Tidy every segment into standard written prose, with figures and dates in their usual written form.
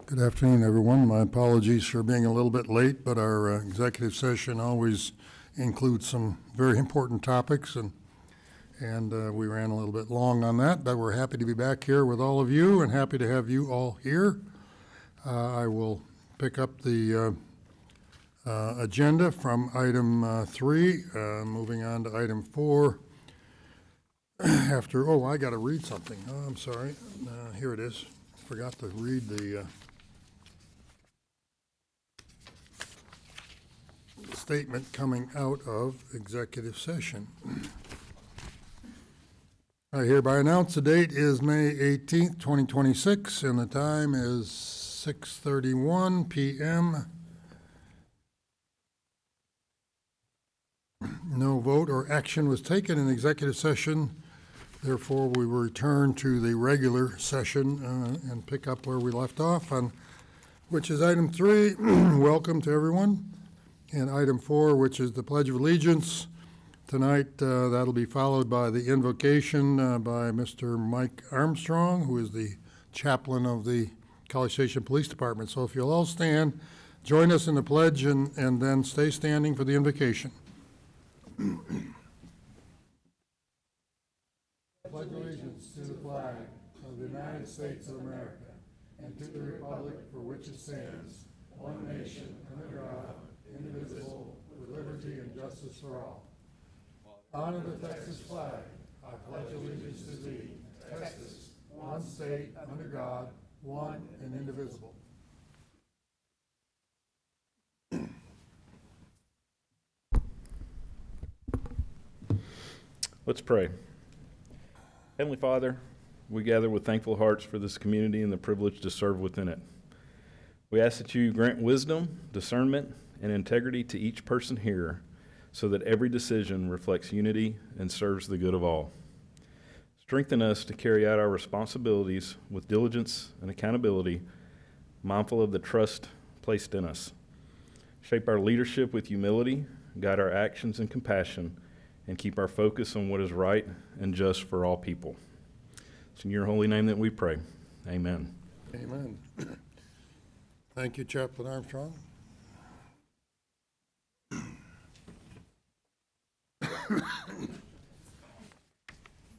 Good afternoon, everyone. My apologies for being a little bit late, but our executive session always includes some very important topics, and we ran a little bit long on that, but we're happy to be back here with all of you and happy to have you all here. I will pick up the agenda from item 3, moving on to item 4. I got to read something. Oh, I'm sorry. Here it is. Forgot to read the statement coming out of executive session. I hereby announce the date is May 18th, 2026, and the time is 6:31 p.m. No vote or action was taken in executive session. Therefore, we will return to the regular session and pick up where we left off on, which is item 3. Welcome to everyone. And item 4, which is the Pledge of Allegiance. Tonight, that'll be followed by the invocation by Mr. Mike Armstrong, who is the chaplain of the College Station Police Department. So if you'll all stand, join us in the pledge and then stay standing for the invocation. Pledge allegiance to the flag of the United States of America and to the republic for which it stands, one nation, under God, indivisible, with liberty and justice for all. Honor the Texas flag. I pledge allegiance to thee, Texas, one state, under God, one and indivisible. Let's pray. Heavenly Father, we gather with thankful hearts for this community and the privilege to serve within it. We ask that you grant wisdom, discernment, and integrity to each person here so that every decision reflects unity and serves the good of all. Strengthen us to carry out our responsibilities with diligence and accountability, mindful of the trust placed in us. Shape our leadership with humility, guide our actions in compassion, and keep our focus on what is right and just for all people. It's in your holy name that we pray. Amen. Amen. Thank you, Chaplain Armstrong.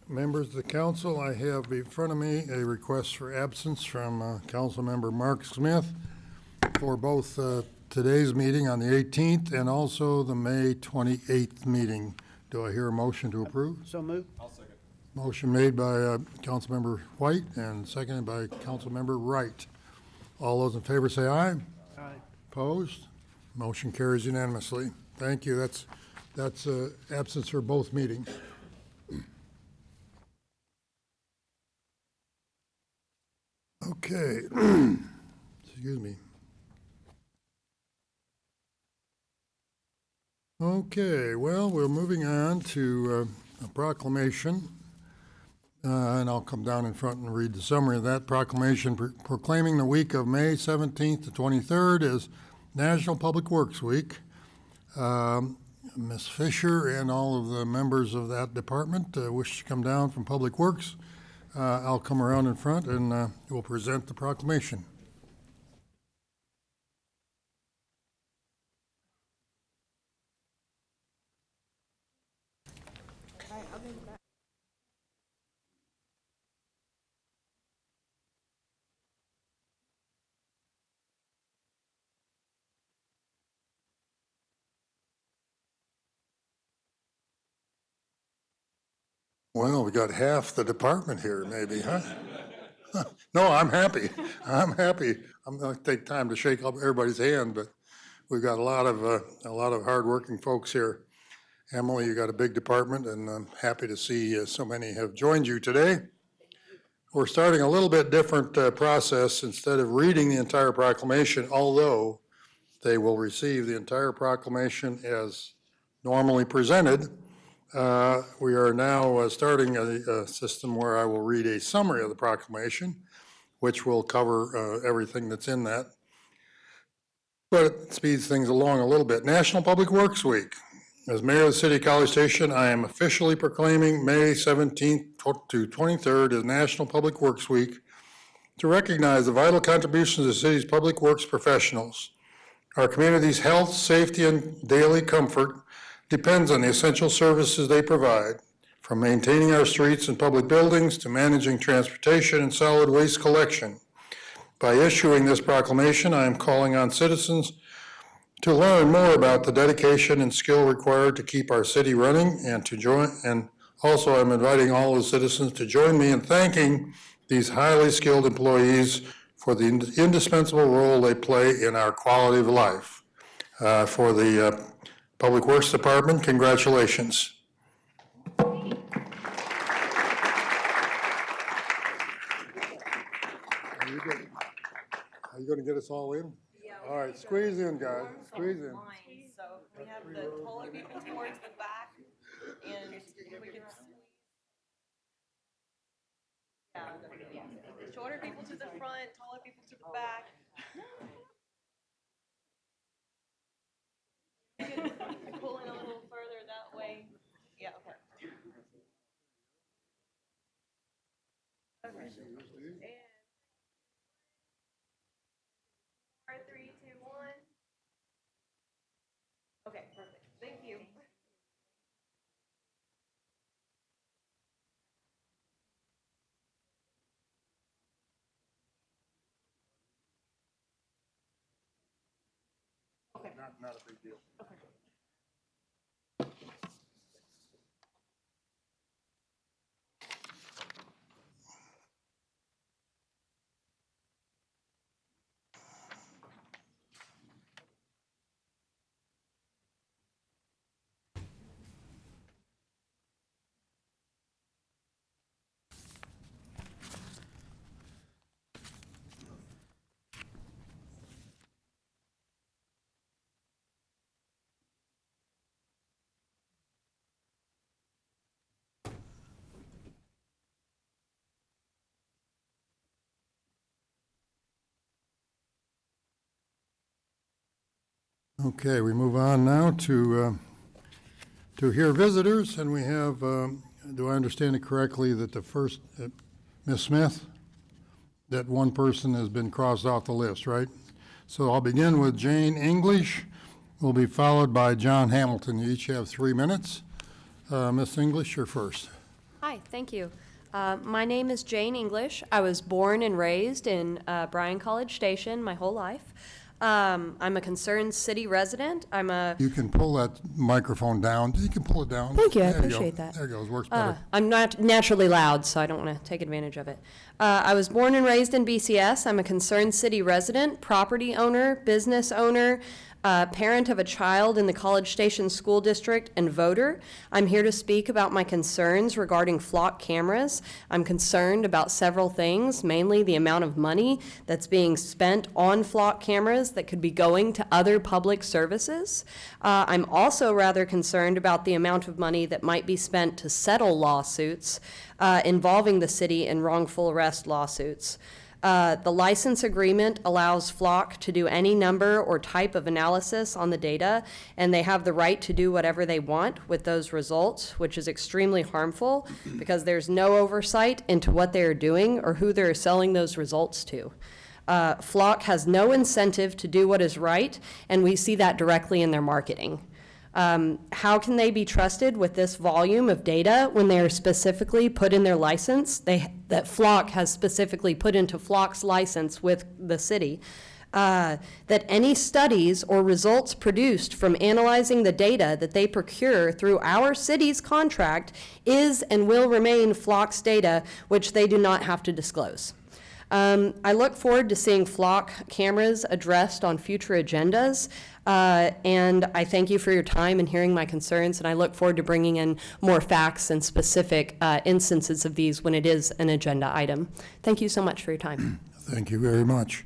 Members of the council, I have in front of me a request for absence from Council Member Mark Smith for both today's meeting on the 18th and also the May 28th meeting. Do I hear a motion to approve? So moved. I'll second. Motion made by Councilmember White and seconded by Councilmember Wright. All those in favor say aye. Aye. Opposed? Motion carries unanimously. Thank you. That's absence for both meetings. Okay. Excuse me. Okay, well, we're moving on to a proclamation, and I'll come down in front and read the summary of that proclamation proclaiming the week of May 17th to 23rd as National Public Works Week. Ms. Fisher and all of the members of that department wish to come down from Public Works. I'll come around in front and we'll present the proclamation. Well, we got half the department here, maybe, huh? No, I'm happy. I'm happy. I'm going to take time to shake up everybody's hand, but we've got a lot of hardworking folks here. Emily, you got a big department, and I'm happy to see so many have joined you today. We're starting a little bit different process. Instead of reading the entire proclamation, although they will receive the entire proclamation as normally presented, we are now starting a system where I will read a summary of the proclamation, which will cover everything that's in that. But it speeds things along a little bit. National Public Works Week. As mayor of the city of College Station, I am officially proclaiming May 17th to 23rd as National Public Works Week to recognize the vital contributions of the city's public works professionals. Our community's health, safety, and daily comfort depends on the essential services they provide, from maintaining our streets and public buildings to managing transportation and solid waste collection. By issuing this proclamation, I am calling on citizens to learn more about the dedication and skill required to keep our city running and to join, and also I'm inviting all the citizens to join me in thanking these highly skilled employees for the indispensable role they play in our quality of life. For the Public Works Department, congratulations. Are you going to get us all in? Yeah. All right, squeeze in, guys, squeeze in. So we have the taller people towards the back, and we can squeeze. Yeah, the shorter people to the front, taller people to the back. You can pull in a little further that way. Yeah, okay. Okay. And 4, 3, 2, 1. Okay, perfect. Thank you. Okay. Not a big deal. Okay. Okay, we move on now to hear visitors, and we have, do I understand it correctly, that the first, Ms. Smith, that one person has been crossed off the list, right? So I'll begin with Jane English, will be followed by John Hamilton. You each have 3 minutes. Ms. English, you're first. Hi, thank you. My name is Jane English. I was born and raised in Bryan College Station my whole life. I'm a concerned city resident. You can pull that microphone down. You can pull it down. Thank you, I There go. appreciate that. There it goes, works better. I'm not naturally loud, so I don't want to take advantage of it. I was born and raised in BCS. I'm a concerned city resident, property owner, business owner, parent of a child in the College Station School District, and voter. I'm here to speak about my concerns regarding flock cameras. I'm concerned about several things, mainly the amount of money that's being spent on flock cameras that could be going to other public services. I'm also rather concerned about the amount of money that might be spent to settle lawsuits involving the city in wrongful arrest lawsuits. The license agreement allows Flock to do any number or type of analysis on the data, and they have the right to do whatever they want with those results, which is extremely harmful because there's no oversight into what they're doing or who they're selling those results to. Flock has no incentive to do what is right, and we see that directly in their marketing. How can they be trusted with this volume of data when they are specifically put in their license? That Flock has specifically put into Flock's license with the city. That any studies or results produced from analyzing the data that they procure through our city's contract is and will remain Flock's data, which they do not have to disclose. I look forward to seeing Flock cameras addressed on future agendas, and I thank you for your time and hearing my concerns, and I look forward to bringing in more facts and specific instances of these when it is an agenda item. Thank you so much for your time. Thank you very much.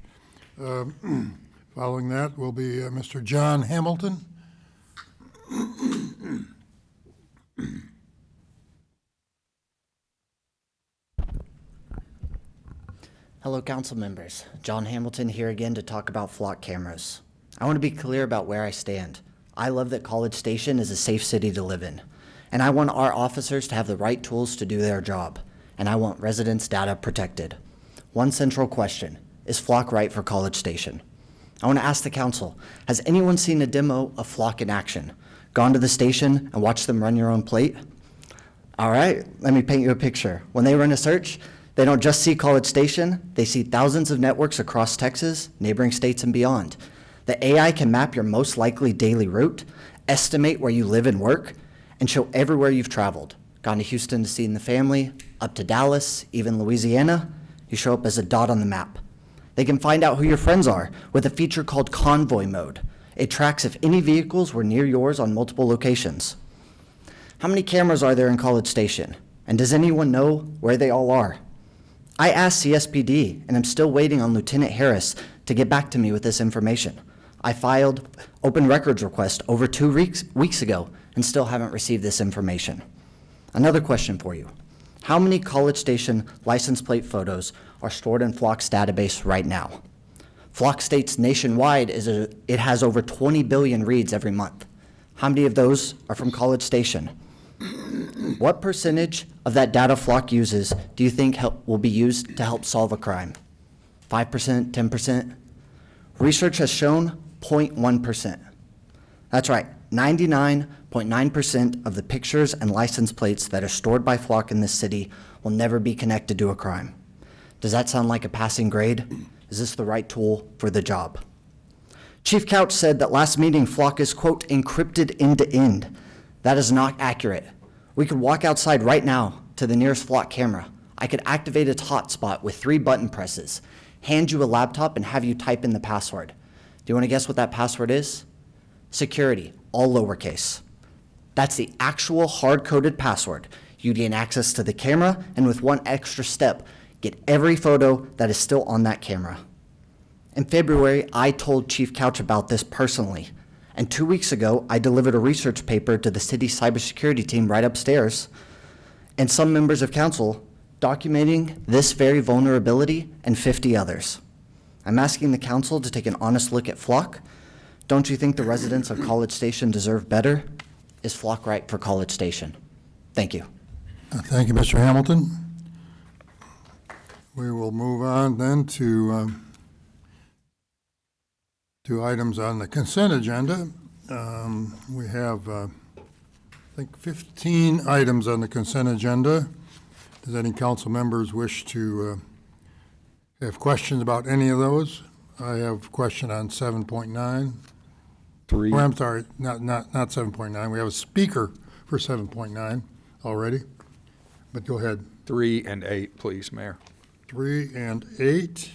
Following that will be Mr. John Hamilton. Hello, council members. John Hamilton here again to talk about flock cameras. I want to be clear about where I stand. I love that College Station is a safe city to live in, and I want our officers to have the right tools to do their job, and I want residents' data protected. one central question: is Flock right for College Station? I want to ask the council, has anyone seen a demo of Flock in action? Gone to the station and watched them run your own plate? All right, let me paint you a picture. When they run a search, they don't just see College Station, they see thousands of networks across Texas, neighboring states, and beyond. The AI can map your most likely daily route, estimate where you live and work, and show everywhere you've traveled. Gone to Houston to see the family, up to Dallas, even Louisiana, you show up as a dot on the map. They can find out who your friends are with a feature called Convoy Mode. It tracks if any vehicles were near yours on multiple locations. How many cameras are there in College Station? And does anyone know where they all are? I asked CSPD, and I'm still waiting on Lieutenant Harris to get back to me with this information. I filed open records request over 2 weeks ago and still haven't received this information. Another question for you. How many College Station license plate photos are stored in Flock's database right now? Flock states nationwide it has over 20 billion reads every month. How many of those are from College Station? What percentage of that data Flock uses do you think will be used to help solve a crime? 5%, 10%? Research has shown 0.1%. That's right, 99.9% of the pictures and license plates that are stored by Flock in this city will never be connected to a crime. Does that sound like a passing grade? Is this the right tool for the job? Chief Couch said that last meeting Flock is, quote, encrypted end to end. That is not accurate. We could walk outside right now to the nearest Flock camera. I could activate its hotspot with 3 button presses, hand you a laptop, and have you type in the password. Do you want to guess what that password is? Security, all lowercase. That's the actual hard-coded password. You gain access to the camera, and with one extra step, get every photo that is still on that camera. In February, I told Chief Couch about this personally. And 2 weeks ago, I delivered a research paper to the city cybersecurity team right upstairs, and some members of council documenting this very vulnerability and 50 others. I'm asking the council to take an honest look at Flock. Don't you think the residents of College Station deserve better? Is Flock right for College Station? Thank you. Thank you, Mr. Hamilton. We will move on then to items on the consent agenda. We have, I think, 15 items on the consent agenda. Does any council members wish to have questions about any of those? I have a question on 7.9. 3. Oh, I'm sorry, not 7.9. We have a speaker for 7.9 already, but go ahead. 3 and 8, please, Mayor. 3 and 8.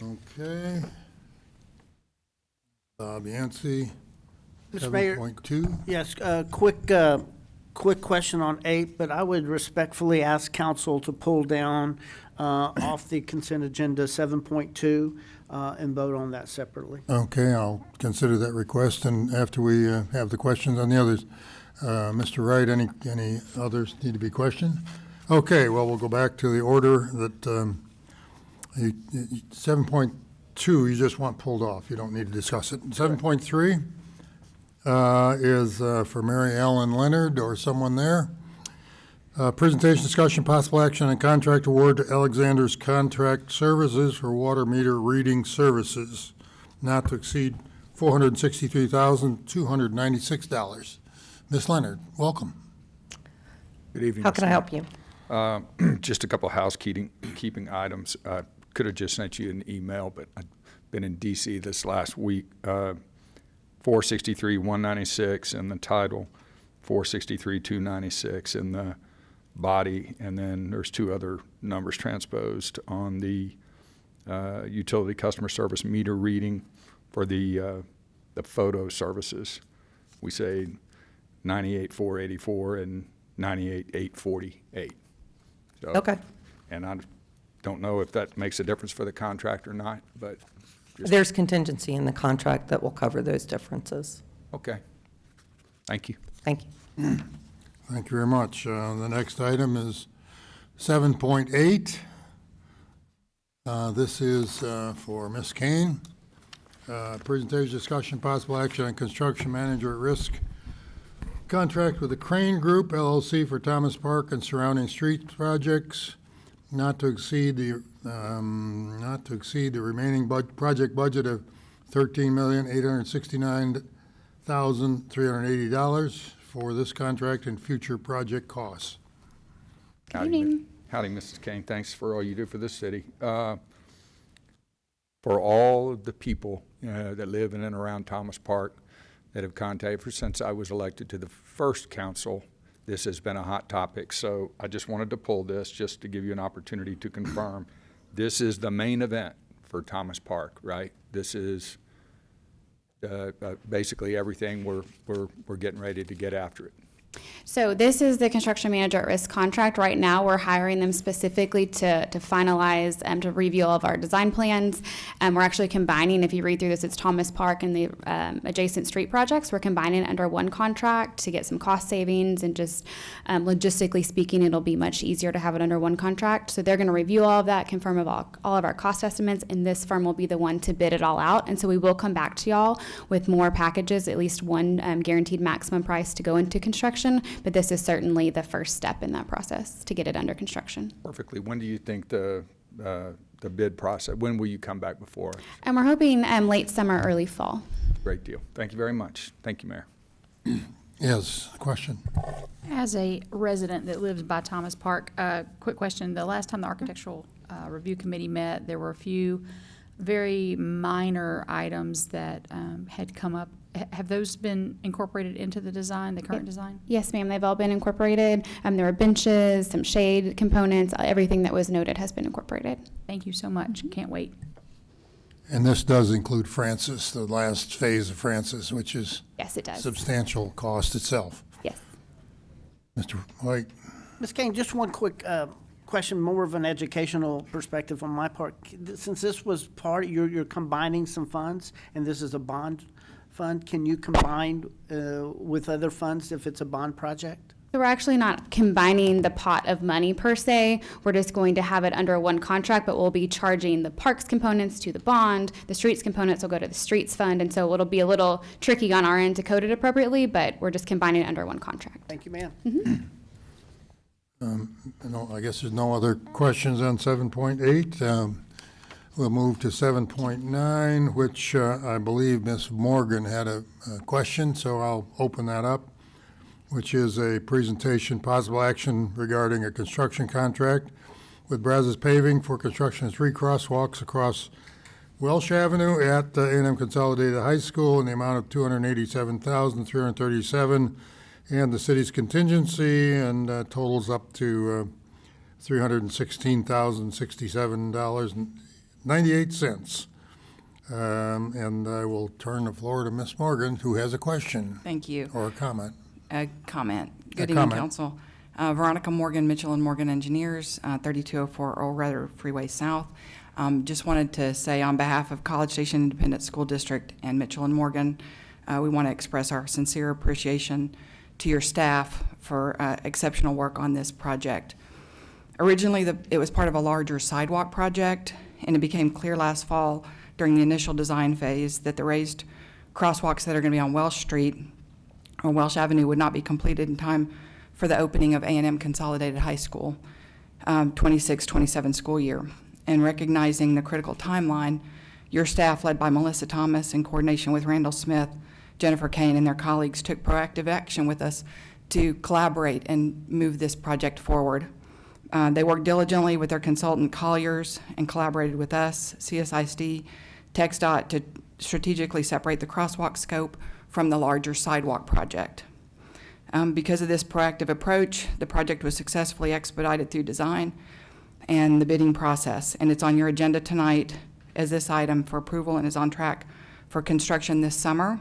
Okay. Bob Yancey, Mr. Mayor, 7.2. yes, quick question on 8, but I would respectfully ask council to pull down off the consent agenda 7.2 and vote on that separately. Okay, I'll consider that request, and after we have the questions on the others. Mr. Wright, any others need to be questioned? Okay, well, we'll go back to the order that 7.2 you just want pulled off. You don't need to discuss it. 7.3 is for Mary Ellen Leonard or someone there. Presentation, discussion, possible action on contract award to Alexander's Contract Services for water meter reading services, not to exceed $463,296. Ms. Leonard, welcome. Good evening. How can I help you? Just a couple housekeeping items. Could have just sent you an email, but I've been in D.C. this last week. 463-196 in the title, 463-296 in the body, and then there's 2 other numbers transposed on the utility customer service meter reading for the photo services. We say 98,484 and 98,848. So, Okay. and I don't know if that makes a difference for the contract or not, but just, There's contingency in the contract that will cover those differences. okay. Thank you. Thank you. Thank you very much. The next item is 7.8. This is for Ms. Kane. Presentation, discussion, possible action on construction manager at risk Contract with the Crane Group LLC for Thomas Park and surrounding street projects, not to exceed the remaining project budget of $13,869,380 for this contract and future project costs. Good evening. Howdy, Mrs. Kane. Thanks for all you do for this city. For all of the people that live in and around Thomas Park that have contacted since I was elected to the first council, this has been a hot topic. So I just wanted to pull this just to give you an opportunity to confirm. This is the main event for Thomas Park, right? This is basically everything. We're getting ready to get after it. So this is the construction manager at risk contract. Right now, we're hiring them specifically to finalize and to review all of our design plans. We're actually combining, if you read through this, it's Thomas Park and the adjacent street projects. We're combining under one contract to get some cost savings, and just logistically speaking, it'll be much easier to have it under one contract. So they're going to review all of that, confirm of all of our cost estimates, and this firm will be the one to bid it all out. And so we will come back to y'all with more packages, at least one guaranteed maximum price to go into construction. But this is certainly the first step in that process to get it under construction. Perfectly. When do you think the bid process, when will you come back before us? And we're hoping late summer, early fall. Great deal. Thank you very much. Thank you, Mayor. Yes, question. As a resident that lives by Thomas Park, quick question. The last time the Architectural Review Committee met, there were a few very minor items that had come up. Have those been incorporated into the design, the current design? Yes, ma'am. They've all been incorporated. There were benches, some shade components. Everything that was noted has been incorporated. Thank you so much. Can't wait. And this does include Francis, the last phase of Francis, which is Yes, it does. substantial cost itself. Yes. Mr. White? Ms. Kane, just one quick question, more of an educational perspective on my part. Since this was part, you're combining some funds, and this is a bond fund, can you combine with other funds if it's a bond project? So we're actually not combining the pot of money per se. We're just going to have it under one contract, but we'll be charging the parks components to the bond. The streets components will go to the streets fund. And so it'll be a little tricky on our end to code it appropriately, but we're just combining it under one contract. Thank you, ma'am. No, I guess there's no other questions on 7.8. We'll move to 7.9, which I believe Ms. Morgan had a question, so I'll open that up, which is a presentation, possible action regarding a construction contract with Brazos Paving for construction of 3 crosswalks across Welsh Avenue at A&M Consolidated High School in the amount of $287,337, and the city's contingency, and totals up to $316,067.98. And I will turn the floor to Ms. Morgan, who has a question. Thank you. Or a comment. A comment. Good A evening, comment. council. Veronica Morgan, Mitchell & Morgan Engineers, 3204 Earl Rudder Freeway South. Just wanted to say on behalf of College Station Independent School District and Mitchell & Morgan, we want to express our sincere appreciation to your staff for exceptional work on this project. Originally, it was part of a larger sidewalk project, and it became clear last fall during the initial design phase that the raised crosswalks that are going to be on Welsh Street or Welsh Avenue would not be completed in time for the opening of A&M Consolidated High School 26-27 school year. And recognizing the critical timeline, your staff, led by Melissa Thomas in coordination with Randall Smith, Jennifer Kane, and their colleagues, took proactive action with us to collaborate and move this project forward. They worked diligently with their consultant Colliers and collaborated with us, CSISD, TxDOT, to strategically separate the crosswalk scope from the larger sidewalk project. Because of this proactive approach, the project was successfully expedited through design and the bidding process, and it's on your agenda tonight as this item for approval and is on track for construction this summer,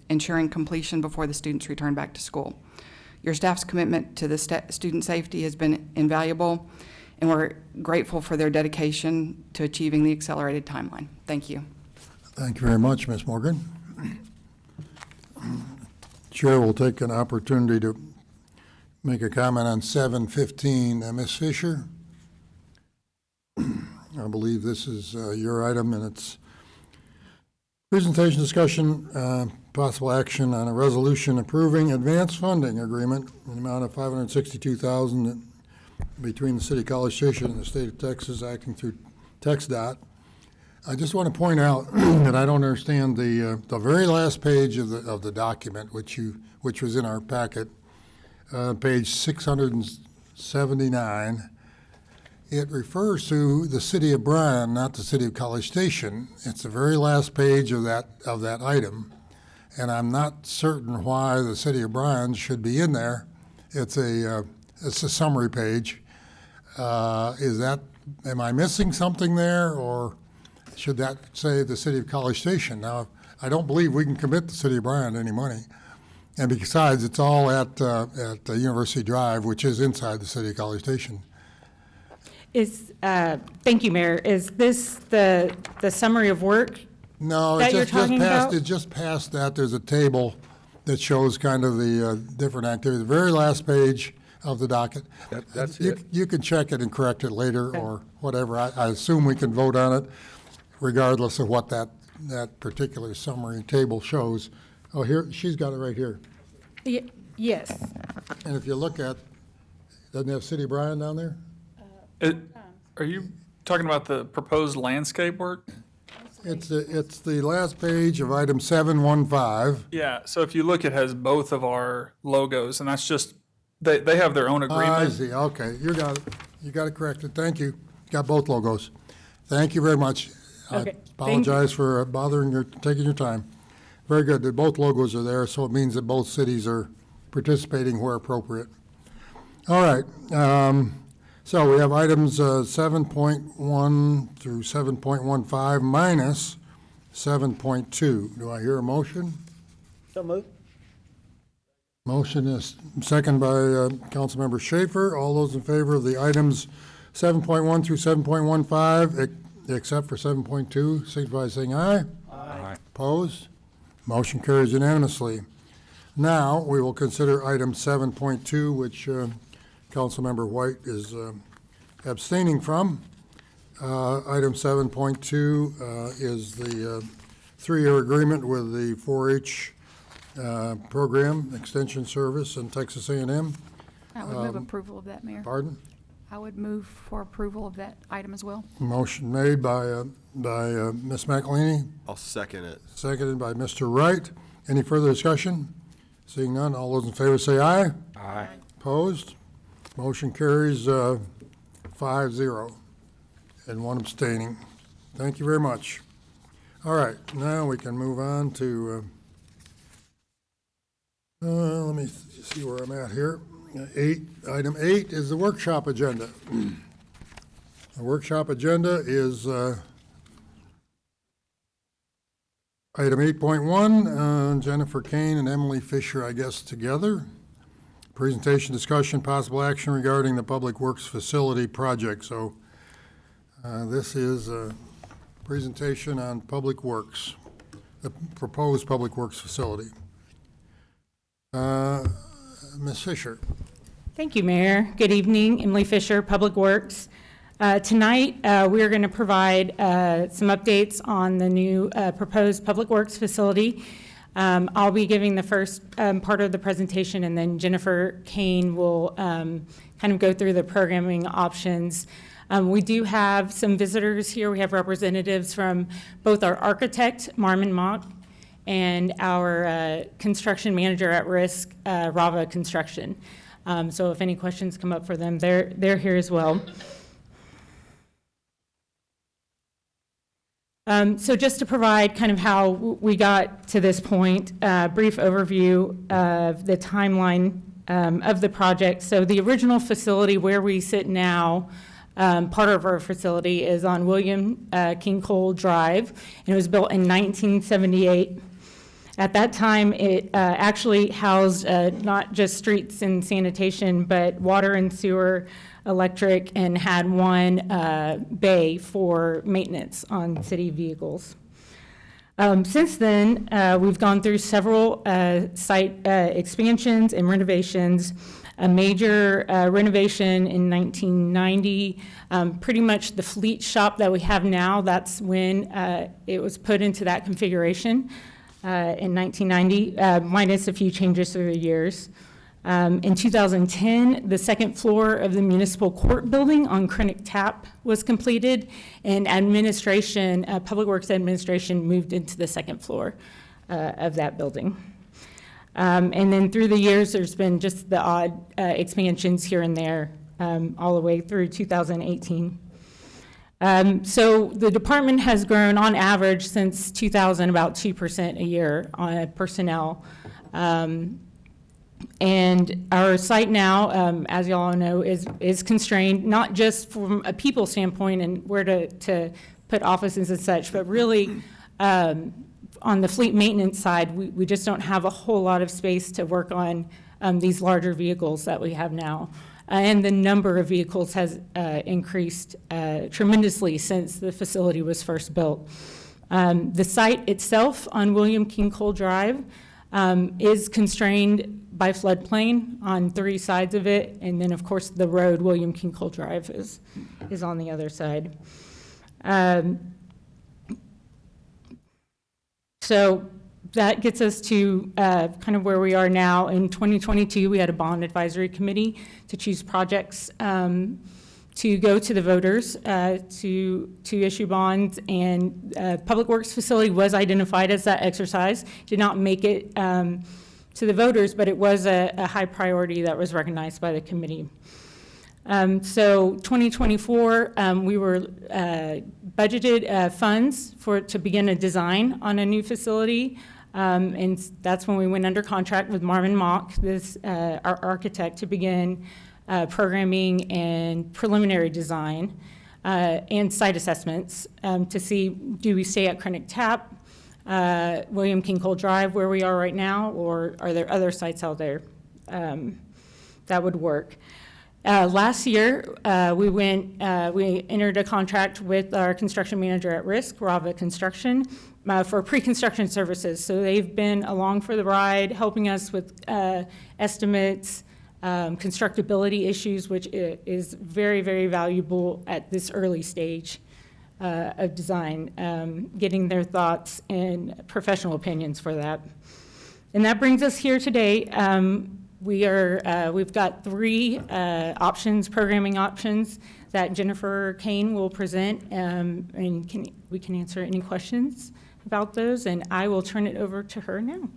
ensuring completion before the students return back to school. Your staff's commitment to the student safety has been invaluable, and we're grateful for their dedication to achieving the accelerated timeline. Thank you. Thank you very much, Ms. Morgan. Chair will take an opportunity to make a comment on 7:15. Ms. Fisher? I believe this is your item, and it's presentation, discussion, possible action on a resolution approving advance funding agreement in the amount of $562,000 between the City of College Station and the State of Texas, acting through TxDOT. I just want to point out that I don't understand the very last page of the document, which was in our packet, page 679. It refers to the City of Bryan, not the City of College Station. It's the very last page of that item, and I'm not certain why the City of Bryan should be in there. It's a summary page. Am I missing something there, or should that say the City of College Station? Now, I don't believe we can commit the City of Bryan any money. And besides, it's all at University Drive, which is inside the City of College Station. Thank you, Mayor. Is this the summary of work? No, that it's you're just talking past, about? it's just past that. There's a table that shows kind of the different activities. The very last page of the docket. That's you, it. You can check it and correct it later or whatever. I assume we can vote on it regardless of what that particular summary table shows. Oh, here, she's got it right here. Yes. And if you look at, doesn't it have City of Bryan down there? Are you talking about the proposed landscape work? It's the last page of item 715. Yeah, so if you look, it has both of our logos, and that's just, they have their own I agreement. see, okay, you got it. You got it corrected, thank you. Got both logos. Thank you very much. Okay, I apologize for taking your time. Very good, both logos are there, so it means that both cities are participating where appropriate. All right, so we have items 7.1 through 7.15 minus 7.2. Do I hear a motion? So moved. Motion is second by Councilmember Schaefer. All those in favor of the items 7.1 through 7.15, except for 7.2, signify by saying aye. Aye. Opposed? Motion carries unanimously. Now, we will consider item 7.2, which Councilmember White is abstaining from. Item 7.2 is the three-year agreement with the 4-H program, Extension Service, and Texas A&M. I would move approval of that, Mayor. Pardon? I would move for approval of that item as well. Motion made by Ms. McElhaney, I'll second it. seconded by Mr. Wright. Any further discussion? Seeing none, all those in favor say aye. Aye. Opposed? Motion carries 5-0 and one abstaining. Thank you very much. All right, now we can move on to, let me see where I'm at here. Item 8 is the workshop agenda. The workshop agenda is item 8.1, Jennifer Kane and Emily Fisher, I guess, together. Presentation, discussion, possible action regarding the Public Works Facility project. So this is a presentation on Public Works, the proposed Public Works facility. Ms. Fisher. Thank you, Mayor. Good evening. Emily Fisher, Public Works. Tonight, we are going to provide some updates on the new proposed Public Works facility. I'll be giving the first part of the presentation, and then Jennifer Kane will kind of go through the programming options. We do have some visitors here. We have representatives from both our architect, Marmon Mock, and our construction manager at risk, Rava Construction. So if any questions come up for them, they're here as well. So just to provide kind of how we got to this point, brief overview of the timeline of the project. So the original facility where we sit now, part of our facility is on William King Cole Drive, and it was built in 1978. At that time, it actually housed not just streets and sanitation, but water and sewer, electric, and had one bay for maintenance on city vehicles. Since then, we've gone through several site expansions and renovations. A major renovation in 1990, pretty much the fleet shop that we have now, that's when it was put into that configuration. in 1990, minus a few changes through the years. In 2010, the second floor of the municipal court building on Krennic Tap was completed, and administration, Public Works Administration moved into the second floor of that building. And then through the years, there's been just the odd expansions here and there, all the way through 2018. So the department has grown on average since 2000 about 2% a year on personnel. And our site now, as you all know, is constrained, not just from a people standpoint and where to put offices and such, but really on the fleet maintenance side, we just don't have a whole lot of space to work on these larger vehicles that we have now. And the number of vehicles has increased tremendously since the facility was first built. The site itself on William King Cole Drive is constrained by floodplain on 3 sides of it, and then of course the road, William King Cole Drive, is on the other side. So that gets us to kind of where we are now. In 2022, we had a bond advisory committee to choose projects to go to the voters to issue bonds, and Public Works facility was identified as that exercise. Did not make it to the voters, but it was a high priority that was recognized by the committee. So 2024, we were budgeted funds to begin a design on a new facility. And that's when we went under contract with Marvin Mock, our architect, to begin programming and preliminary design and site assessments to see, do we stay at Krennic Tap, William King Cole Drive, where we are right now, or are there other sites out there that would work? Last year, we entered a contract with our construction manager at risk, Rava Construction, for pre-construction services. So they've been along for the ride, helping us with estimates, constructability issues, which is very, very valuable at this early stage of design, getting their thoughts and professional opinions for that. And that brings us here today. We've got 3 options, programming options, that Jennifer Kane will present, and we can answer any questions about those, and I will turn it over to her now.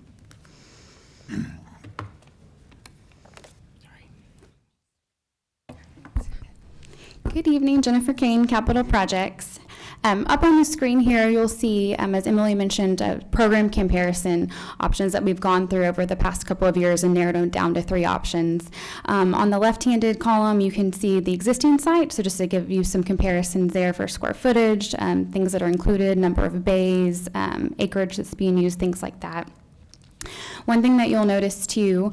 Good evening, Jennifer Kane, Capital Projects. Up on the screen here, you'll see, as Emily mentioned, program comparison options that we've gone through over the past couple of years and narrowed them down to 3 options. On the left-handed column, you can see the existing site, so just to give you some comparisons there for square footage, things that are included, number of bays, acreage that's being used, things like that. One thing that you'll notice too,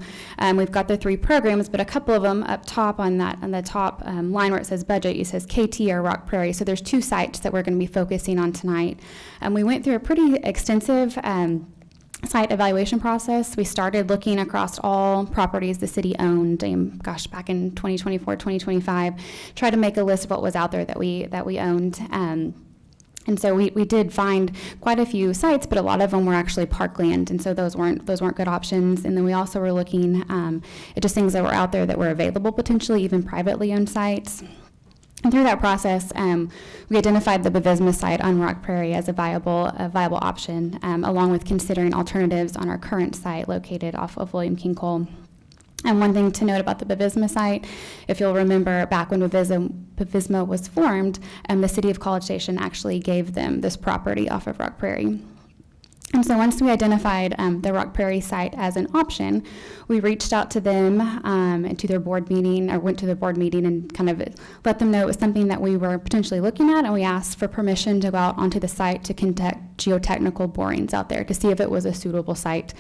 we've got the 3 programs, but a couple of them up top on the top line where it says budget, it says KT or Rock Prairie. So there's 2 sites that we're going to be focusing on tonight. We went through a pretty extensive site evaluation process. We started looking across all properties the city owned, back in 2024, 2025, try to make a list of what was out there that we owned. And so we did find quite a few sites, but a lot of them were actually parkland, and so those weren't good options. And then we also were looking at just things that were out there that were available, potentially even privately owned sites. And through that process, we identified the Bevisma site on Rock Prairie as a viable option, along with considering alternatives on our current site located off of William King Cole. And one thing to note about the Bevisma site, if you'll remember back when Bevisma was formed, the city of College Station actually gave them this property off of Rock Prairie. And so once we identified the Rock Prairie site as an option, we reached out to them and to their board meeting, or went to the board meeting and kind of let them know it was something that we were potentially looking at, and we asked for permission to go out onto the site to conduct geotechnical borings out there to see if it was a suitable site.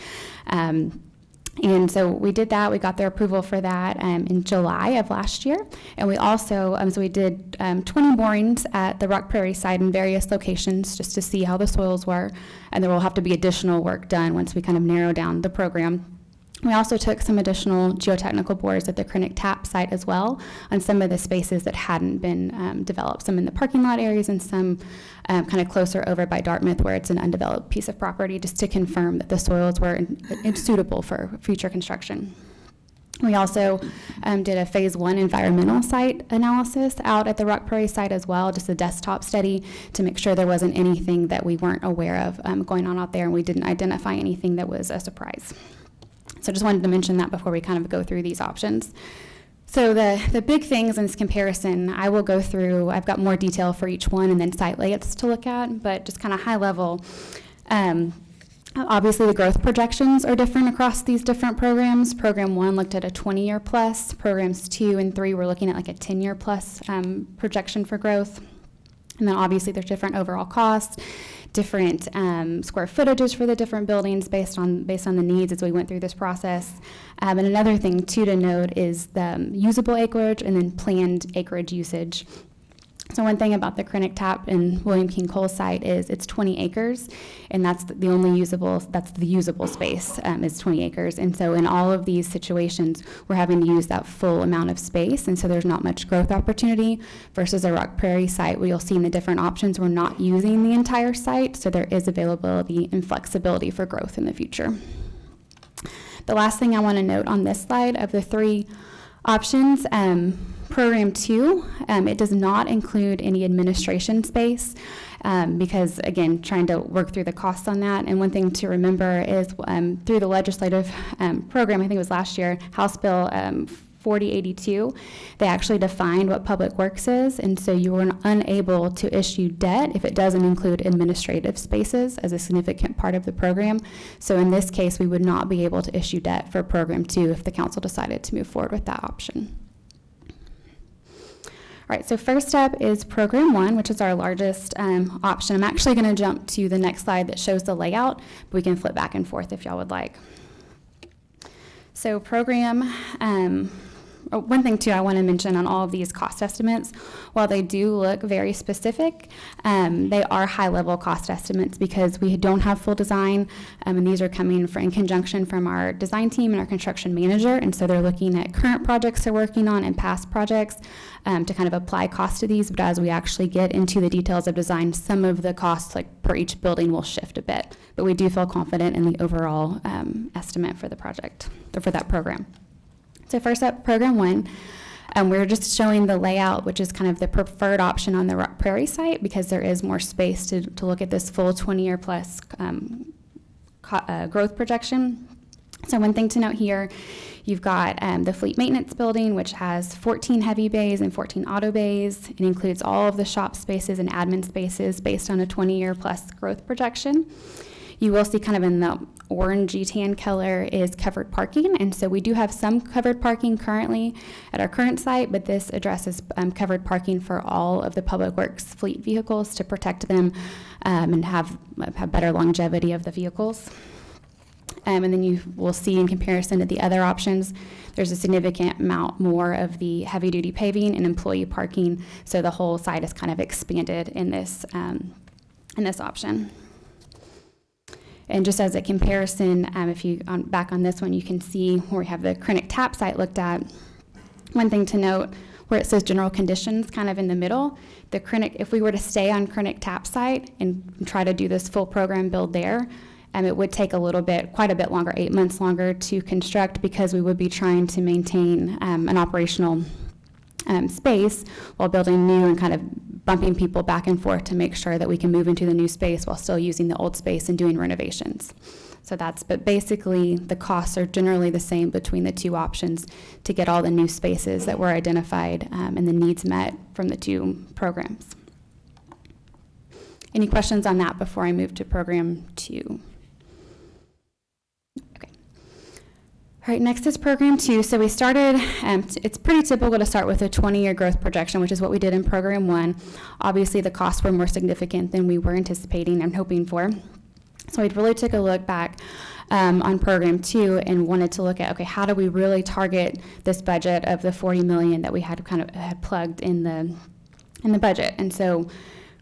And so we did that. We got their approval for that in July of last year. And we also, so we did 20 borings at the Rock Prairie site in various locations just to see how the soils were. And there will have to be additional work done once we kind of narrow down the program. We also took some additional geotechnical bores at the Krennic Tap site as well on some of the spaces that hadn't been developed, some in the parking lot areas and some kind of closer over by Dartmouth where it's an undeveloped piece of property, just to confirm that the soils were suitable for future construction. We also did a phase 1 environmental site analysis out at the Rock Prairie site as well, just a desktop study to make sure there wasn't anything that we weren't aware of going on out there, and we didn't identify anything that was a surprise. So just wanted to mention that before we kind of go through these options. So the big things in this comparison, I will go through, I've got more detail for each one and then site layouts to look at, but just kind of high level. Obviously, the growth projections are different across these different programs. Program 1 looked at a 20-year plus. Programs 2 and 3 were looking at like a 10-year plus projection for growth. And then obviously there's different overall costs, different square footages for the different buildings based on the needs as we went through this process. And another thing too to note is the usable acreage and then planned acreage usage. So one thing about the Krennic Tap and William King Cole site is it's 20 acres, and that's the only usable space is 20 acres. And so in all of these situations, we're having to use that full amount of space, and so there's not much growth opportunity versus a Rock Prairie site where you'll see in the different options we're not using the entire site, so there is availability and flexibility for growth in the future. The last thing I want to note on this slide of the 3 options, Program 2, it does not include any administration space because, again, trying to work through the costs on that. And one thing to remember is through the legislative program, I think it was last year, House Bill 4082, they actually defined what public works is, and so you were unable to issue debt if it doesn't include administrative spaces as a significant part of the program. So in this case, we would not be able to issue debt for Program 2 if the council decided to move forward with that option. All right, so first up is Program 1, which is our largest option. I'm actually going to jump to the next slide that shows the layout, but we can flip back and forth if y'all would like. So program, one thing too I want to mention on all of these cost estimates, while they do look very specific, they are high-level cost estimates because we don't have full design, and these are coming in conjunction from our design team and our construction manager, and so they're looking at current projects they're working on and past projects to kind of apply cost to these, but as we actually get into the details of design, some of the costs like per each building will shift a bit, but we do feel confident in the overall estimate for the project, or for that program. So first up, Program 1, we're just showing the layout, which is kind of the preferred option on the Rock Prairie site because there is more space to look at this full 20-year plus growth projection. So one thing to note here, you've got the fleet maintenance building, which has 14 heavy bays and 14 auto bays. It includes all of the shop spaces and admin spaces based on a 20-year plus growth projection. You will see kind of in the orangey tan color is covered parking, and so we do have some covered parking currently at our current site, but this addresses covered parking for all of the Public Works fleet vehicles to protect them and have better longevity of the vehicles. And then you will see in comparison to the other options, there's a significant amount more of the heavy-duty paving and employee parking, so the whole site is kind of expanded in this option. And just as a comparison, if you back on this one, you can see where we have the Krennic Tap site looked at. One thing to note, where it says general conditions kind of in the middle, the Krennic, if we were to stay on Krennic Tap site and try to do this full program build there, it would take quite a bit longer, 8 months longer to construct because we would be trying to maintain an operational space while building new and kind of bumping people back and forth to make sure that we can move into the new space while still using the old space and doing renovations. So but basically the costs are generally the same between the 2 options to get all the new spaces that were identified and the needs met from the 2 programs. Any questions on that before I move to Program 2? All right, next is Program 2. So we started, it's pretty typical to start with a 20-year growth projection, which is what we did in Program 1. Obviously, the costs were more significant than we were anticipating and hoping for. So we really took a look back on Program 2 and wanted to look at, okay, how do we really target this budget of the $40 million that we had plugged in the budget? And so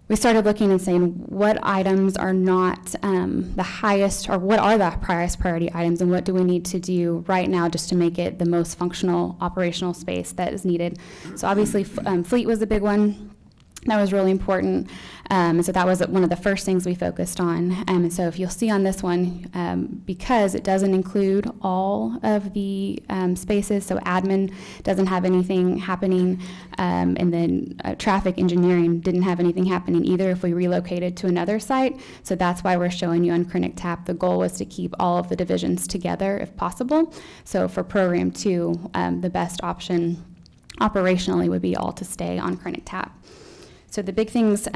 we started looking and saying what items are not the highest, or what are the highest priority items, and what do we need to do right now just to make it the most functional operational space that is needed. So obviously fleet was a big one. That was really important. And so that was one of the first things we focused on. And so if you'll see on this one, because it doesn't include all of the spaces, so admin doesn't have anything happening, and then traffic engineering didn't have anything happening either if we relocated to another site. So that's why we're showing you on Chronic Tap. The goal was to keep all of the divisions together if possible. So for Program 2, the best option operationally would be all to stay on Chronic Tap. So the big things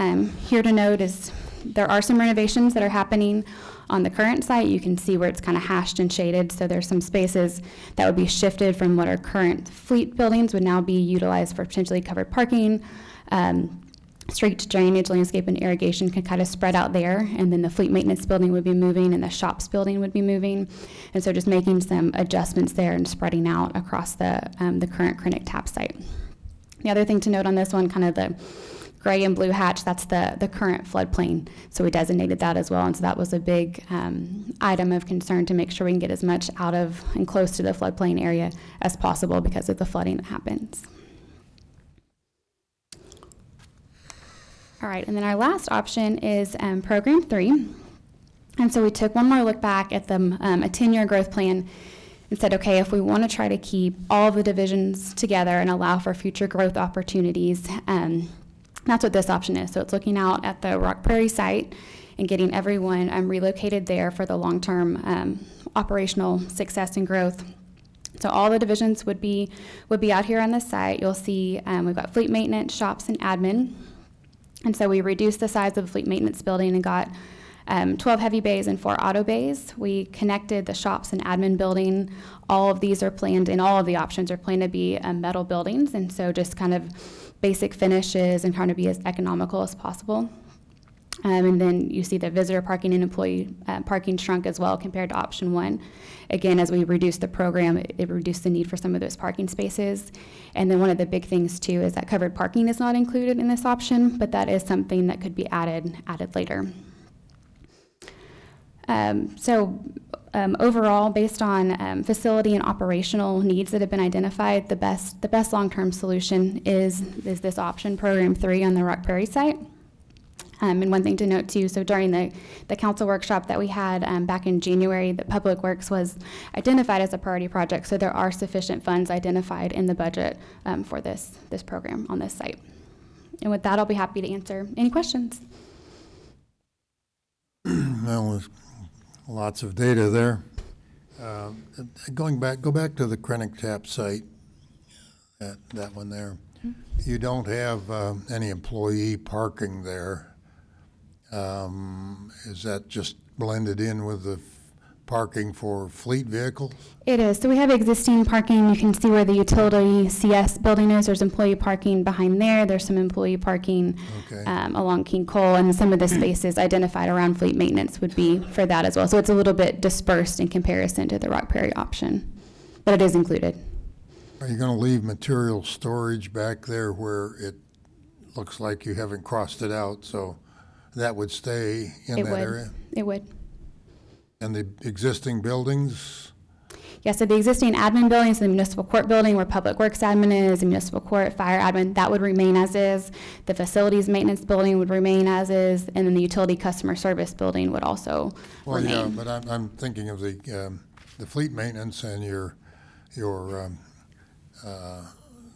here to note is there are some renovations that are happening on the current site. You can see where it's kind of hashed and shaded. So there's some spaces that would be shifted from what our current fleet buildings would now be utilized for potentially covered parking. Street drainage, landscape, and irrigation can kind of spread out there. And then the fleet maintenance building would be moving and the shops building would be moving. And so just making some adjustments there and spreading out across the current Chronic Tap site. The other thing to note on this one, kind of the gray and blue hatch, that's the current floodplain. So we designated that as well. And so that was a big item of concern to make sure we can get as much out of and close to the floodplain area as possible because of the flooding that happens. All right, and then our last option is Program 3. And so we took one more look back at a 10-year growth plan and said, okay, if we want to try to keep all of the divisions together and allow for future growth opportunities, that's what this option is. So it's looking out at the Rock Prairie site and getting everyone relocated there for the long-term operational success and growth. So all the divisions would be out here on this site. You'll see we've got fleet maintenance, shops, and admin. And so we reduced the size of the fleet maintenance building and got 12 heavy bays and 4 auto bays. We connected the shops and admin building. All of these are planned, and all of the options are planned to be metal buildings. And so just kind of basic finishes and trying to be as economical as possible. And then you see the visitor parking and employee parking shrunk as well compared to option 1. Again, as we reduced the program, it reduced the need for some of those parking spaces. And then one of the big things too is that covered parking is not included in this option, but that is something that could be added later. Overall, based on facility and operational needs that have been identified, the best long-term solution is this option, Program 3 on the Rock Prairie site. And one thing to note too, so during the council workshop that we had back in January, that Public Works was identified as a priority project, so there are sufficient funds identified in the budget for this program on this site. And with that, I'll be happy to answer any questions. Well, there's lots of data there. Go back to the Chronic Tap site, that one there. You don't have any employee parking there. Is that just blended in with the parking for fleet vehicles? It is. So we have existing parking. You can see where the utility CS building is. There's employee parking behind there. There's some employee parking along King Cole, and some of the spaces identified around fleet maintenance would be for that as well. So it's a little bit dispersed in comparison to the Rock Prairie option, but it is included. Are you going to leave material storage back there where it looks like you haven't crossed it out, so that would stay in that area? It would. And the existing buildings? Yeah, so the existing admin buildings, the municipal court building where Public Works admin is, the municipal court, fire admin, that would remain as is. The facilities maintenance building would remain as is, and then the utility customer service building would also remain. Yeah, but I'm thinking of the fleet maintenance and the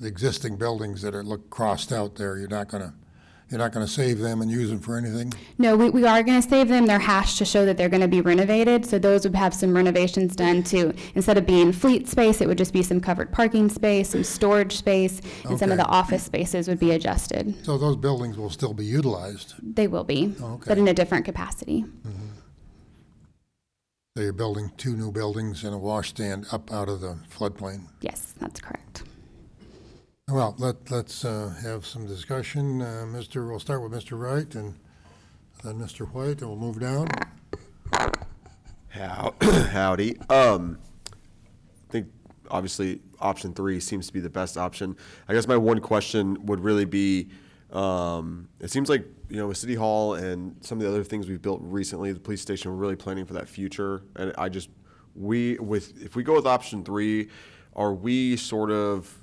existing buildings that look crossed out there. You're not going to save them and use them for anything? No, we are going to save them. They're hashed to show that they're going to be renovated. So those would have some renovations done to, instead of being fleet space, it would just be some covered parking space, some storage space, and some of the office spaces would be adjusted. So those buildings will still be utilized? They will be, but in a different capacity. Mm-hmm. So you're building 2 new buildings and a wash stand up out of the floodplain? Yes, that's correct. Well, let's have some discussion. We'll start with Mr. Wright and then Mr. White, and we'll move down. Howdy. I think obviously option 3 seems to be the best option. I guess my one question would really be It seems like, you know, with City Hall and some of the other things we've built recently, the police station, we're really planning for that future. And if we go with option 3, are we sort of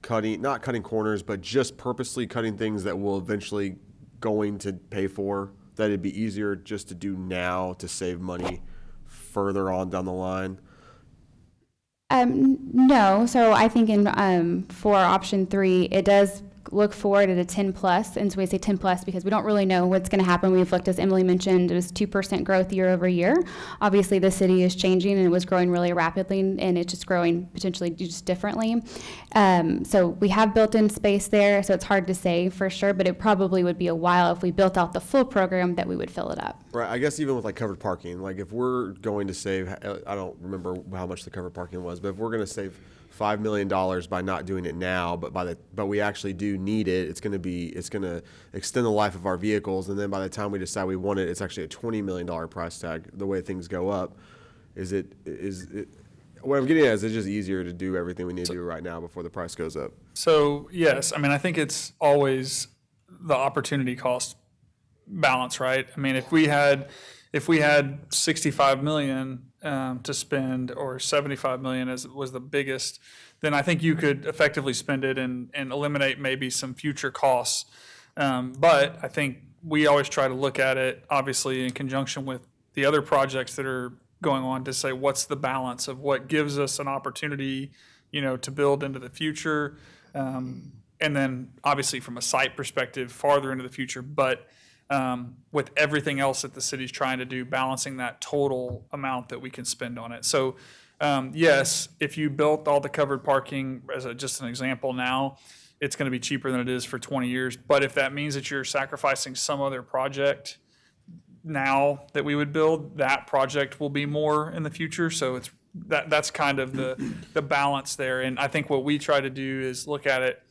not cutting corners, but just purposely cutting things that will eventually going to pay for, that it'd be easier just to do now to save money further on down the line? No, so I think for option 3, it does look forward at a 10 plus, and so we say 10 plus because we don't really know what's going to happen. We've looked, as Emily mentioned, it was 2% growth year over year. Obviously, the city is changing, and it was growing really rapidly, and it's just growing potentially just differently. So we have built-in space there, so it's hard to say for sure, but it probably would be a while if we built out the full program that we would fill it up. Right. I guess even with like covered parking, like if we're going to save, I don't remember how much the covered parking was, but if we're going to save $5 million by not doing it now, but we actually do need it, it's going to extend the life of our vehicles, and then by the time we decide we want it, it's actually a $20 million price tag. The way things go up, what I'm getting at is it's just easier to do everything we need to do right now before the price goes up. So yes, I mean, I think it's always the opportunity cost balance, right? I mean, if we had 65 million to spend, or 75 million as was the biggest, then I think you could effectively spend it and eliminate maybe some future costs. But I think we always try to look at it, obviously, in conjunction with the other projects that are going on, to say what's the balance of what gives us an opportunity, you know, to build into the future, and then obviously from a site perspective farther into the future, but with everything else that the city's trying to do, balancing that total amount that we can spend on it. So yes, if you built all the covered parking as just an example now, it's going to be cheaper than it is for 20 years. But if that means that you're sacrificing some other project now that we would build, that project will be more in the future. So that's kind of the balance there. And I think what we try to do is look at it,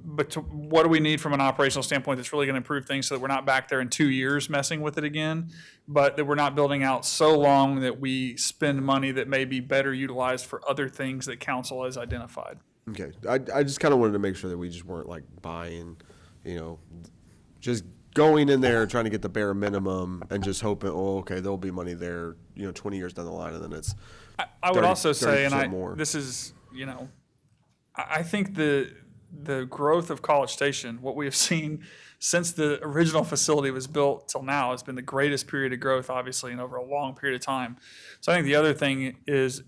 but what do we need from an operational standpoint that's really going to improve things, so that we're not back there in 2 years messing with it again, but that we're not building out so long that we spend money that may be better utilized for other things that council has identified. Okay. I just kind of wanted to make sure that we just weren't like buying, you know, just going in there trying to get the bare minimum and just hoping, oh, okay, there'll be money there, you know, 20 years down the line, and then it's I would also say, and more. this is, you know, I think the growth of College Station, what we have seen since the original facility was built till now, has been the greatest period of growth, obviously, and over a long period of time. So I think the other thing is,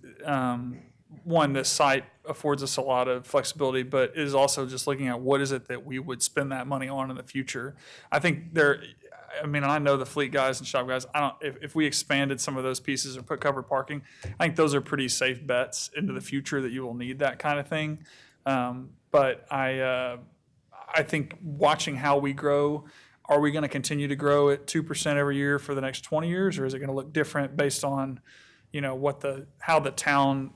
one, this site affords us a lot of flexibility, but is also just looking at what is it that we would spend that money on in the future. I think I know the fleet guys and shop guys, if we expanded some of those pieces and put covered parking, I think those are pretty safe bets into the future that you will need that kind of thing. But I think watching how we grow, are we going to continue to grow at 2% every year for the next 20 years, or is it going to look different based on, you know, how the town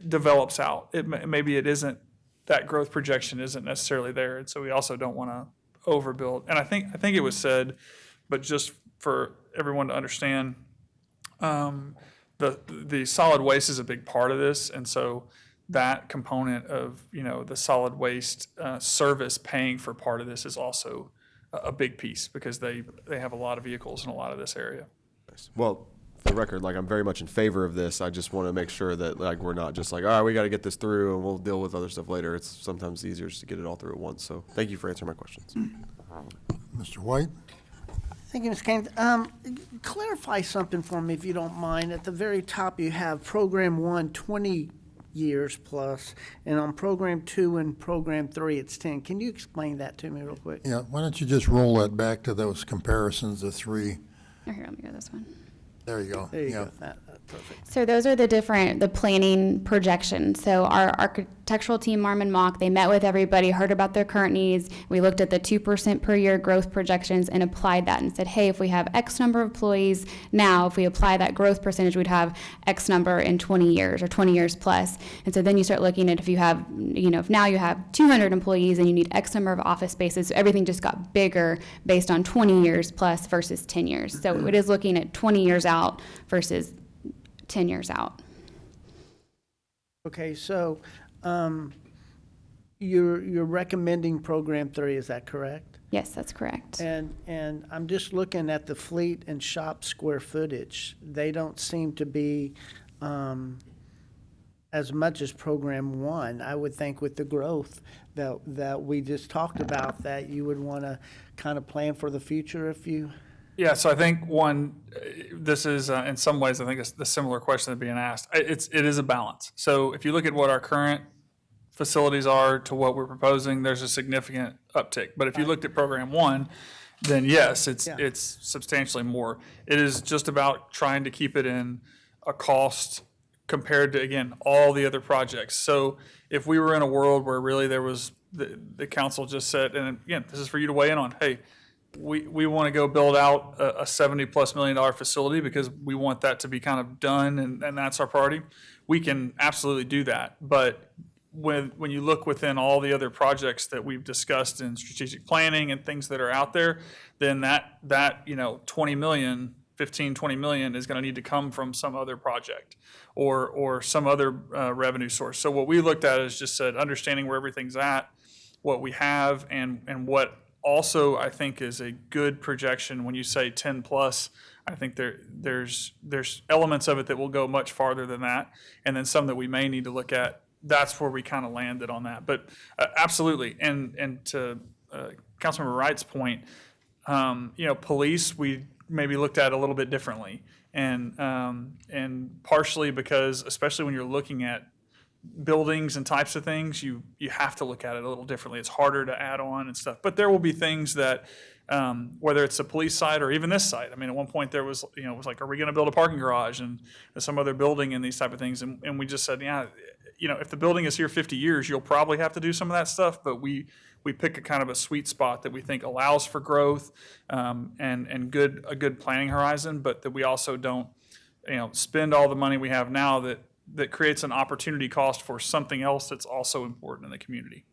develops out? Maybe it isn't, that growth projection isn't necessarily there, and so we also don't want to overbuild. And I think it was said, but just for everyone to understand, the solid waste is a big part of this, and so that component of, you know, the solid waste service paying for part of this is also a big piece, because they have a lot of vehicles in a lot of this area. Well, for the record, like, I'm very much in favor of this. I just want to make sure that, like, we're not just like, all right, we got to get this through and we'll deal with other stuff later. It's sometimes easier just to get it all through at once. So thank you for answering my questions. Mr. White? Thank you, Ms. Kane. Clarify something for me, if you don't mind. At the very top, you have Program 1, 20 years plus, and on Program 2 and Program 3, it's 10. Can you explain that to me real quick? Yeah, why don't you just roll that back to those comparisons, the three. Oh, here, let me go this one. There you go. There you Yeah. go. That's perfect. So those are the planning projections. So our architectural team, Marm and Mock, they met with everybody, heard about their current needs. We looked at the 2% per year growth projections and applied that and said, hey, if we have X number of employees now, if we apply that growth percentage, we'd have X number in 20 years or 20 years plus. And so then you start looking at, if you have, you know, if now you have 200 employees and you need X number of office spaces, so everything just got bigger based on 20 years plus versus 10 years. So it is looking at 20 years out versus 10 years out. Okay, so You're recommending Program 3, is that correct? Yes, that's correct. And I'm just looking at the fleet and shop square footage. They don't seem to be as much as Program 1. I would think with the growth that we just talked about, that you would want to kind of plan for the future if you... Yeah, so I think this is in some ways, I think it's the similar question that's being asked. It is a balance. So if you look at what our current facilities are to what we're proposing, there's a significant uptick. But if you looked at Program 1, then yes, it's substantially more. It is just about trying to keep it in a cost compared to, again, all the other projects. So if we were in a world where really there was, the council just said, and again, this is for you to weigh in on, hey, we want to go build out a $70+ million facility because we want that to be kind of done and that's our priority, we can absolutely do that. But when you look within all the other projects that we've discussed in strategic planning and things that are out there, then that 20 million, 15, 20 million is going to need to come from some other project or some other revenue source. So what we looked at is just said, understanding where everything's at, what we have, and what also I think is a good projection when you say 10 plus. I think there's elements of it that will go much farther than that, and then some that we may need to look at. That's where we kind of landed on that. But absolutely, and to Councilmember Wright's point, police we maybe looked at a little bit differently, and partially because, especially when you're looking at buildings and types of things, you have to look at it a little differently. It's harder to add on and stuff. But there will be things that, whether it's the police side or even this site. I mean, at one point there was, it was like, are we going to build a parking garage and some other building and these type of things? And we just said, yeah, if the building is here 50 years, you'll probably have to do some of that stuff. But we pick a kind of a sweet spot that we think allows for growth and a good planning horizon, but that we also don't, spend all the money we have now that creates an opportunity cost for something else that's also important in the community.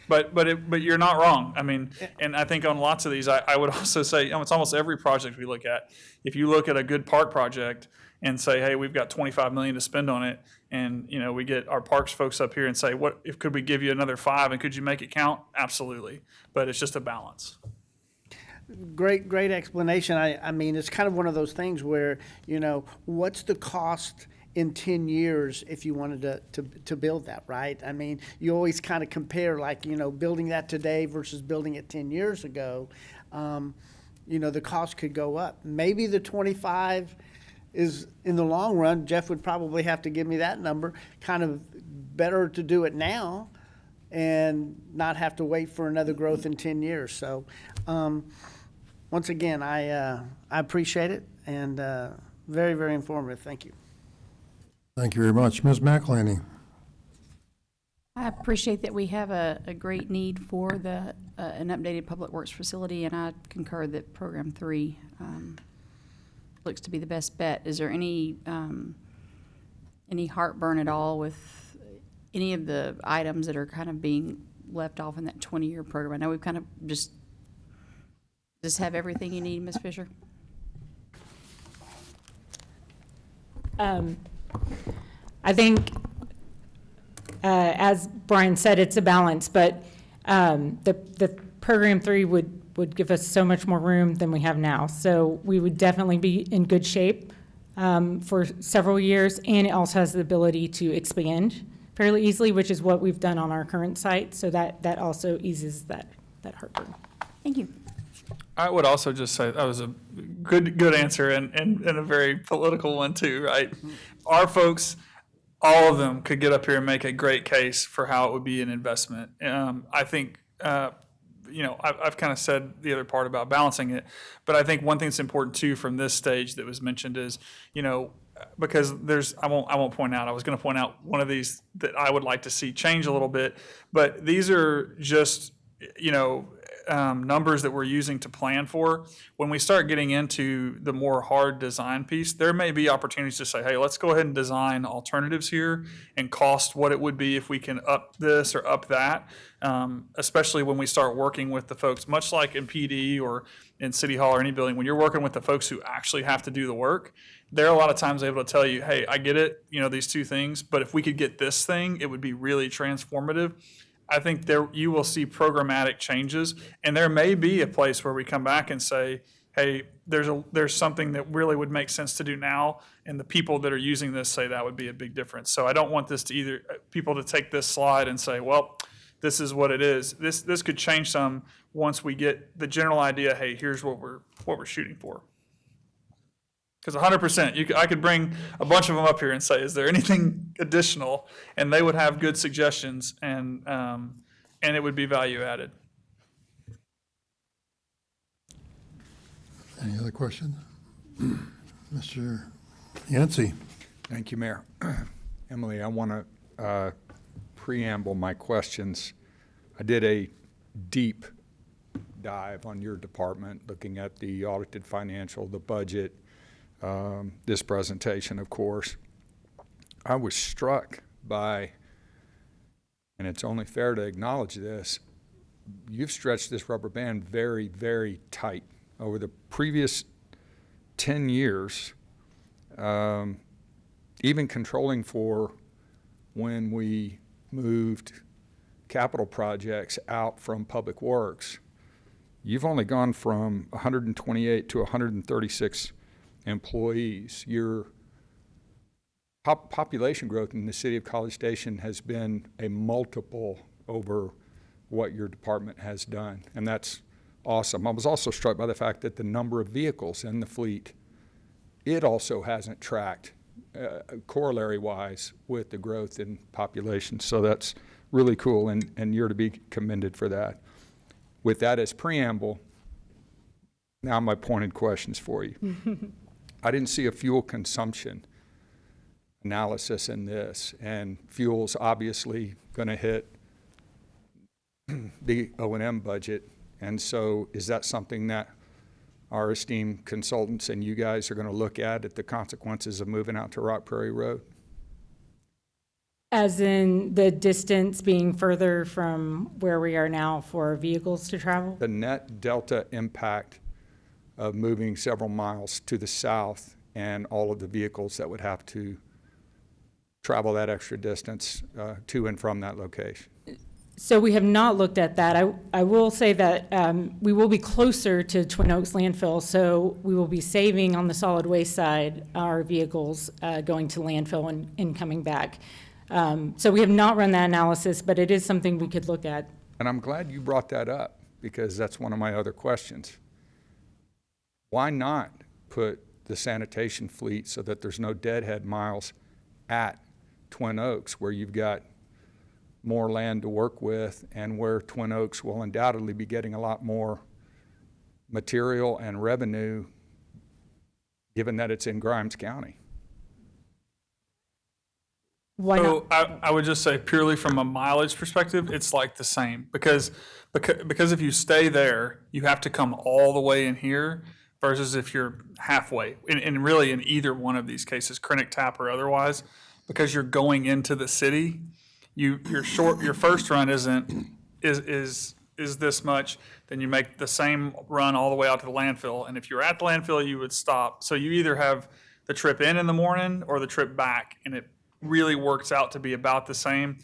But you're not wrong. I mean, and I think on lots of these, I would also say, it's almost every project we look at. If you look at a good park project and say, hey, we've got 25 million to spend on it, and we get our parks folks up here and say, could we give you another 5 and could you make it count? Absolutely. But it's just a balance. Great explanation. I mean, it's kind of one of those things where, what's the cost in 10 years if you wanted to build that, right? I mean, you always kind of compare, like, building that today versus building it 10 years ago. The cost could go up. Maybe the 25 is, in the long run, Jeff would probably have to give me that number, kind of better to do it now and not have to wait for another growth in 10 years. So, once again, I appreciate it, and very, very informative. Thank you. Thank you very much. Ms. McElhaney. I appreciate that we have a great need for an updated public works facility, and I concur that Program 3 looks to be the best bet. Is there any heartburn at all with any of the items that are kind of being left off in that 20-year program? I know we've kind of just have everything you need, Ms. Fisher. I think, as Brian said, it's a balance, but the Program 3 would give us so much more room than we have now. So we would definitely be in good shape for several years, and it also has the ability to expand fairly easily, which is what we've done on our current site. So that also eases that heartburn. Thank you. I would also just say that was a good answer and a very political one too, right? Our folks, all of them could get up here and make a great case for how it would be an investment. I think, I've kind of said the other part about balancing it, but I think one thing that's important too from this stage that was mentioned is, because I won't point out, I was going to point out one of these that I would like to see change a little bit, but these are just, numbers that we're using to plan for. When we start getting into the more hard design piece, there may be opportunities to say, hey, let's go ahead and design alternatives here and cost what it would be if we can up this or up that, especially when we start working with the folks, much like in PD or in City Hall or any building, when you're working with the folks who actually have to do the work, they're a lot of times able to tell you, hey, I get it, these two things, but if we could get this thing, it would be really transformative. I think there, you will see programmatic changes, and there may be a place where we come back and say, hey, there's something that really would make sense to do now, and the people that are using this say that would be a big difference. So I don't want this to either, people to take this slide and say, well, this is what it is. This could change some once we get the general idea, hey, here's what we're shooting for. Because 100%, I could bring a bunch of them up here and say, is there anything additional? And they would have good suggestions, and it would be value added. Any other questions? Mr. Yancey? Thank you, Mayor. Emily, I want to preamble my questions. I did a deep dive on your department, looking at the audited financial, the budget, this presentation, of course. I was struck by, and it's only fair to acknowledge this, you've stretched this rubber band very, very tight. Over the previous 10 years, even controlling for when we moved capital projects out from Public Works, you've only gone from 128 to 136 employees. Your population growth in the city of College Station has been a multiple over what your department has done, and that's awesome. I was also struck by the fact that the number of vehicles in the fleet, it also hasn't tracked corollary-wise with the growth in population. So that's really cool, and you're to be commended for that. With that as preamble, now my pointed questions for you. I didn't see a fuel consumption analysis in this, and fuel's obviously going to hit the O&M budget. And so is that something that our esteemed consultants and you guys are going to look at the consequences of moving out to Rock Prairie Road? As in the distance being further from where we are now for vehicles to travel? The net delta impact of moving several miles to the south and all of the vehicles that would have to travel that extra distance to and from that location. So we have not looked at that. I will say that we will be closer to Twin Oaks landfill, so we will be saving on the solid waste side our vehicles going to landfill and coming back. So we have not run that analysis, but it is something we could look at. And I'm glad you brought that up, because that's one of my other questions. Why not put the sanitation fleet so that there's no deadhead miles at Twin Oaks, where you've got more land to work with, and where Twin Oaks will undoubtedly be getting a lot more material and revenue, given that it's in Grimes County? Why not? So I would just say, purely from a mileage perspective, it's like the same, because if you stay there, you have to come all the way in here, versus if you're halfway, and really in either one of these cases, Krennic Tap or otherwise, because you're going into the city. Your first run is this much, then you make the same run all the way out to the landfill, and if you're at the landfill, you would stop. So you either have the trip in the morning or the trip back, and it really works out to be about the same.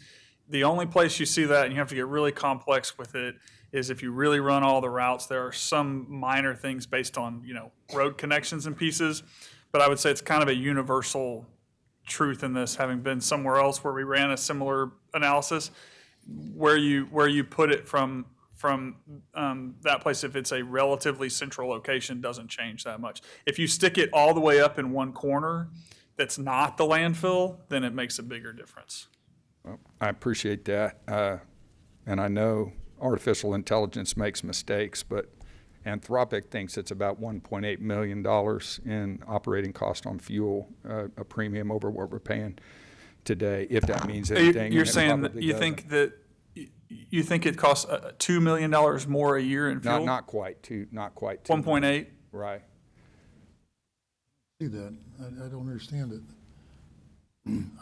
The only place you see that, and you have to get really complex with it, is if you really run all the routes. There are some minor things based on, road connections and pieces, but I would say it's kind of a universal truth in this, having been somewhere else where we ran a similar analysis, where you put it from that place, if it's a relatively central location, doesn't change that much. If you stick it all the way up in one corner that's not the landfill, then it makes a bigger difference. Well, I appreciate that, and I know artificial intelligence makes mistakes, but Anthropic thinks it's about $1.8 million in operating cost on fuel, a premium over what we're paying today, if that means anything. You're saying that you think it costs $2 million more a year in fuel? Not quite 1.8? Right. See that? I don't understand it.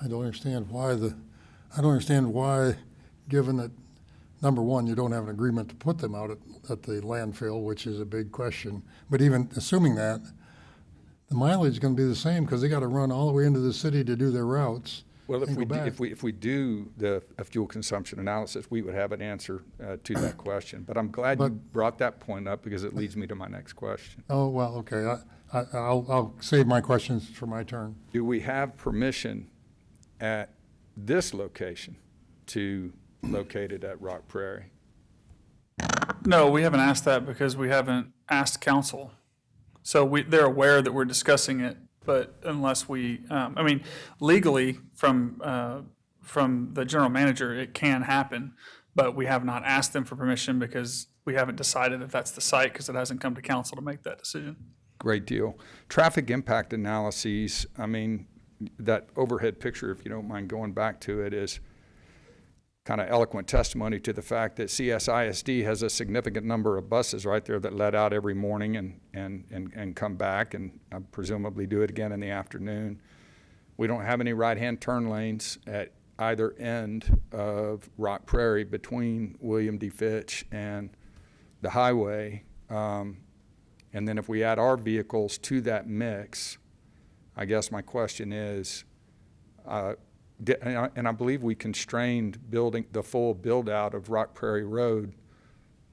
I don't understand why, given that, number one, you don't have an agreement to put them out at the landfill, which is a big question. But even assuming that, the mileage is going to be the same, because they got to run all the way into the city to do their routes. Well, and go back. if we do a fuel consumption analysis, we would have an answer to that question. But I'm glad you brought that point up because it leads me to my next question. Oh, well, okay, I'll save my questions for my turn. Do we have permission at this location to locate it at Rock Prairie? No, we haven't asked that because we haven't asked council. So they're aware that we're discussing it, but unless we, I mean, legally from the general manager, it can happen, but we have not asked them for permission because we haven't decided if that's the site because it hasn't come to council to make that decision. Great deal. Traffic impact analyses, I mean, that overhead picture, if you don't mind going back to it, is kind of eloquent testimony to the fact that CSISD has a significant number of buses right there that let out every morning and come back and presumably do it again in the afternoon. We don't have any right-hand turn lanes at either end of Rock Prairie between William D. Fitch and the highway. And then if we add our vehicles to that mix, I guess my question is, and I believe we constrained building the full build out of Rock Prairie Road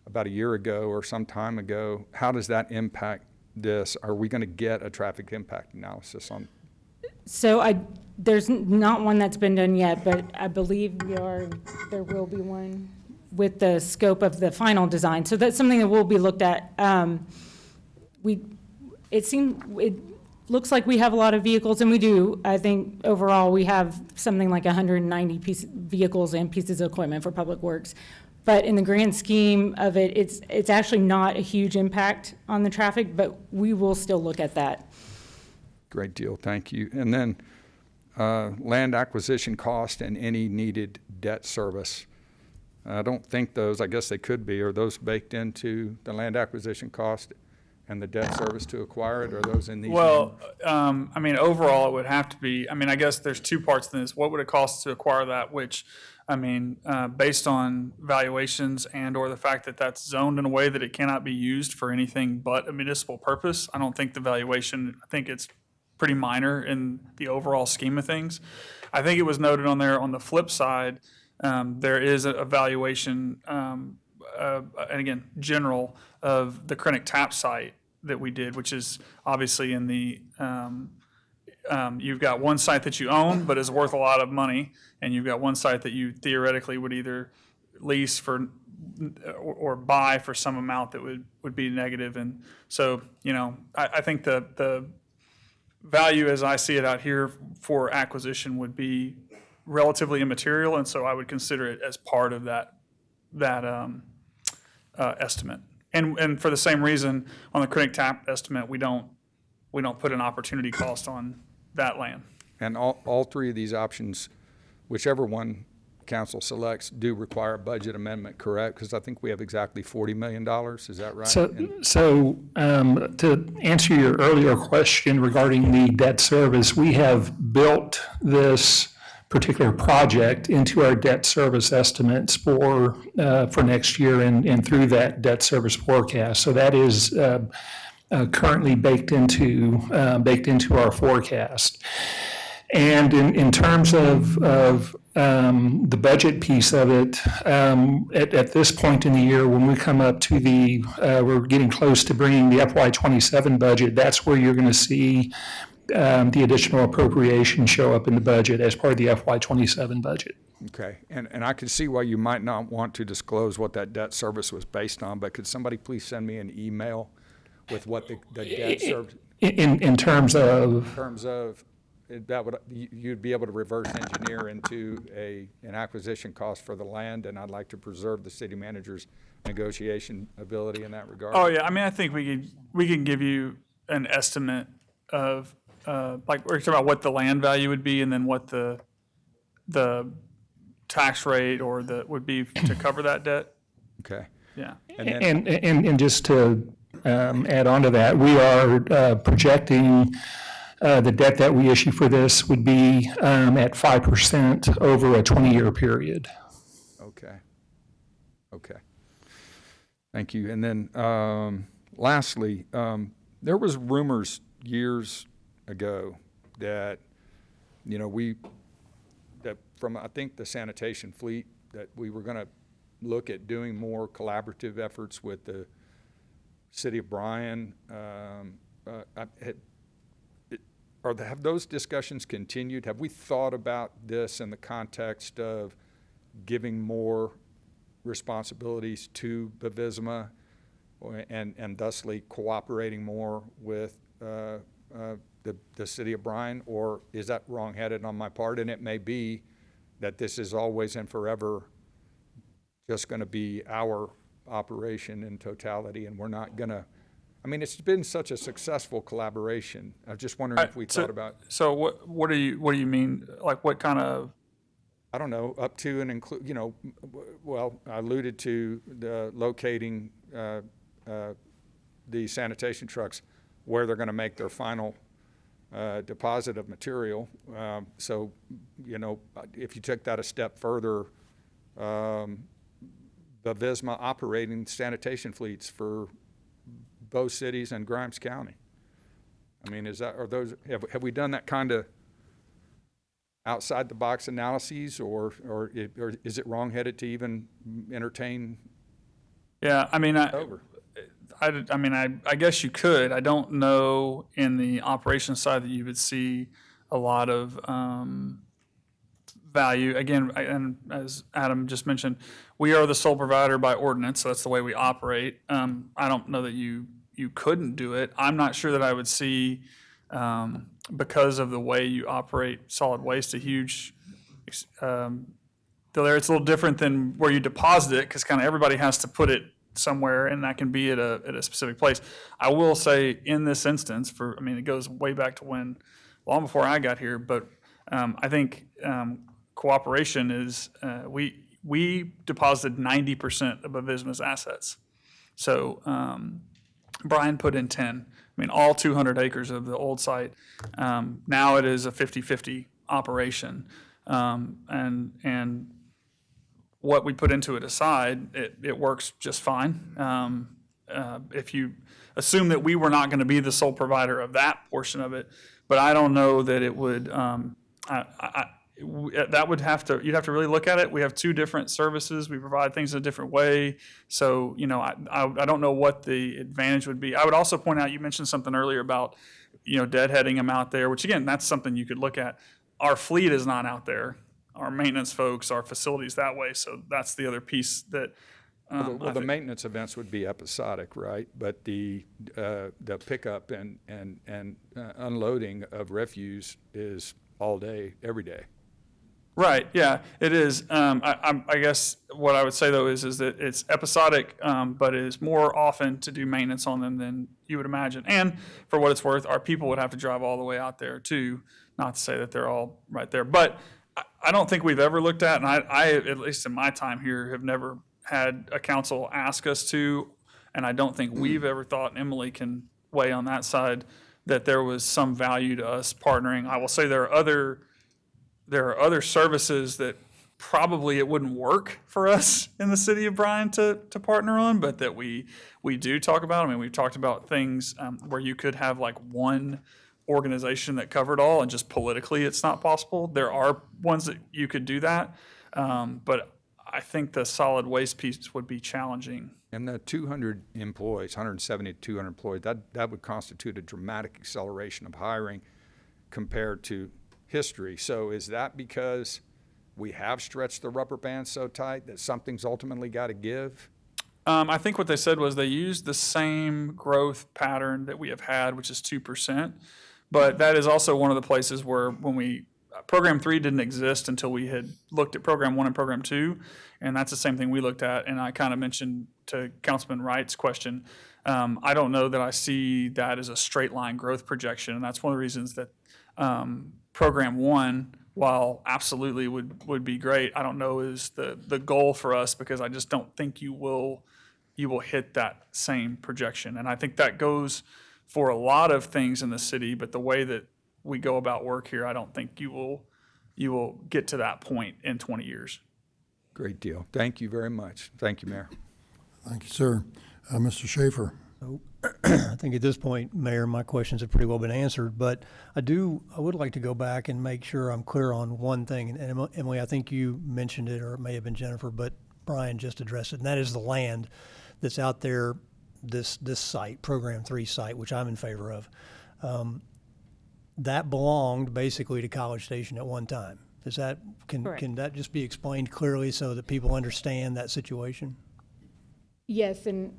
about a year ago or some time ago. How does that impact this? Are we going to get a traffic impact analysis on? So there's not one that's been done yet, but I believe there will be one with the scope of the final design. So that's something that will be looked at. It looks like we have a lot of vehicles, and we do. I think overall we have something like 190 vehicles and pieces of equipment for Public Works. But in the grand scheme of it, it's actually not a huge impact on the traffic, but we will still look at that. Great deal, thank you. And then land acquisition cost and any needed debt service. I don't think those, I guess they could be, are those baked into the land acquisition cost and the debt service to acquire it, or are those in these? Well, I mean, overall, it would have to be, I mean, I guess there's two parts to this. What would it cost to acquire that, which, I mean, based on valuations and or the fact that that's zoned in a way that it cannot be used for anything but a municipal purpose, I don't think the valuation, I think it's pretty minor in the overall scheme of things. I think it was noted on there on the flip side, there is a valuation, and again, general, of the Krennic Tap site that we did, which is obviously in the, you've got one site that you own but is worth a lot of money, and you've got one site that you theoretically would either lease for or buy for some amount that would be negative. And so, you know, I think the value as I see it out here for acquisition would be relatively immaterial, and so I would consider it as part of that estimate. And for the same reason, on the Krennic Tap estimate, we don't put an opportunity cost on that land. And all three of these options, whichever one council selects, do require a budget amendment, correct? Because I think we have exactly $40 million, is that right? So to answer your earlier question regarding the debt service, we have built this particular project into our debt service estimates for next year and through that debt service forecast. So that is currently baked into our forecast. And in terms of the budget piece of it, at this point in the year, when we come up to we're getting close to bringing the FY27 budget, that's where you're going to see the additional appropriation show up in the budget as part of the FY27 budget. Okay, and I can see why you might not want to disclose what that debt service was based on, but could somebody please send me an email with what the debt service? In terms of? In terms of, you'd be able to reverse engineer into an acquisition cost for the land, and I'd like to preserve the city manager's negotiation ability in that regard. Oh yeah, I mean, I think we can give you an estimate of like we're talking about what the land value would be, and then what the tax rate or would be to cover that debt. Okay. Yeah. And just to add on to that, we are projecting the debt that we issue for this would be at 5% over a 20-year period. Okay. Okay. Thank you. And then lastly, there was rumors years ago that, you know, we from, I think, the sanitation fleet, that we were gonna look at doing more collaborative efforts with the city of Bryan. Have those discussions continued? Have we thought about this in the context of giving more responsibilities to Bavisma and thusly cooperating more with the city of Bryan? Or is that wrong-headed on my part? And it may be that this is always and forever just going to be our operation in totality, and we're not going to, I mean, it's been such a successful collaboration. I'm just wondering if we thought about. So what do you mean? Like what kind of? I don't know, up to and include, you know, well, I alluded to the locating the sanitation trucks where they're going to make their final deposit of material. So, you know, if you took that a step further, Bavisma operating sanitation fleets for both cities and Grimes County. I mean, have we done that kind of outside the box analyses, or is it wrong-headed to even entertain? Yeah, I mean, I guess you could. I don't know in the operations side that you would see a lot of value. Again, and as Adam just mentioned, we are the sole provider by ordinance, so that's the way we operate. I don't know that you couldn't do it. I'm not sure that I would see, because of the way you operate solid waste, a huge, there it's a little different than where you deposit it, because kind of everybody has to put it somewhere, and that can be at a specific place. I will say in this instance, it goes way back to when, long before I got here, but I think cooperation is, we deposited 90% of Bavisma's assets. So Bryan put in 10. I mean, all 200 acres of the old site. Now it is a 50-50 operation. And what we put into it aside, it works just fine. If you assume that we were not going to be the sole provider of that portion of it, but I don't know that it would, that would you'd have to really look at it. We have two different services. We provide things in a different way. So, you know, I don't know what the advantage would be. I would also point out, you mentioned something earlier about, you know, deadheading them out there, which again, that's something you could look at. Our fleet is not out there. Our maintenance folks, our facilities that way. So that's the other piece that. Well, the maintenance events would be episodic, right? But the pickup and unloading of refuse is all day, every day. Right. Yeah, it is. I guess what I would say though is that it's episodic, but it is more often to do maintenance on them than you would imagine. And for what it's worth, our people would have to drive all the way out there too. Not to say that they're all right there, but I don't think we've ever looked at, and I at least in my time here, have never had a council ask us to, and I don't think we've ever thought, and Emily can weigh on that side, that there was some value to us partnering. I will say there are other services that probably it wouldn't work for us in the city of Bryan to partner on, but that we do talk about. I mean, we've talked about things where you could have like one organization that covered all, and just politically it's not possible. There are ones that you could do that, but I think the solid waste piece would be challenging. And the 200 employees, 170 to 200 employees, that would constitute a dramatic acceleration of hiring compared to history. So is that because we have stretched the rubber band so tight that something's ultimately got to give? I think what they said was they used the same growth pattern that we have had, which is 2%. But that is also one of the places where Program 3 didn't exist until we had looked at Program 1 and Program 2, and that's the same thing we looked at. And I kind of mentioned to Councilman Wright's question, I don't know that I see that as a straight line growth projection, and that's one of the reasons that Program 1, while absolutely would be great, I don't know is the goal for us, because I just don't think you will hit that same projection. And I think that goes for a lot of things in the city, but the way that we go about work here, I don't think you will get to that point in 20 years. Great deal. Thank you very much. Thank you, Mayor. Thank you, sir. Mr. Schaefer. So I think at this point, Mayor, my questions have pretty well been answered, but I would like to go back and make sure I'm clear on one thing. And Emily, I think you mentioned it, or it may have been Jennifer, but Brian just addressed it, and that is the land that's out there, this site, Program 3 site, which I'm in favor of. That belonged basically to College Station at one time. Can that just be explained clearly so that people understand that situation? Yes, and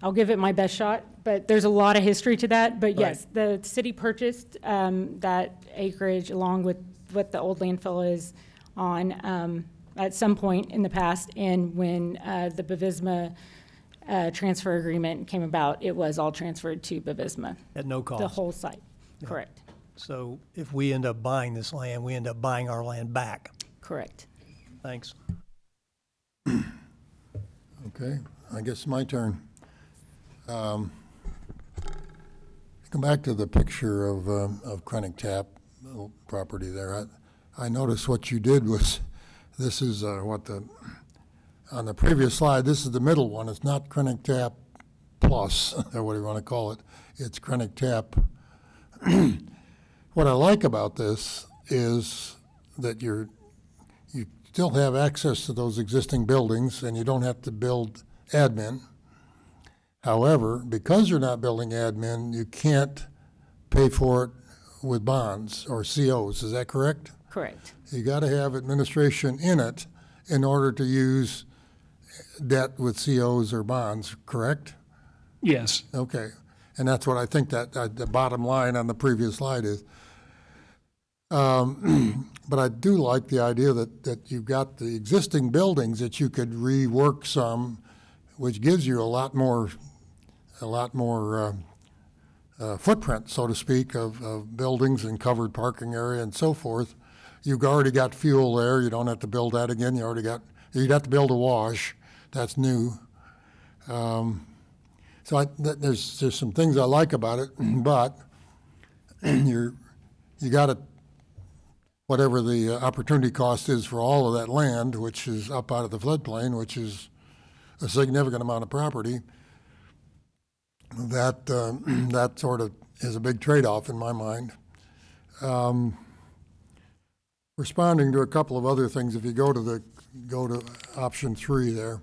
I'll give it my best shot, but there's a lot of history to that. But yes, the city purchased that acreage along with what the old landfill is on at some point in the past. And when the Bavisma transfer agreement came about, it was all transferred to Bavisma. At no cost? The whole site, Yeah. correct. So if we end up buying this land, we end up buying our land back. Correct. Thanks. Okay, I guess my turn. Come back to the picture of Krennic Tap property there. I noticed what you did was, this is on the previous slide, this is the middle one. It's not Krennic Tap Plus, or whatever you want to call it. It's Krennic Tap. What I like about this is that you still have access to those existing buildings and you don't have to build admin. However, because you're not building admin, you can't pay for it with bonds or COs. Is that correct? Correct. You got to have administration in it in order to use debt with COs or bonds, correct? Yes. Okay. And that's what I think that the bottom line on the previous slide is. But I do like the idea that you've got the existing buildings that you could rework some, which gives you a lot more footprint, so to speak, of buildings and covered parking area and so forth. You've already got fuel there. You don't have to build that again. You'd have to build a wash. That's new. So there's some things I like about it, but you got to, whatever the opportunity cost is for all of that land, which is up out of the floodplain, which is a significant amount of property, that sort of is a big trade-off in my mind. Responding to a couple of other things, if you go to option 3 there,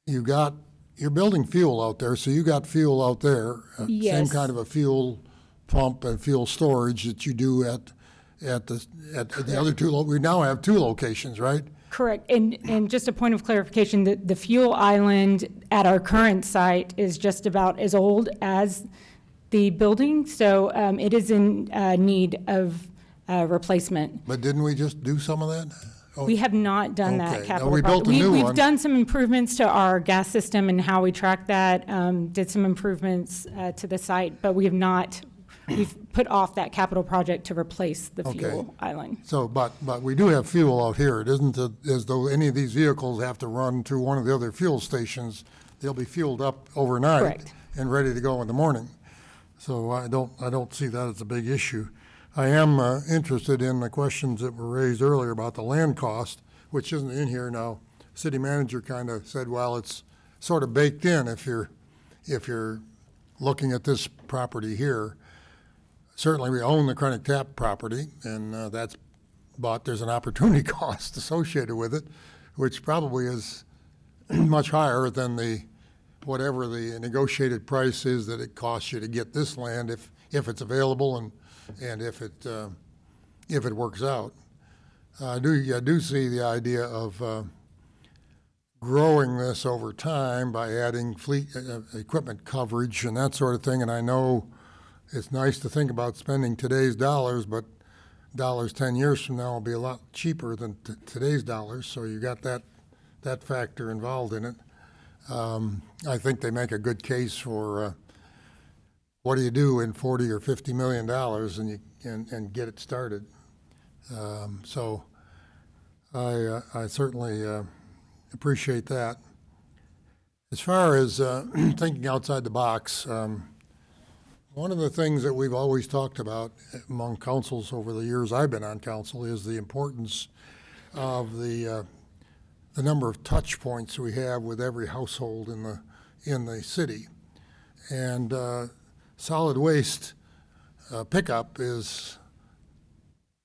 you're building fuel out there, so you got fuel out there. Yes. Same kind of a fuel pump and fuel storage that you do at the other two. We now have 2 locations, right? Correct. And just a point of clarification, the fuel island at our current site is just about as old as the building, so it is in need of replacement. But didn't we just do some of that? Oh, We have not done that okay. capital. Now, we built a new We've one. done some improvements to our gas system and how we track that, did some improvements to the site, but we have not, we've put off that capital project to replace the Okay. fuel island. So, but we do have fuel out here. It isn't as though any of these vehicles have to run to one of the other fuel stations. They'll be fueled up overnight. Correct. And ready to go in the morning. So I don't see that as a big issue. I am interested in the questions that were raised earlier about the land cost, which isn't in here now. City manager kind of said, well, it's sort of baked in if you're looking at this property here. Certainly, we own the Krennic Tap property, and but there's an opportunity cost associated with it, which probably is much higher than whatever the negotiated price is that it costs you to get this land if it's available and if it works out. I do see the idea of growing this over time by adding fleet equipment coverage and that sort of thing. And I know it's nice to think about spending today's dollars, but dollars 10 years from now will be a lot cheaper than today's dollars. So you got that factor involved in it. I think they make a good case for what do you do in $40 or $50 million and get it started. So I certainly appreciate that. As far as thinking outside the box, one of the things that we've always talked about among councils over the years I've been on council is the importance of the number of touch points we have with every household in the city. And solid waste pickup is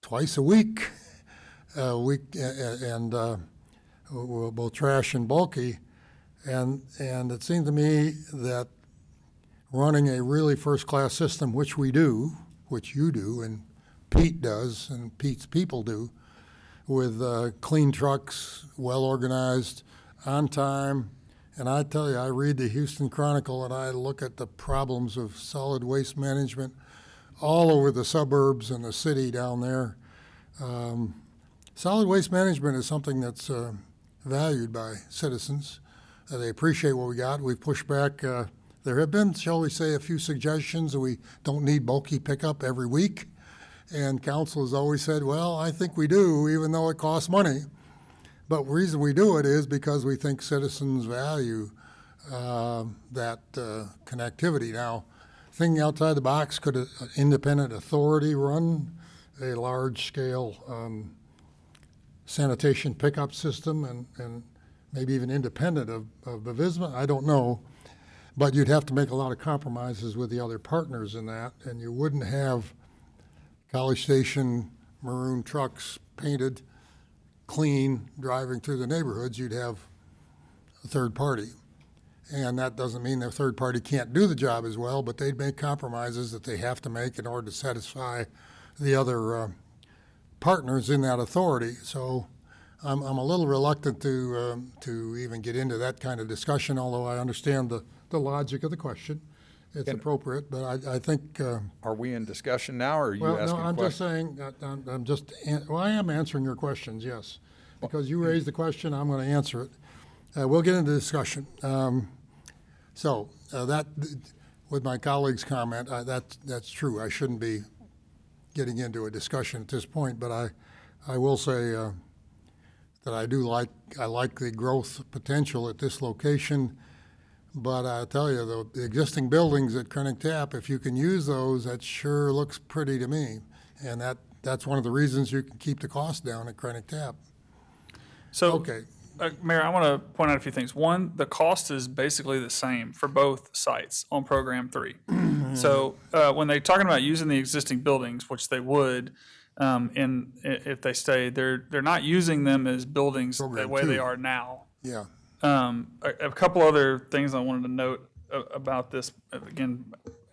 twice a week, and both trash and bulky. And it seemed to me that running a really first-class system, which we do, which you do, and Pete does, and Pete's people do, with clean trucks, well-organized, on time. And I tell you, I read the Houston Chronicle and I look at the problems of solid waste management all over the suburbs and the city down there. Solid waste management is something that's valued by citizens. They appreciate what we got. We've pushed back. There have been, shall we say, a few suggestions that we don't need bulky pickup every week. And council has always said, well, I think we do, even though it costs money. But the reason we do it is because we think citizens value that connectivity. Now, thinking outside the box, could an independent authority run a large-scale sanitation pickup system and maybe even independent of Bevizma? I don't know. But you'd have to make a lot of compromises with the other partners in that, and you wouldn't have College Station maroon trucks painted, clean, driving through the neighborhoods. You'd have a third party. And that doesn't mean the third party can't do the job as well, but they'd make compromises that they have to make in order to satisfy the other partners in that authority. So I'm a little reluctant to even get into that kind of discussion, although I understand the logic of the question. It's appropriate, but I think. Are we in discussion now, or are you asking no, I'm questions? just saying, I am answering your questions, yes. Because you raised the question, I'm going to answer it. We'll get into discussion. So that, with my colleague's comment, that's true. I shouldn't be getting into a discussion at this point, but I will say that I like the growth potential at this location. But I tell you, the existing buildings at Krennic Tap, if you can use those, that sure looks pretty to me. And that's one of the reasons you can keep the cost down at Krennic Tap. So, Okay. Mayor, I want to point out a few things. One, the cost is basically the same for both sites on Program 3. So when they're talking about using the existing buildings, which they would, if they stay, they're not using them as buildings the way 2. they are now. Yeah. A couple other things I wanted to note about this, again,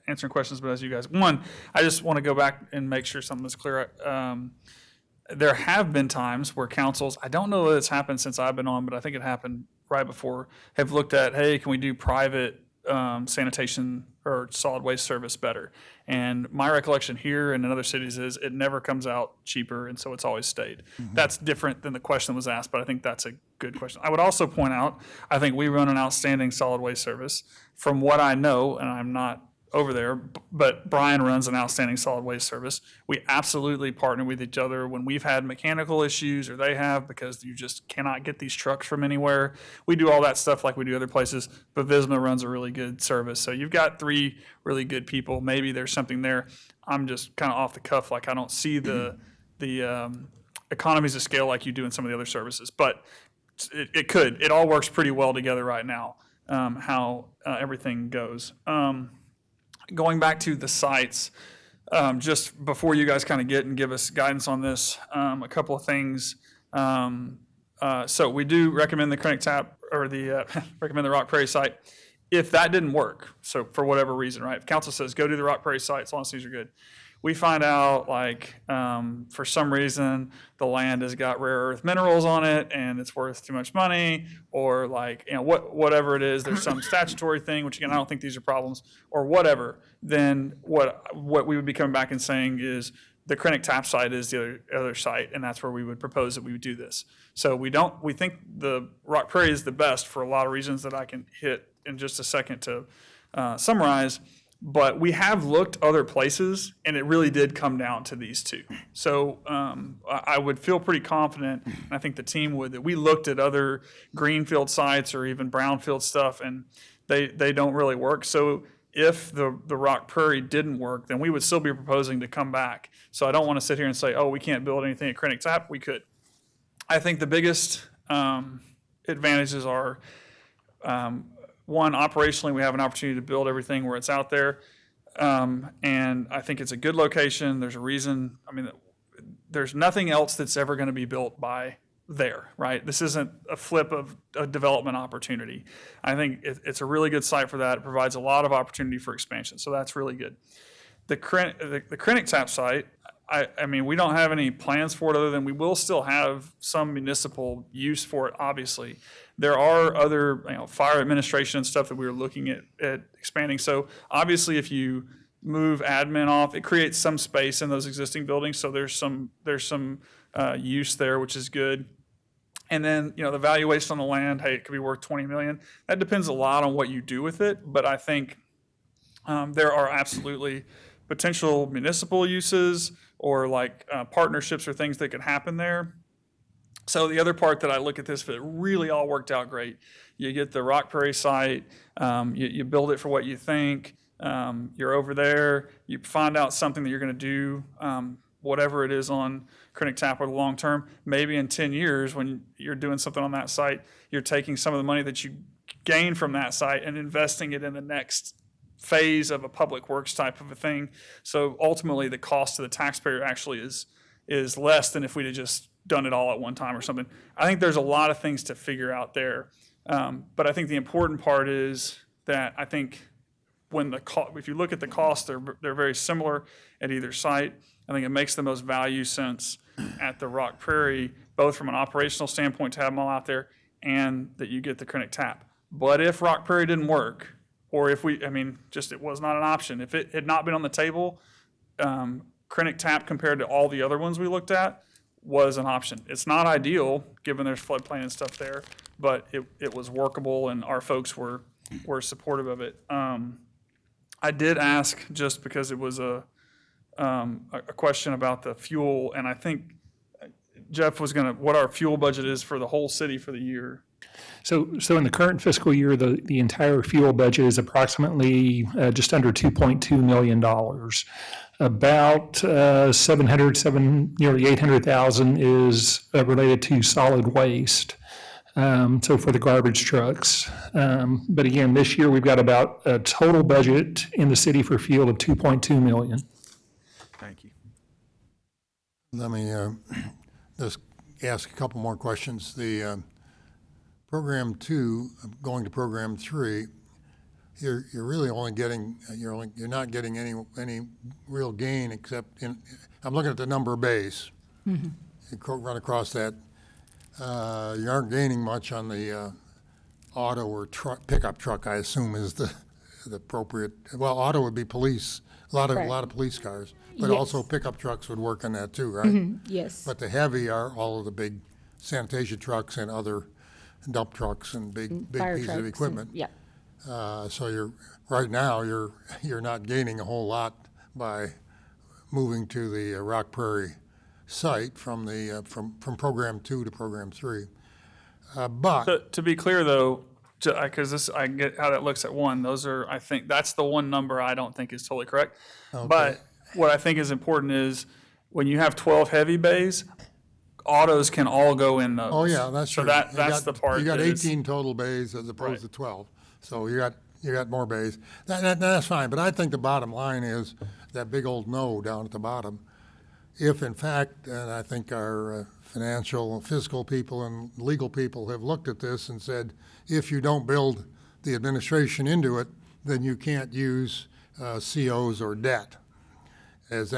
answering questions, but as you guys. One, I just want to go back and make sure something is clear. There have been times where councils, I don't know that it's happened since I've been on, but I think it happened right before, have looked at, hey, can we do private sanitation or solid waste service better? And my recollection here and in other cities is it never comes out cheaper, and so it's always stayed. That's different than the question that was asked, but I think that's a good question. I would also point out, I think we run an outstanding solid waste service. From what I know, and I'm not over there, but Brian runs an outstanding solid waste service. We absolutely partner with each other when we've had mechanical issues, or they have, because you just cannot get these trucks from anywhere. We do all that stuff like we do other places, but Visma runs a really good service. So you've got 3 really good people. Maybe there's something there. I'm just kind of off the cuff, like I don't see the economies of scale like you do in some of the other services, but it could. It all works pretty well together right now, how everything goes. Going back to the sites, just before you guys kind of get and give us guidance on this, a couple of things. So we do recommend the Krennic Tap, or recommend the Rock Prairie site. If that didn't work, so for whatever reason, right? If council says go to the Rock Prairie site as long as things are good, we find out for some reason the land has got rare earth minerals on it and it's worth too much money, or whatever it is, there's some statutory thing, which again I don't think these are problems, or whatever. Then what we would be coming back and saying is the Krennic Tap site is the other site, and that's where we would propose that we would do this. So we think the Rock Prairie is the best for a lot of reasons that I can hit in just a second to summarize. But we have looked other places, and it really did come down to these 2. So I would feel pretty confident, and I think the team would, that we looked at other greenfield sites or even brownfield stuff, and they don't really work. So if the Rock Prairie didn't work, then we would still be proposing to come back. So I don't want to sit here and say, oh, we can't build anything at Krennic Tap. We could. I think the biggest advantages are one, operationally, we have an opportunity to build everything where it's out there. And I think it's a good location. There's a reason, I mean, there's nothing else that's ever going to be built by there, right? This isn't a flip of a development opportunity. I think it's a really good site for that. It provides a lot of opportunity for expansion, so that's really good. The Krennic Tap site, I mean, we don't have any plans for it other than we will still have some municipal use for it, obviously. There are other, fire administration and stuff that we were looking at expanding. So obviously if you move admin off, it creates some space in those existing buildings. So there's some use there, which is good. And then, the valuation on the land, hey, it could be worth 20 million. That depends a lot on what you do with it. But I think there are absolutely potential municipal uses or like partnerships or things that could happen there. So the other part that I look at this, if it really all worked out great, you get the Rock Prairie site, you build it for what you think, you're over there, you find out something that you're going to do, whatever it is on Krennic Tap or the long term, maybe in 10 years when you're doing something on that site, you're taking some of the money that you gain from that site and investing it in the next phase of a public works type of a thing. So ultimately the cost to the taxpayer actually is less than if we'd have just done it all at one time or something. I think there's a lot of things to figure out there. But I think the important part is that I think if you look at the costs, they're very similar at either site. I think it makes the most value sense at the Rock Prairie, both from an operational standpoint to have them all out there and that you get the Krennic Tap. But if Rock Prairie didn't work, or if it was not an option. If it had not been on the table, Krennic Tap compared to all the other ones we looked at was an option. It's not ideal given there's floodplain and stuff there, but it was workable and our folks were supportive of it. I did ask just because it was a question about the fuel, and I think Jeff was what our fuel budget is for the whole city for the year. So in the current fiscal year, the entire fuel budget is approximately just under $2.2 million. About nearly 800,000 is related to solid waste. So for the garbage trucks. But again, this year we've got about a total budget in the city for fuel of $2.2 million. Thank you. Let me just ask a couple more questions. The Program 2, going to Program 3, you're really only getting you're not getting any real gain except I'm looking at the number of bays. Mm-hmm. You run across that. You aren't gaining much on the auto or pickup truck. I assume is the appropriate. Well, auto would be police. A lot of police cars, but Yes. also pickup trucks would work on that too, right? Mhm, yes. But the heavy are all of the big sanitation trucks and other dump trucks and big Fire pieces of trucks equipment. and- Yeah. So right now you're not gaining a whole lot by moving to the Rock Prairie site from from Program 2 to Program 3. But To be clear though, because I get how that looks at one. I think that's the one number I don't think is totally correct. Okay. But what I think is important is when you have 12 heavy bays, autos can all go in those. oh yeah, that's so true. that's the part. You got that is- 18 total bays as opposed Right. to 12. So you got more bays. That's fine. But I think the bottom line is that big old no down at the bottom. If in fact, and I think our financial and fiscal people and legal people have looked at this and said, if you don't build the administration into it, then you can't use COs or debt. That's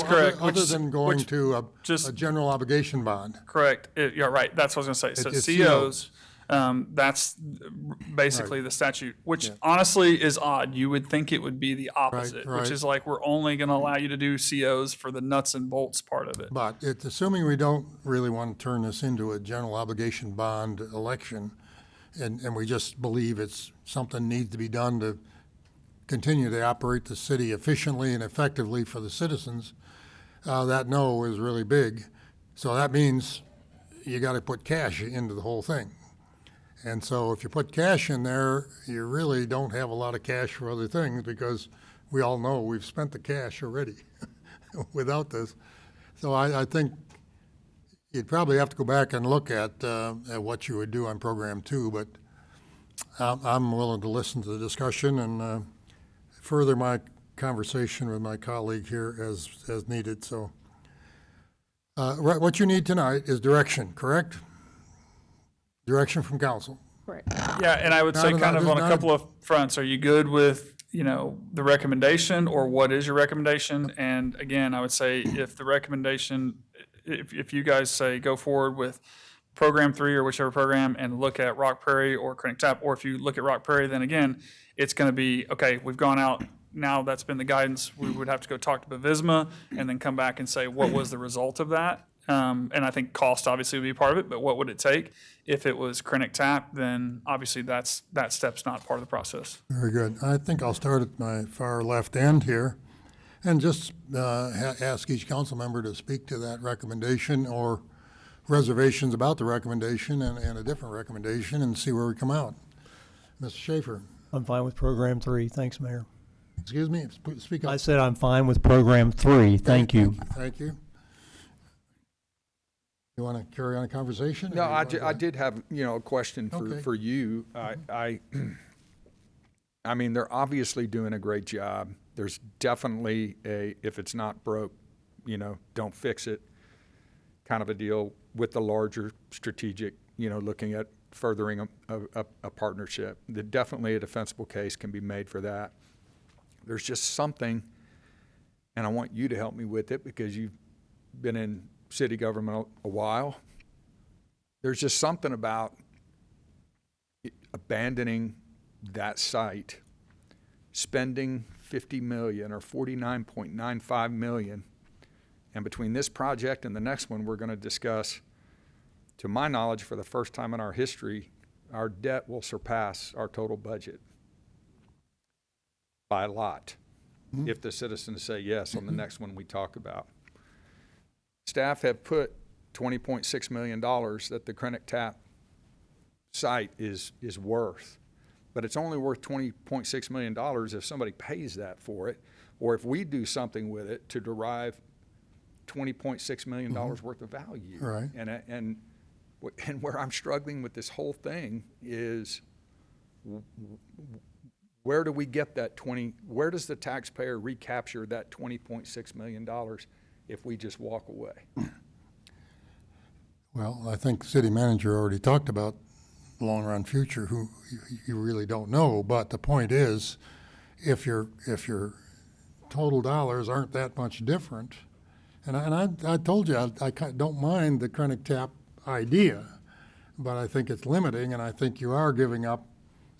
correct. Other than going to a just- general obligation bond. Correct. You're right. That's what I was going to say. So It's COs, that's basically the statute, which honestly is odd. You would think it would be the opposite, right. which is like we're only going to allow you to do COs for the nuts and bolts part of it. But it's assuming we don't really want to turn this into a general obligation bond election, and we just believe it's something needs to be done to continue to operate the city efficiently and effectively for the citizens, that no is really big. So that means you got to put cash into the whole thing. And so if you put cash in there, you really don't have a lot of cash for other things because we all know we've spent the cash already without this. So I think you'd probably have to go back and look at what you would do on program 2, but I'm willing to listen to the discussion and further my conversation with my colleague here as needed, so. Right, what you need tonight is direction, correct? Direction from council. Correct. Yeah, and I would say Not kind of on a not- couple of fronts. Are you good with, the recommendation, or what is your recommendation? And again, I would say if the recommendation, if you guys say go forward with program 3 or whichever program and look at Rock Prairie or Chronic Tap, or if you look at Rock Prairie, then again, it's going to be, okay, we've gone out, now that's been the guidance, we would have to go talk to Bavisma and then come back and say, what was the result of that? And I think cost obviously would be part of it, but what would it take? If it was Chronic Tap, then obviously that step's not part of the process. Very good. I think I'll start at my far left end here and just ask each council member to speak to that recommendation or reservations about the recommendation and a different recommendation and see where we come out. Mr. Schaefer. I'm fine with program 3. Thanks, Mayor. Excuse me, speak up. I said I'm fine with program 3. Thank you. Thank you. You want to carry on a conversation? No, or you I, wanna go I did have, a question Okay. for you. I mean, they're obviously doing a great job. There's definitely if it's not broke, don't fix it kind of a deal with the larger strategic, looking at furthering a partnership. Definitely a defensible case can be made for that. There's just something, and I want you to help me with it because you've been in city government a while. There's just something about abandoning that site, spending $50 million or $49.95 million, and between this project and the next one we're going to discuss, to my knowledge, for the first time in our history, our debt will surpass our total budget by a lot if the citizens say yes on the next one we talk about. Staff have put $20.6 million that the Chronic Tap site is worth, but it's only worth $20.6 million if somebody pays that for it, or if we do something with it to derive $20.6 million worth of value. Right. And where I'm struggling with this whole thing is where do we get that where does the taxpayer recapture that $20.6 million if we just walk away? Well, I think the city manager already talked about long-run future, who you really don't know. But the point is, if your total dollars aren't that much different, and I told you I don't mind the Chronic Tap idea, but I think it's limiting, and I think you are giving up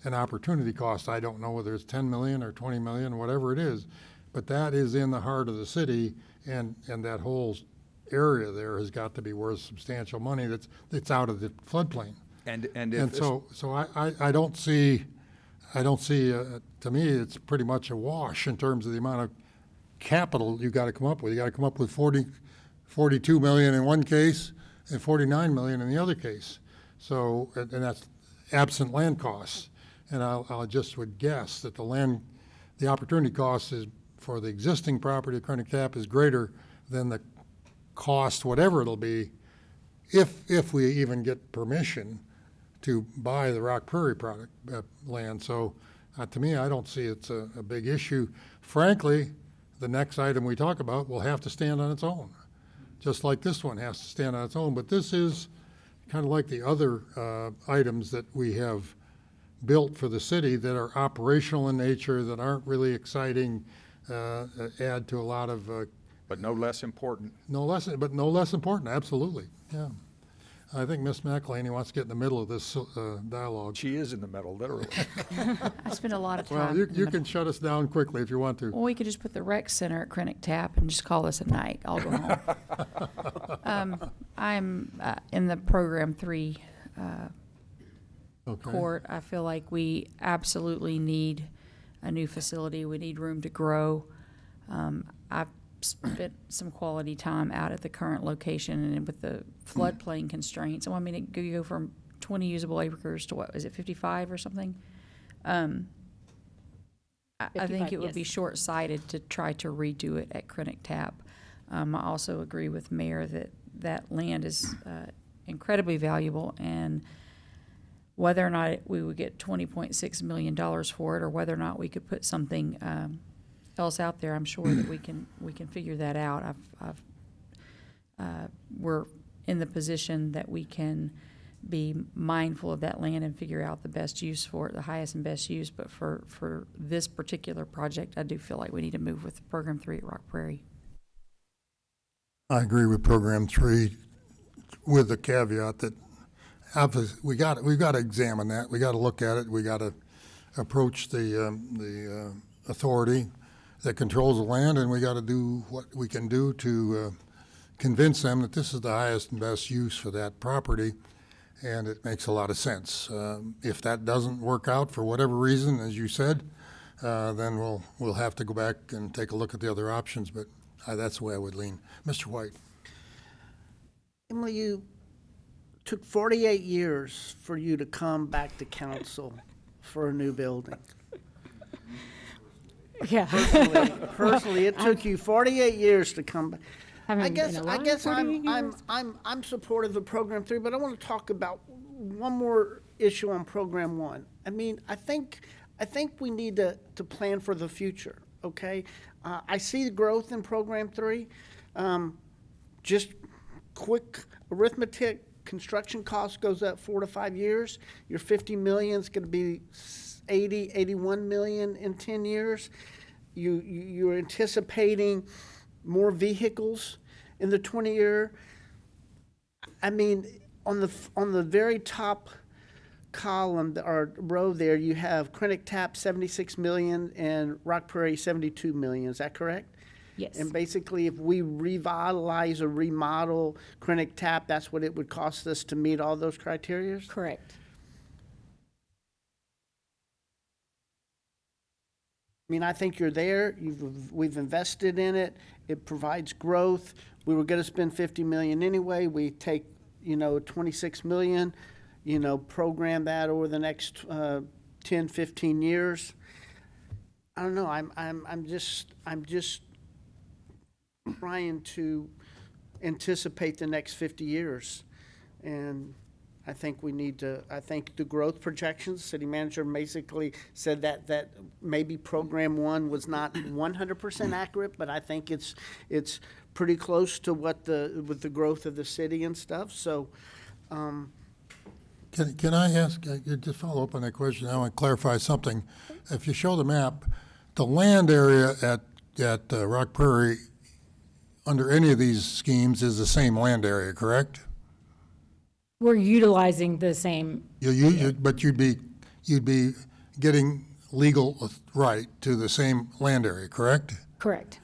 an opportunity cost. I don't know whether it's 10 million or 20 million, whatever it is, but that is in the heart of the city, and that whole area there has got to be worth substantial money that's out of the floodplain. And so I don't see, to me, it's pretty much a wash in terms of the amount of capital you got to come up with. You got to come up with 42 million in one case and 49 million in the other case. So, and that's absent land costs. And I just would guess that the opportunity cost is for the existing property of Chronic Tap is greater than the cost, whatever it'll be, if we even get permission to buy the Rock Prairie product land. So to me, I don't see it's a big issue. Frankly, the next item we talk about will have to stand on its own, just like this one has to stand on its own. But this is kind of like the other items that we have built for the city that are operational in nature, that aren't really exciting, add to a lot of. But no less important. No less important, absolutely, yeah. I think Ms. McElhaney wants to get in the middle of this dialogue. She is in the middle, literally. I spend a lot of Well, time. you can shut us down quickly if you want to. Well, we could just put the rec center at Chronic Tap and just call this a night. I'll go home. I'm in the program 3 Okay. court. I feel like we absolutely need a new facility. We need room to grow. I've spent some quality time out at the current location, and with the floodplain constraints. So, I mean, you go from 20 usable acres to what, is it 55 or something? I think it would be short-sighted to try to redo it at Chronic Tap. I also agree with Mayor that that land is incredibly valuable, and whether or not we would get $20.6 million for it, or whether or not we could put something else out there, I'm sure that we can figure that out. We're in the position that we can be mindful of that land and figure out the best use for it, the highest and best use. But for this particular project, I do feel like we need to move with Program 3 at Rock Prairie. I agree with Program 3 with the caveat that we've got to examine that. We got to look at it. We got to approach the authority that controls the land, and we got to do what we can do to convince them that this is the highest and best use for that property, and it makes a lot of sense. If that doesn't work out for whatever reason, as you said, then we'll have to go back and take a look at the other options, but that's the way I would lean. Mr. White. Emily, you took 48 years for you to come back to council for a new building. Yeah. Personally, it took you 48 years to come back. Haven't I guess been alive 48 I'm supportive of Program 3, but I want to talk about one more issue on Program 1. I mean, I think we need to plan for the future. Okay, I see the growth in Program 3. Just quick arithmetic: construction cost goes up 4 to 5 years. Your 50 million is going to be 80, 81 million in 10 years. You're anticipating more vehicles in the 20-year. I mean, on the very top column or row there, you have Krennic Tap 76 million and Rock Prairie 72 million. Is that correct? Yes. And basically, if we revitalize or remodel Krennic Tap, that's what it would cost us to meet all those criteria? Correct. I mean, I think you're there. We've invested in it. It provides growth. We were going to spend 50 million anyway. We take, 26 million, program that over the next 10, 15 years. I don't know. I'm just trying to anticipate the next 50 years, and I think we need to. I think the growth projections. City manager basically said that maybe Program 1 was not 100% accurate, but I think it's pretty close to what with the growth of the city and stuff. So, Can I ask, just follow up on that question? I want to clarify something. If you show the map, the land area at Rock Prairie under any of these schemes is the same land area, correct? We're utilizing the same. But you'd be getting legal right to the same land area, correct? Correct.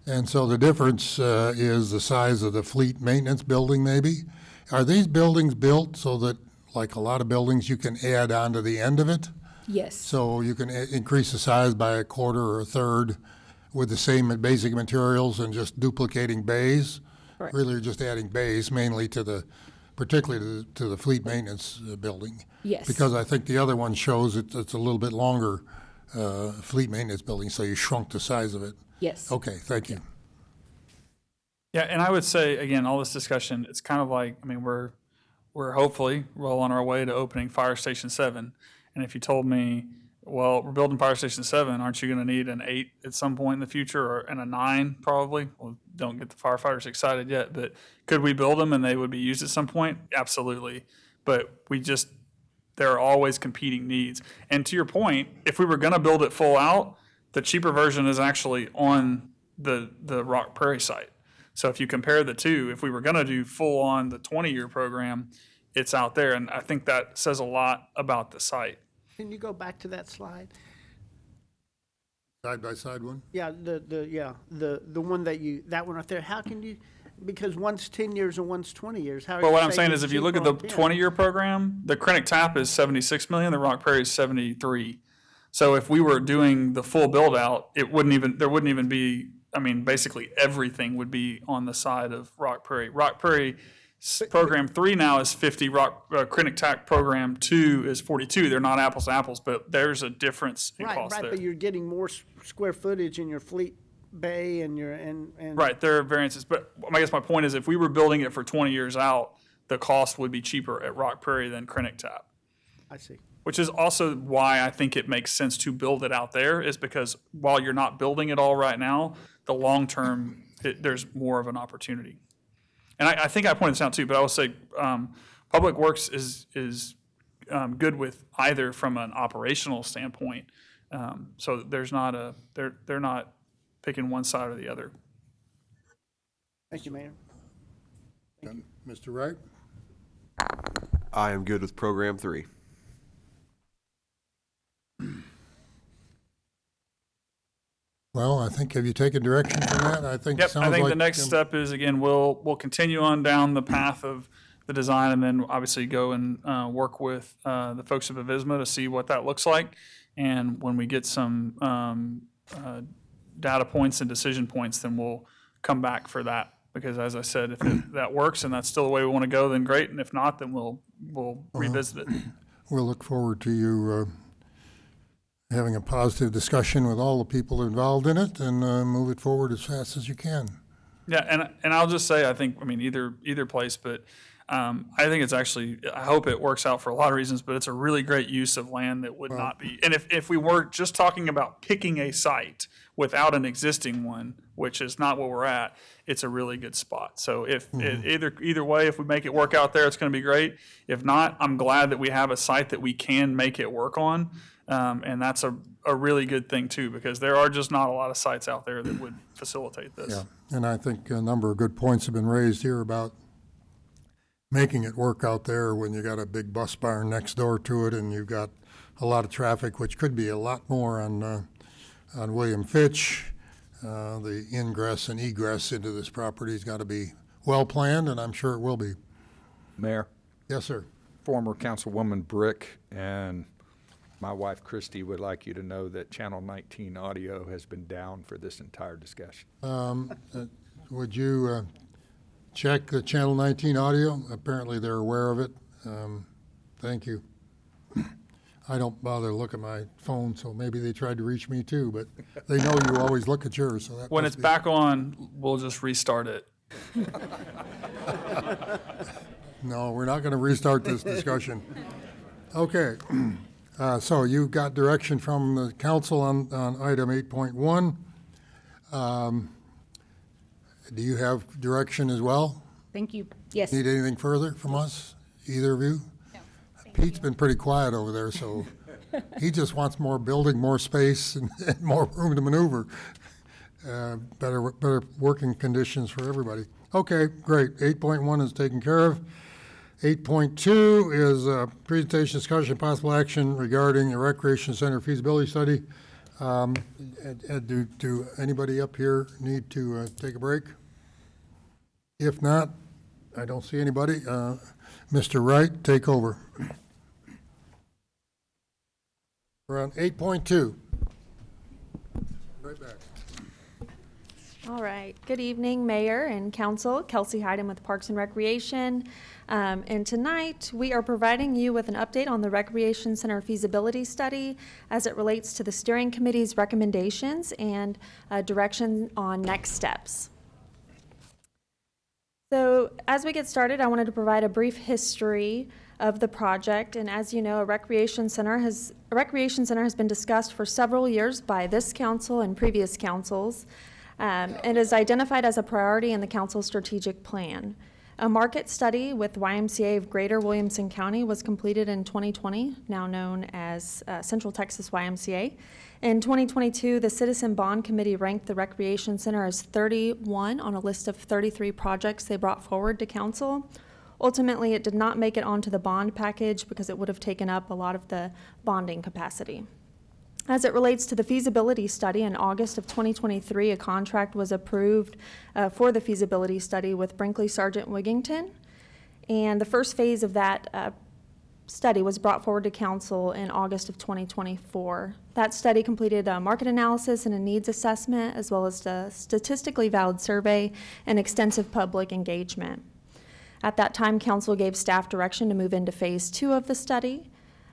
And so the difference is the size of the fleet maintenance building, maybe? Are these buildings built so that, like a lot of buildings, you can add on to the end of it? Yes. So you can increase the size by a quarter or a third with the same basic materials and just duplicating bays? Correct. Really, you're just adding bays mainly particularly to the fleet maintenance building. Yes. Because I think the other one shows it's a little bit longer fleet maintenance building, so you shrunk the size of it. Yes. Okay, thank you. Yeah, and I would say, again, all this discussion, it's kind of like, we're hopefully well on our way to opening Fire Station 7. And if you told me, well, we're building Fire Station 7, aren't you going to need an 8 at some point in the future, and a 9 probably? Well, don't get the firefighters excited yet, but could we build them and they would be used at some point? Absolutely. But there are always competing needs. And to your point, if we were going to build it full out, the cheaper version is actually on the Rock Prairie site. So if you compare the two, if we were going to do full on the 20-year program, it's out there. And I think that says a lot about the site. can you go back to that slide? Side by side one? Yeah, the one that one right there. How can you? Because one's 10 years and one's 20 years. How? Well, what I'm saying is, if you look at the 20-year program, the Krennic Tap is 76 million, the Rock Prairie is 73. So if we were doing the full build out, there wouldn't even be. I mean, basically everything would be on the side of Rock Prairie. Rock Prairie program 3 now is 50. Krennic Tap program 2 is 42. They're not apples to apples, but there's a difference in cost there. Right, but you're getting more square footage in your fleet Bay and Right, there are variances, but I guess my point is if we were building it for 20 years out, the cost would be cheaper at Rock Prairie than Krennic Tap. I see. Which is also why I think it makes sense to build it out there, is because while you're not building it all right now, the long term, there's more of an opportunity. And I think I pointed this out too, but I will say, Public Works is good with either from an operational standpoint. So there's not they're not picking one side or the other. Thank you, Mayor. Mr. Wright? I am good with program 3. Well, I think, have you taken direction from that? I think it Yep, sounds I think the like, next step is, again, we'll continue on down the path of the design and then obviously go and work with the folks at Avisma to see what that looks like. And when we get some data points and decision points, then we'll come back for that. Because as I said, if that works and that's still the way we want to go, then great. And if not, then we'll revisit it. We'll look forward to you having a positive discussion with all the people involved in it and move it forward as fast as you can. Yeah, and I'll just say, I think, I mean, either place, but I think it's actually, I hope it works out for a lot of reasons, but it's a really great use of land that would not be. And if we were just talking about picking a site without an existing one, which is not what we're at, it's a really good spot. So if either way, if we make it work out there, it's going to be great. If not, I'm glad that we have a site that we can make it work on. And that's a really good thing too, because there are just not a lot of sites out there that would facilitate this. Yeah, and I think a number of good points have been raised here about making it work out there when you got a big bus barn next door to it and you've got a lot of traffic, which could be a lot more on William Fitch. The ingress and egress into this property has got to be well planned, and I'm sure it will be. Mayor, Yes, sir. former Councilwoman Brick and my wife Christy would like you to know that Channel 19 audio has been down for this entire discussion. Would you check the Channel 19 audio? Apparently they're aware of it. Thank you. I don't bother to look at my phone, so maybe they tried to reach me too, but they know you always look at yours, so that When must it's be- back on, we'll just restart it. No, we're not going to restart this discussion. Okay, so you got direction from the council on item 8.1. Do you have direction as well? Thank you. Yes. Need anything further from us, either of you? Pete's been pretty quiet over there, so he just wants more building, more space, and more room to maneuver. Better working conditions for everybody. Okay, great. 8.1 is taken care of. 8.2 is presentation, discussion, possible action regarding the Recreation Center feasibility study. Do anybody up here need to take a break? If not, I don't see anybody. Mr. Wright, take over. We're on 8.2. Right back. All right. Good evening, Mayor and Council. Kelsey Hyden with Parks and Recreation. And tonight, we are providing you with an update on the Recreation Center feasibility study as it relates to the steering committee's recommendations and direction on next steps. So as we get started, I wanted to provide a brief history of the project. And as you know, a recreation center has been discussed for several years by this council and previous councils, and is identified as a priority in the council's strategic plan. A market study with YMCA of Greater Williamson County was completed in 2020, now known as Central Texas YMCA. In 2022, the Citizen Bond Committee ranked the Recreation Center as 31 on a list of 33 projects they brought forward to council. Ultimately, it did not make it onto the bond package because it would have taken up a lot of the bonding capacity. As it relates to the feasibility study, in August of 2023, a contract was approved for the feasibility study with Brinkley Sargent Wigington. And the first phase of that study was brought forward to council in August of 2024. That study completed a market analysis and a needs assessment, as well as a statistically valid survey and extensive public engagement. At that time, council gave staff direction to move into phase 2 of the study.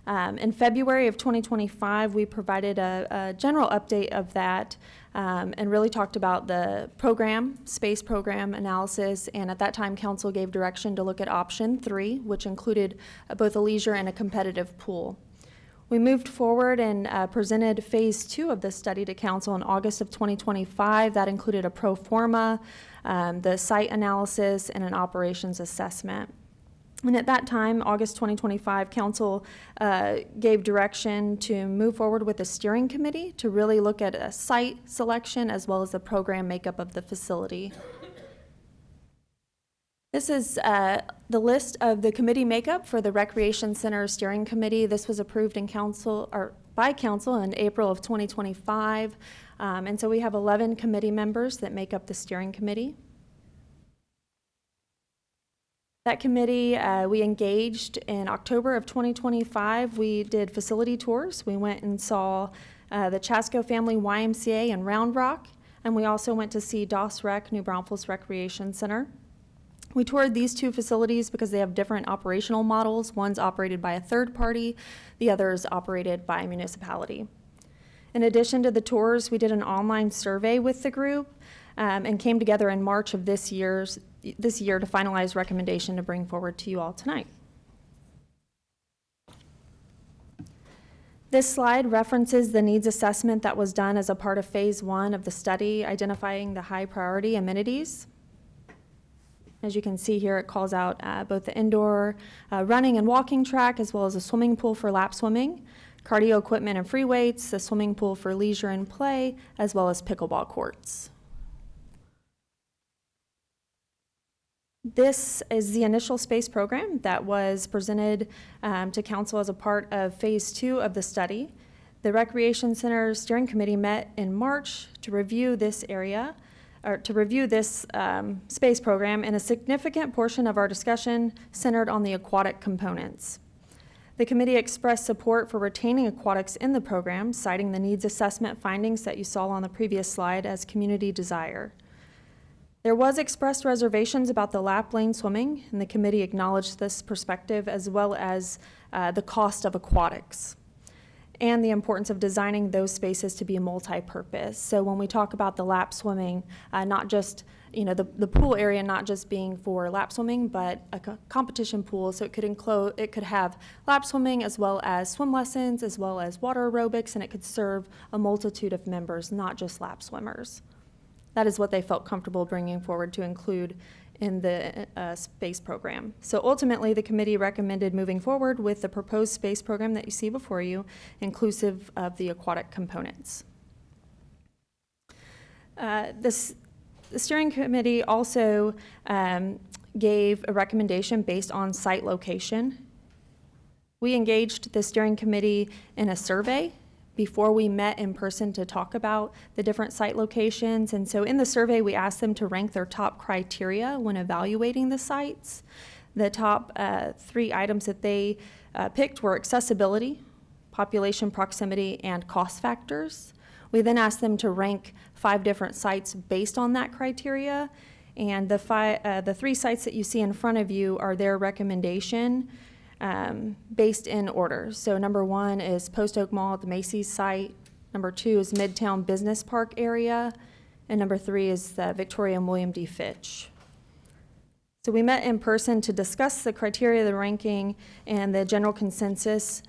In February of 2025, we provided a general update of that and really talked about the program, space program analysis, and at that time, council gave direction to look at option 3, which included both a leisure and a competitive pool. We moved forward and presented phase 2 of the study to council in August of 2025. That included a pro forma, the site analysis, and an operations assessment. And at that time, August 2025, council gave direction to move forward with a steering committee to really look at a site selection as well as the program makeup of the facility. This is the list of the committee makeup for the Recreation Center Steering Committee. This was approved in council or by council in April of 2025. And so we have 11 committee members that make up the steering committee. That committee, we engaged in October of 2025. We did facility tours. We went and saw the Chasco Family YMCA in Round Rock, and we also went to see DOS Rec, New Braunfels Recreation Center. We toured these two facilities because they have different operational models. One's operated by a third party, the other is operated by a municipality. In addition to the tours, we did an online survey with the group and came together in March of this year to finalize recommendation to bring forward to you all tonight. This slide references the needs assessment that was done as a part of phase 1 of the study, identifying the high priority amenities. As you can see here, it calls out both the indoor running and walking track, as well as a swimming pool for lap swimming, cardio equipment and free weights, a swimming pool for leisure and play, as well as pickleball courts. This is the initial space program that was presented to council as a part of phase 2 of the study. The Recreation Center Steering Committee met in March to review this area, or to review this space program, and a significant portion of our discussion centered on the aquatic components. The committee expressed support for retaining aquatics in the program, citing the needs assessment findings that you saw on the previous slide as community desire. There was expressed reservations about the lap lane swimming, and the committee acknowledged this perspective as well as the cost of aquatics and the importance of designing those spaces to be multi-purpose. So when we talk about the lap swimming, not just the pool area not just being for lap swimming, but a competition pool, so it could have lap swimming as well as swim lessons, as well as water aerobics, and it could serve a multitude of members, not just lap swimmers. That is what they felt comfortable bringing forward to include in the space program. So ultimately, the committee recommended moving forward with the proposed space program that you see before you, inclusive of the aquatic components. The steering committee also gave a recommendation based on site location. We engaged the steering committee in a survey before we met in person to talk about the different site locations. And so in the survey, we asked them to rank their top criteria when evaluating the sites. The top 3 items that they picked were accessibility, population proximity, and cost factors. We then asked them to rank 5 different sites based on that criteria. And the 3 sites that you see in front of you are their recommendation based in order. So number 1 is Post Oak Mall at the Macy's site. Number 2 is Midtown Business Park area. And number 3 is the Victoria and William D. Fitch. So we met in person to discuss the criteria, the ranking, and the general consensus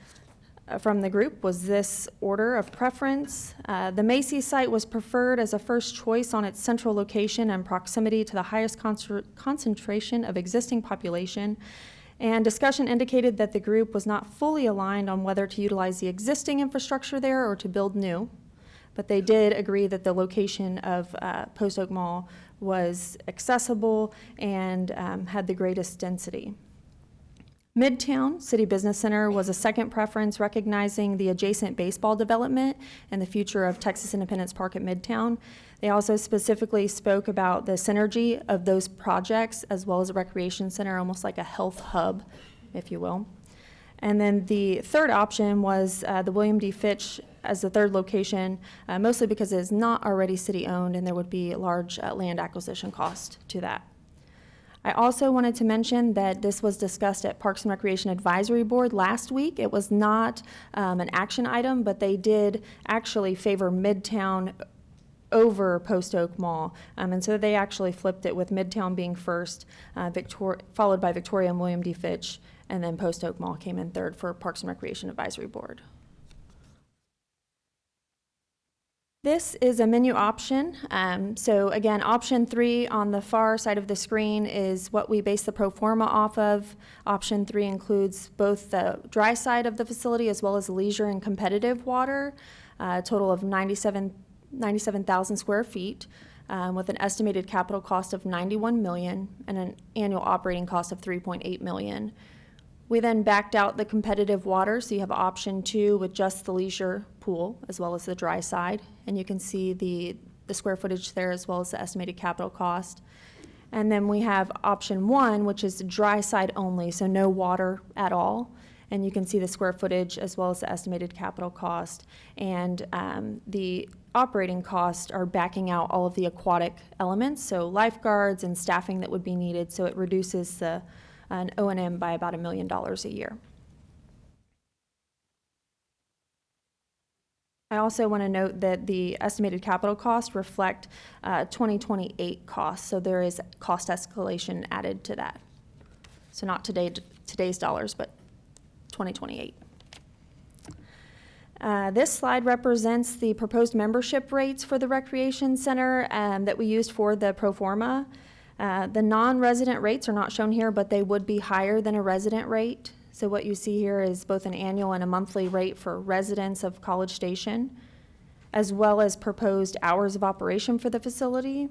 from the group was this order of preference. The Macy's site was preferred as a first choice on its central location and proximity to the highest concentration of existing population. And discussion indicated that the group was not fully aligned on whether to utilize the existing infrastructure there or to build new, but they did agree that the location of Post Oak Mall was accessible and had the greatest density. Midtown City Business Center was a second preference, recognizing the adjacent baseball development and the future of Texas Independence Park at Midtown. They also specifically spoke about the synergy of those projects as well as a recreation center, almost like a health hub, if you will. And then the third option was the William D. Fitch as the third location, mostly because it is not already city-owned and there would be a large land acquisition cost to that. I also wanted to mention that this was discussed at Parks and Recreation Advisory Board last week. It was not an action item, but they did actually favor Midtown over Post Oak Mall. And so they actually flipped it with Midtown being first, followed by Victoria and William D. Fitch, and then Post Oak Mall came in third for Parks and Recreation Advisory Board. This is a menu option. So again, option 3 on the far side of the screen is what we base the pro forma off of. Option 3 includes both the dry side of the facility as well as leisure and competitive water, a total of 97,000 square feet, with an estimated capital cost of $91 million and an annual operating cost of $3.8 million. We then backed out the competitive water, so you have option 2 with just the leisure pool as well as the dry side, and you can see the square footage there as well as the estimated capital cost. And then we have option 1, which is dry side only, so no water at all, and you can see the square footage as well as the estimated capital cost. And the operating costs are backing out all of the aquatic elements, so lifeguards and staffing that would be needed, so it reduces an O&M by about $1 million a year. I also want to note that the estimated capital costs reflect 2028 costs, so there is cost escalation added to that. So not today's dollars, but 2028. This slide represents the proposed membership rates for the Recreation Center that we used for the pro forma. The non-resident rates are not shown here, but they would be higher than a resident rate. So what you see here is both an annual and a monthly rate for residents of College Station, as well as proposed hours of operation for the facility.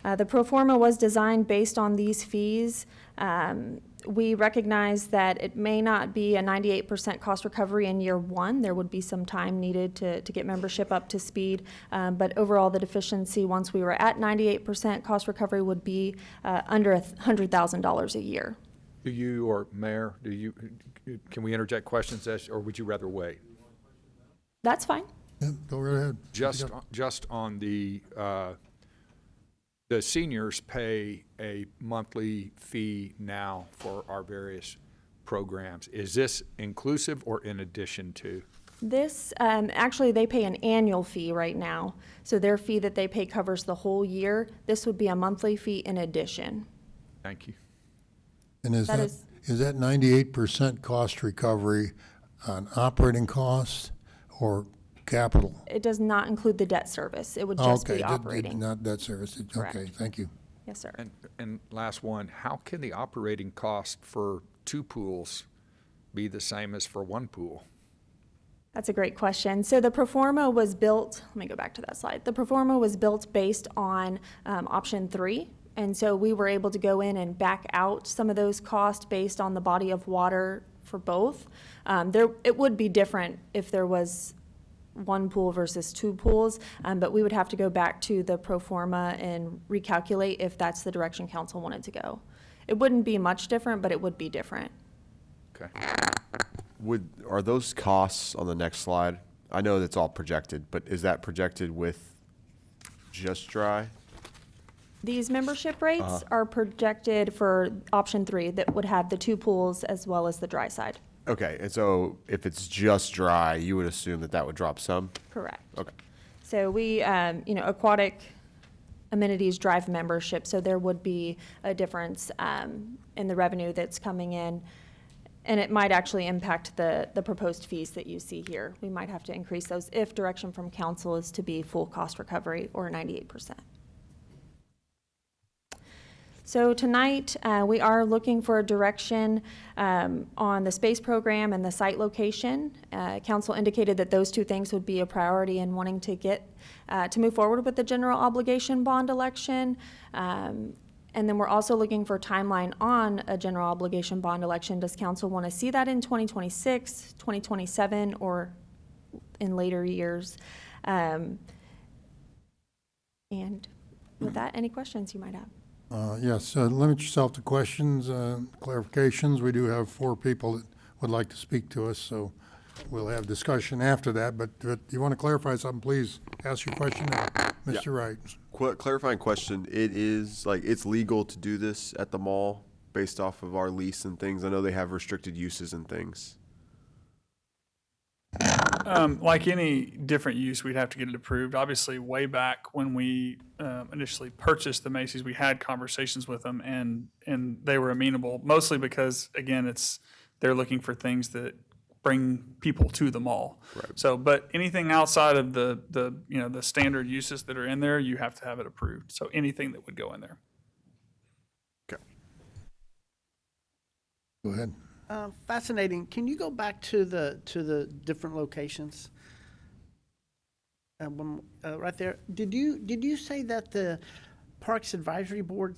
The pro forma was designed based on these fees. We recognize that it may not be a 98% cost recovery in year 1. There would be some time needed to get membership up to speed. But overall, the deficiency, once we were at 98% cost recovery, would be under $100,000 a year. Do you, or Mayor, can we interject questions, or would you rather wait? That's fine. Yeah, go right ahead. Just on the seniors pay a monthly fee now for our various programs. Is this inclusive or in addition to? This, actually, they pay an annual fee right now. So their fee that they pay covers the whole year. This would be a monthly fee in addition. Thank you. And is that 98% cost recovery on operating costs or capital? It does not include the debt service. It would just be operating. Not debt service. Correct. Okay, thank you. Yes, sir. And last one, how can the operating cost for 2 pools be the same as for 1 pool? That's a great question. So the pro forma was built, let me go back to that slide. The pro forma was built based on option 3. And so we were able to go in and back out some of those costs based on the body of water for both. It would be different if there was 1 pool versus 2 pools, but we would have to go back to the pro forma and recalculate if that's the direction council wanted to go. It wouldn't be much different, but it would be different. Okay. Are those costs on the next slide? I know that's all projected, but is that projected with just dry? These membership rates are projected for option 3 that would have the 2 pools as well as the dry side. Okay, and so if it's just dry, you would assume that would drop some? Correct. Okay. So we, aquatic amenities drive membership, so there would be a difference in the revenue that's coming in. And it might actually impact the proposed fees that you see here. We might have to increase those if direction from council is to be full cost recovery or 98%. So tonight, we are looking for a direction on the space program and the site location. Council indicated that those 2 things would be a priority in wanting to get to move forward with the general obligation bond election. And then we're also looking for a timeline on a general obligation bond election. Does council want to see that in 2026, 2027, or in later years? And with that, any questions you might have? Yes, limit yourself to questions, clarifications. We do have 4 people that would like to speak to us, so we'll have discussion after that, but you want to clarify something, please ask your question now. Mr. Wright. Clarifying question, it is, like, it's legal to do this at the mall based off of our lease and things? I know they have restricted uses and things. Like any different use, we'd have to get it approved. Obviously, way back when we initially purchased the Macy's, we had conversations with them, and they were amenable, mostly because, again, they're looking for things that bring people to the mall. Right. So, but anything outside of the standard uses that are in there, you have to have it approved. So anything that would go in there. Go ahead. Fascinating. Can you go back to the different locations? Right there. Did you say that the Parks Advisory Board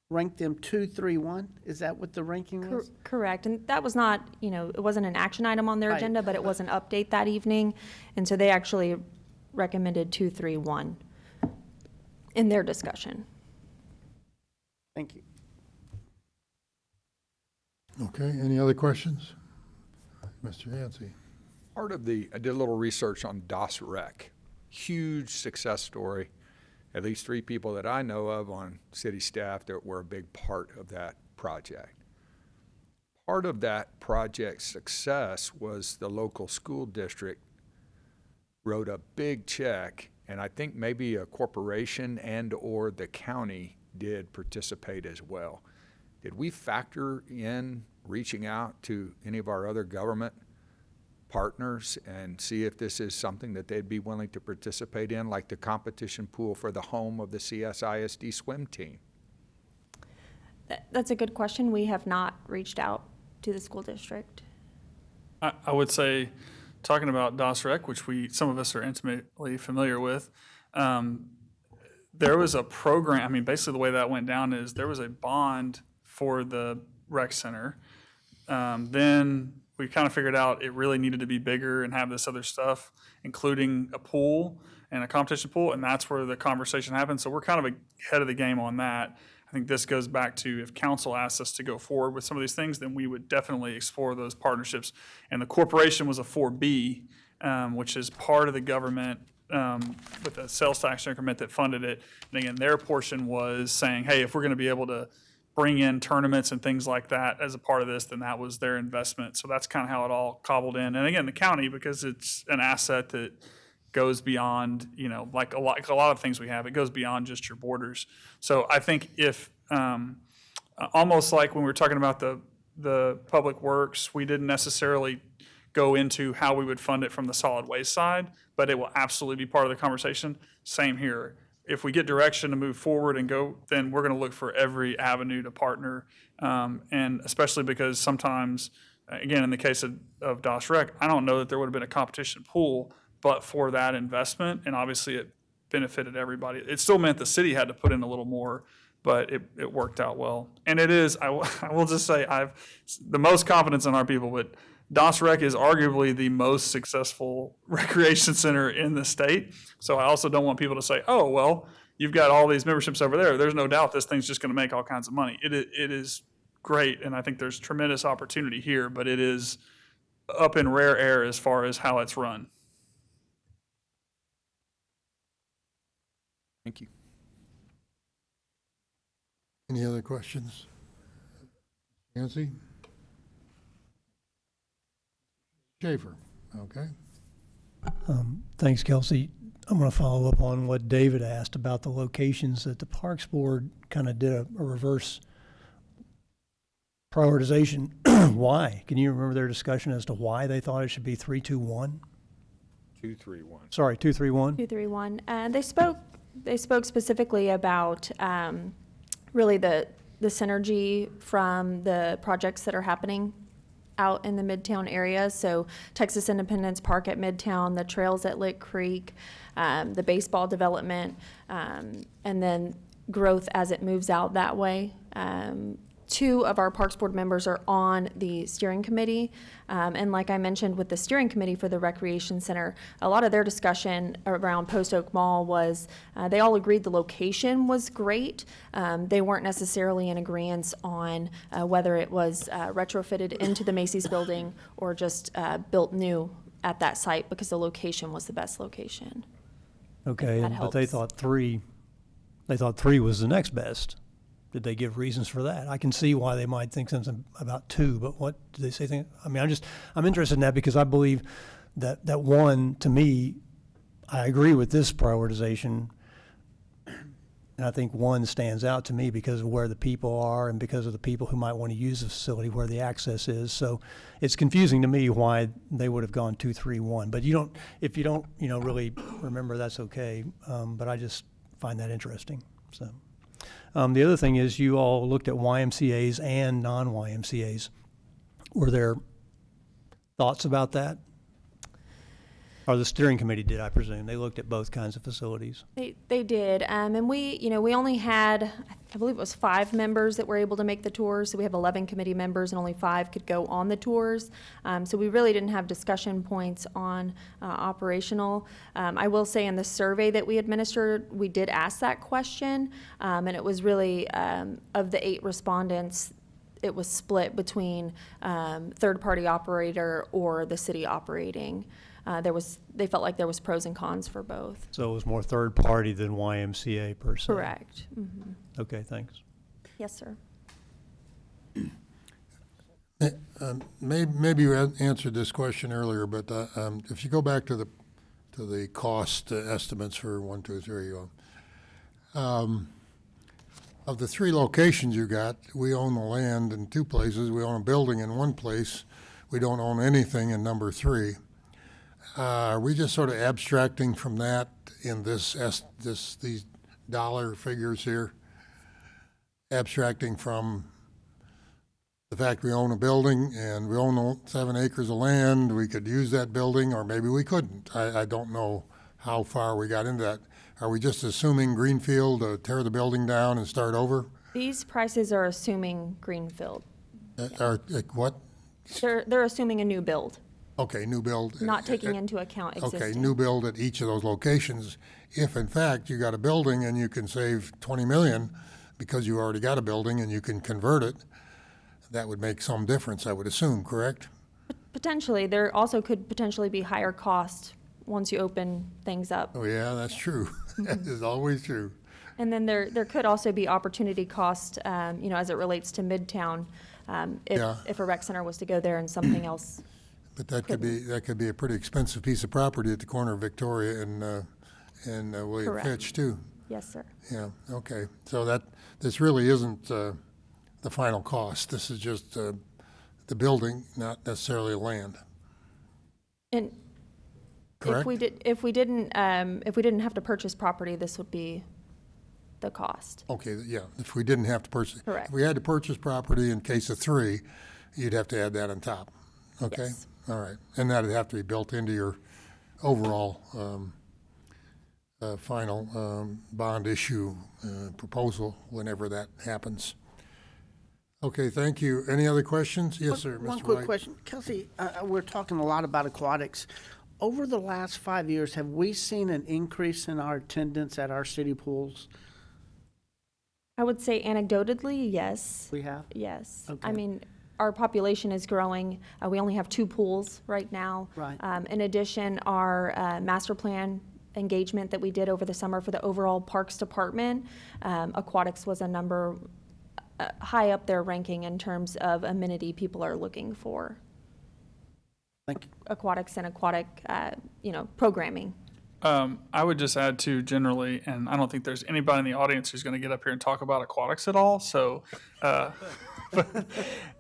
ranked them 2, 3, 1? Is that what the ranking was? Correct, and that was not, it wasn't an action item on their Right. agenda, but it was an update that evening, and so they actually recommended 2, 3, 1 in their discussion. Thank you. Okay, any other questions? Mr. Yancey. I did a little research on DOS Rec. Huge success story. At least 3 people that I know of on city staff that were a big part of that project. Part of that project's success was the local school district wrote a big check, and I think maybe a corporation and or the county did participate as well. Did we factor in reaching out to any of our other government partners and see if this is something that they'd be willing to participate in, like the competition pool for the home of the CSISD swim team? That's a good question. We have not reached out to the school district. I would say, talking about DOS Rec, which some of us are intimately familiar with, there was a program. I mean, basically the way that went down is there was a bond for the rec center. Then we kind of figured out it really needed to be bigger and have this other stuff, including a pool and a competition pool, and that's where the conversation happened. So we're kind of ahead of the game on that. I think this goes back to, if council asks us to go forward with some of these things, then we would definitely explore those partnerships. And the corporation was a 4B, which is part of the government with a sales tax increment that funded it. And again, their portion was saying, hey, if we're going to be able to bring in tournaments and things like that as a part of this, then that was their investment. So that's kind of how it all cobbled in. And again, the county, because it's an asset that goes beyond, like a lot of things we have, it goes beyond just your borders. So I think if, almost like when we were talking about the public works, we didn't necessarily go into how we would fund it from the solid waste side, but it will absolutely be part of the conversation. Same here. If we get direction to move forward and go, then we're going to look for every avenue to partner. And especially because sometimes, again, in the case of DOS Rec, I don't know that there would have been a competition pool, but for that investment, and obviously it benefited everybody. It still meant the city had to put in a little more, but it worked out well. And it is, I will just say, I've the most confidence in our people, but DOS Rec is arguably the most successful recreation center in the state. So I also don't want people to say, oh, well, you've got all these memberships over there. There's no doubt this thing's just going to make all kinds of money. It is great, and I think there's tremendous opportunity here, but it is up in rare air as far as how it's run. Thank you. Any other questions? Nancy? Schaefer, okay. Thanks, Kelsey. I'm going to follow up on what David asked about the locations that the Parks Board kind of did a reverse prioritization. Why? Can you remember their discussion as to why they thought it should be 3, 2, 1? 2, 3, 1. Sorry, 2, 3, 1? 2, 3, 1. They spoke specifically about really the synergy from the projects that are happening out in the Midtown area. So Texas Independence Park at Midtown, the trails at Lick Creek, the baseball development, and then growth as it moves out that way. 2 of our Parks Board members are on the steering committee. And like I mentioned with the steering committee for the Recreation Center, a lot of their discussion around Post Oak Mall was, they all agreed the location was great. They weren't necessarily in agreement on whether it was retrofitted into the Macy's building or just built new at that site, because the location was the best location. Okay, That but they helps. thought three was the next best. Did they give reasons for that? I can see why they might think something about 2, but what did they say? I mean, I'm interested in that because I believe that 1, to me, I agree with this prioritization. And I think 1 stands out to me because of where the people are and because of the people who might want to use the facility, where the access is. So it's confusing to me why they would have gone 2, 3, 1. But if you don't, really remember, that's okay. But I just find that interesting. So the other thing is, you all looked at YMCA's and non-YMCA's. Were there thoughts about that? Or the steering committee did, I presume. They looked at both kinds of facilities. They did, and we only had, I believe it was 5 members that were able to make the tours. So we have 11 committee members, and only 5 could go on the tours. So we really didn't have discussion points on operational. I will say, in the survey that we administered, we did ask that question, and it was really, of the 8 respondents, it was split between third-party operator or the city operating. They felt like there was pros and cons for both. So it was more third party than YMCA per se? Correct. Mhm. Okay, thanks. Yes, sir. Maybe you answered this question earlier, but if you go back to the cost estimates for 1, 2, 3, of the 3 locations you got, we own the land in 2 places. We own a building in 1 place. We don't own anything in number 3. Are we just sort of abstracting from that in these dollar figures here? Abstracting from the fact we own a building and we own 7 acres of land, we could use that building, or maybe we couldn't. I don't know how far we got into that. Are we just assuming greenfield to tear the building down and start over? These prices are assuming greenfield. What? They're assuming a new build, Okay, new build. not taking into account existing. Okay, new build at each of those locations. If in fact you got a building and you can save 20 million because you already got a building and you can convert it, that would make some difference, I would assume, correct? Potentially, there also could potentially be higher cost once you open things up. Oh, yeah, that's true. That is always true. And then there could also be opportunity cost, as it relates to Midtown, Yeah. if a rec center was to go there and something else. But that could be a pretty expensive piece of property at the corner of Victoria and William Correct. Fitch too. Yes, sir. Yeah, okay. So this really isn't the final cost. This is just the building, not necessarily land. And Correct? if we didn't have to purchase property, this would be the cost. Okay, yeah, if we didn't have to purchase. Correct. If we had to purchase property in case of 3, you'd have to add that on top, okay? Yes. All right, and that'd have to be built into your overall final bond issue proposal whenever that happens. Okay, thank you. Any other questions? Yes, sir, Mr. One quick White. question. Kelsey, we're talking a lot about aquatics. Over the last 5 years, have we seen an increase in our attendance at our city pools? I would say anecdotally, yes. We have? Yes. Okay. I mean, our population is growing. We only have 2 pools right now. Right. In addition, our master plan engagement that we did over the summer for the overall Parks Department, aquatics was a number high up their ranking in terms of amenity people are looking for. Thank you. Aquatics and aquatic, programming. I would just add to generally, and I don't think there's anybody in the audience who's going to get up here and talk about aquatics at all. So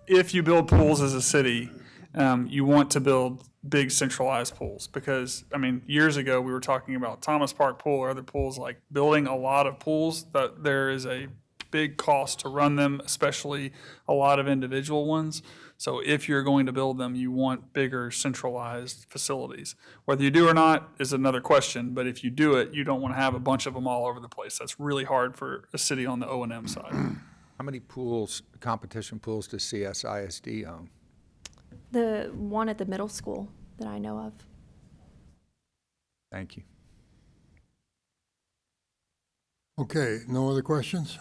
if you build pools as a city, you want to build big centralized pools because, years ago we were talking about Thomas Park Pool or other pools, like building a lot of pools, that there is a big cost to run them, especially a lot of individual ones. So if you're going to build them, you want bigger centralized facilities. Whether you do or not is another question, but if you do it, you don't want to have a bunch of them all over the place. That's really hard for a city on the O&M side. How many pools, competition pools, does CSISD own? The one at the middle school that I know of. Thank you. Okay, no other questions?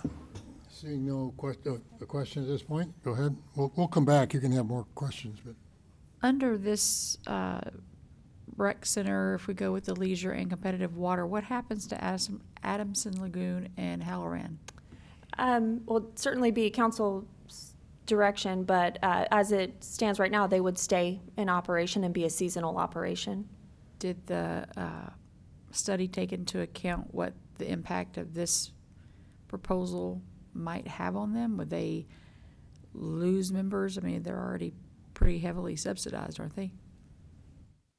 Seeing no questions at this point, go ahead. We'll come back. You can have more questions, but. Under this rec center, if we go with the leisure and competitive water, what happens to Adamson Lagoon and Halloran? Well, it'd certainly be council's direction, but as it stands right now, they would stay in operation and be a seasonal operation. Did the study take into account what the impact of this proposal might have on them? Would they lose members? I mean, they're already pretty heavily subsidized, aren't they?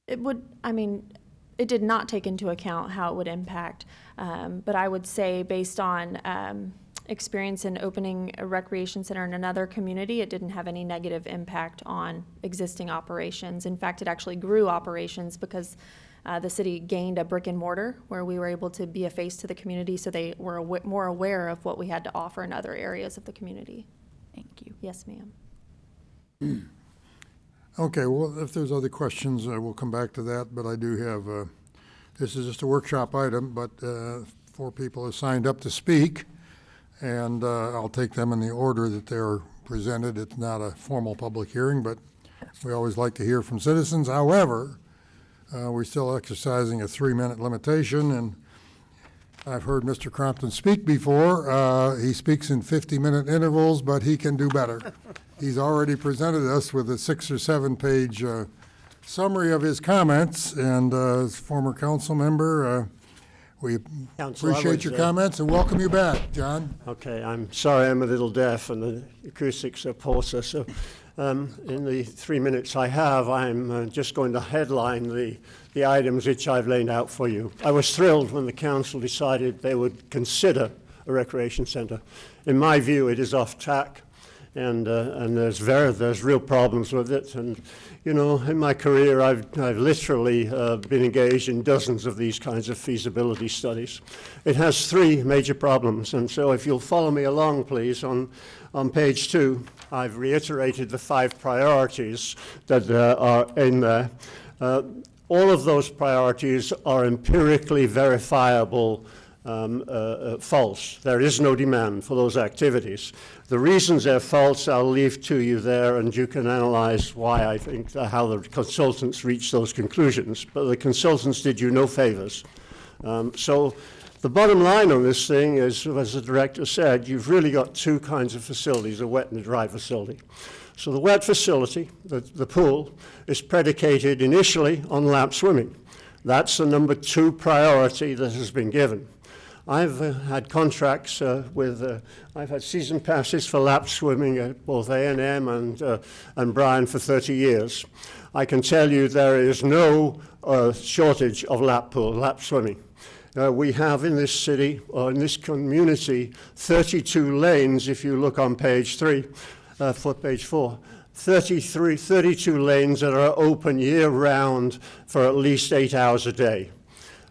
It would, I mean, it did not take into account how it would impact, but I would say based on experience in opening a recreation center in another community, it didn't have any negative impact on existing operations. In fact, it actually grew operations because the city gained a brick and mortar where we were able to be a face to the community, so they were more aware of what we had to offer in other areas of the community. Thank you. Yes, ma'am. Okay, well, if there's other questions, we'll come back to that, but I do have, this is just a workshop item, but 4 people have signed up to speak, and I'll take them in the order that they're presented. It's not a formal public hearing, but we always like to hear from citizens. However, we're still exercising a 3-minute limitation, and I've heard Mr. Crompton speak before. He speaks in 50-minute intervals, but he can do better. He's already presented us with a 6 or 7 page summary of his comments, and as former council member, we appreciate your comments and welcome you back, John. Okay, I'm sorry I'm a little deaf and the acoustics are poor, so in the 3 minutes I have, I'm just going to headline the items which I've laid out for you. I was thrilled when the council decided they would consider a recreation centre. In my view, it is off track, and there's real problems with it. And you know, in my career, I've literally been engaged in dozens of these kinds of feasibility studies. It has 3 major problems, and so if you'll follow me along, please, on page 2, I've reiterated the 5 priorities that are in there. All of those priorities are empirically verifiable false. There is no demand for those activities. The reasons they're false, I'll leave to you there, and you can analyze why I think how the consultants reached those conclusions. But the consultants did you no favors. So the bottom line on this thing is, as the director said, you've really got 2 kinds of facilities, a wet and a dry facility. So the wet facility, the pool, is predicated initially on lap swimming. That's the number 2 priority that has been given. I've had contracts I've had season passes for lap swimming at both A&M and Bryan for 30 years. I can tell you there is no shortage of lap swimming. We have in this city, or in this community, 32 lanes, if you look on page 3, for page 4. 32 lanes that are open year-round for at least 8 hours a day.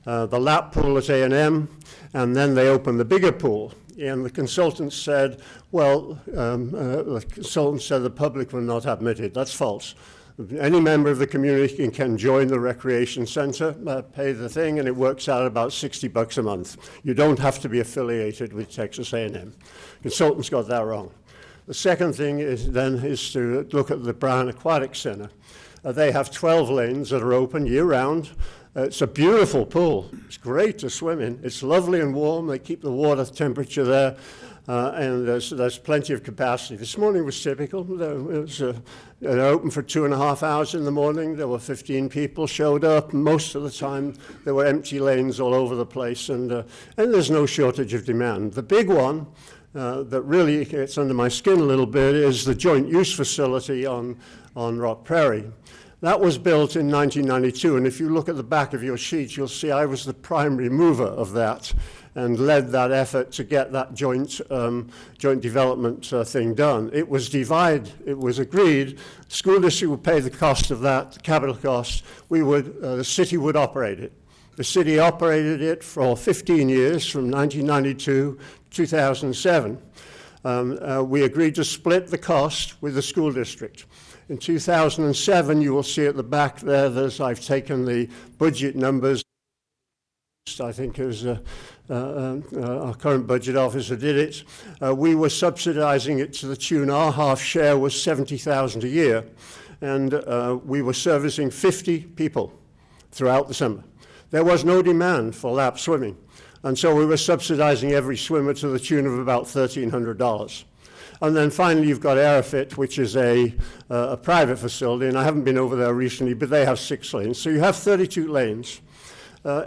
The lap pool at A&M, and then they open the bigger pool. And the consultants said, the public will not admit it. That's false. Any member of the community can join the recreation center, pay the thing, and it works out about $60 a month. You don't have to be affiliated with Texas A&M. Consultants got that wrong. The second thing is to look at the Bryan Aquatic Center. They have 12 lanes that are open year-round. It's a beautiful pool. It's great to swim in. It's lovely and warm. They keep the water temperature there, and there's plenty of capacity. This morning was typical. It was open for 2.5 hours in the morning. There were 15 people showed up. Most of the time, there were empty lanes all over the place, and there's no shortage of demand. The big one that really gets under my skin a little bit is the joint use facility on Rock Prairie. That was built in 1992, and if you look at the back of your sheet, you'll see I was the primary mover of that and led that effort to get that joint development thing done. It was agreed, school district would pay the cost of that, the capital cost, the city would operate it. The city operated it for 15 years, from 1992 to 2007. We agreed to split the cost with the school district. In 2007, you will see at the back there, I've taken the budget numbers. I think it was our current budget officer did it. We were subsidizing it to the tune, our half share was $70,000 a year, and we were servicing 50 people throughout the summer. There was no demand for lap swimming, and so we were subsidizing every swimmer to the tune of about $1,300. And then finally, you've got Aerofit, which is a private facility, and I haven't been over there recently, but they have 6 lanes. So you have 32 lanes.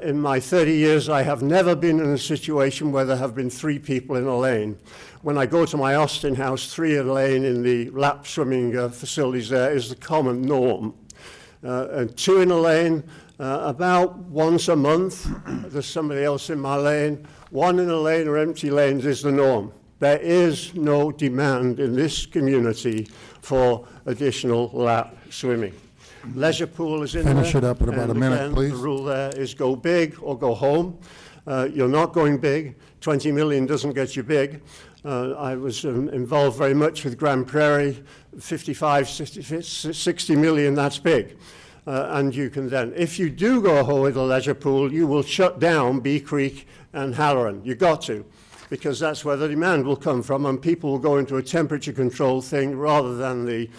In my 30 years, I have never been in a situation where there have been 3 people in a lane. When I go to my Austin house, 3 in a lane in the lap swimming facilities there is the common norm. And 2 in a lane, about once a month, there's somebody else in my lane. 1 in a lane or empty lanes is the norm. There is no demand in this community for additional lap swimming. Leisure pool is in there. Finish it up in about a minute, again, please. The rule there is go big or go home. You're not going big. 20 million doesn't get you big. I was involved very much with Grand Prairie. 55, 60 million, that's big. And you can then, if you do go home with a leisure pool, you will shut down Bee Creek and Halloran. You've got to, because that's where the demand will come from, and people will go into a temperature-controlled thing rather than the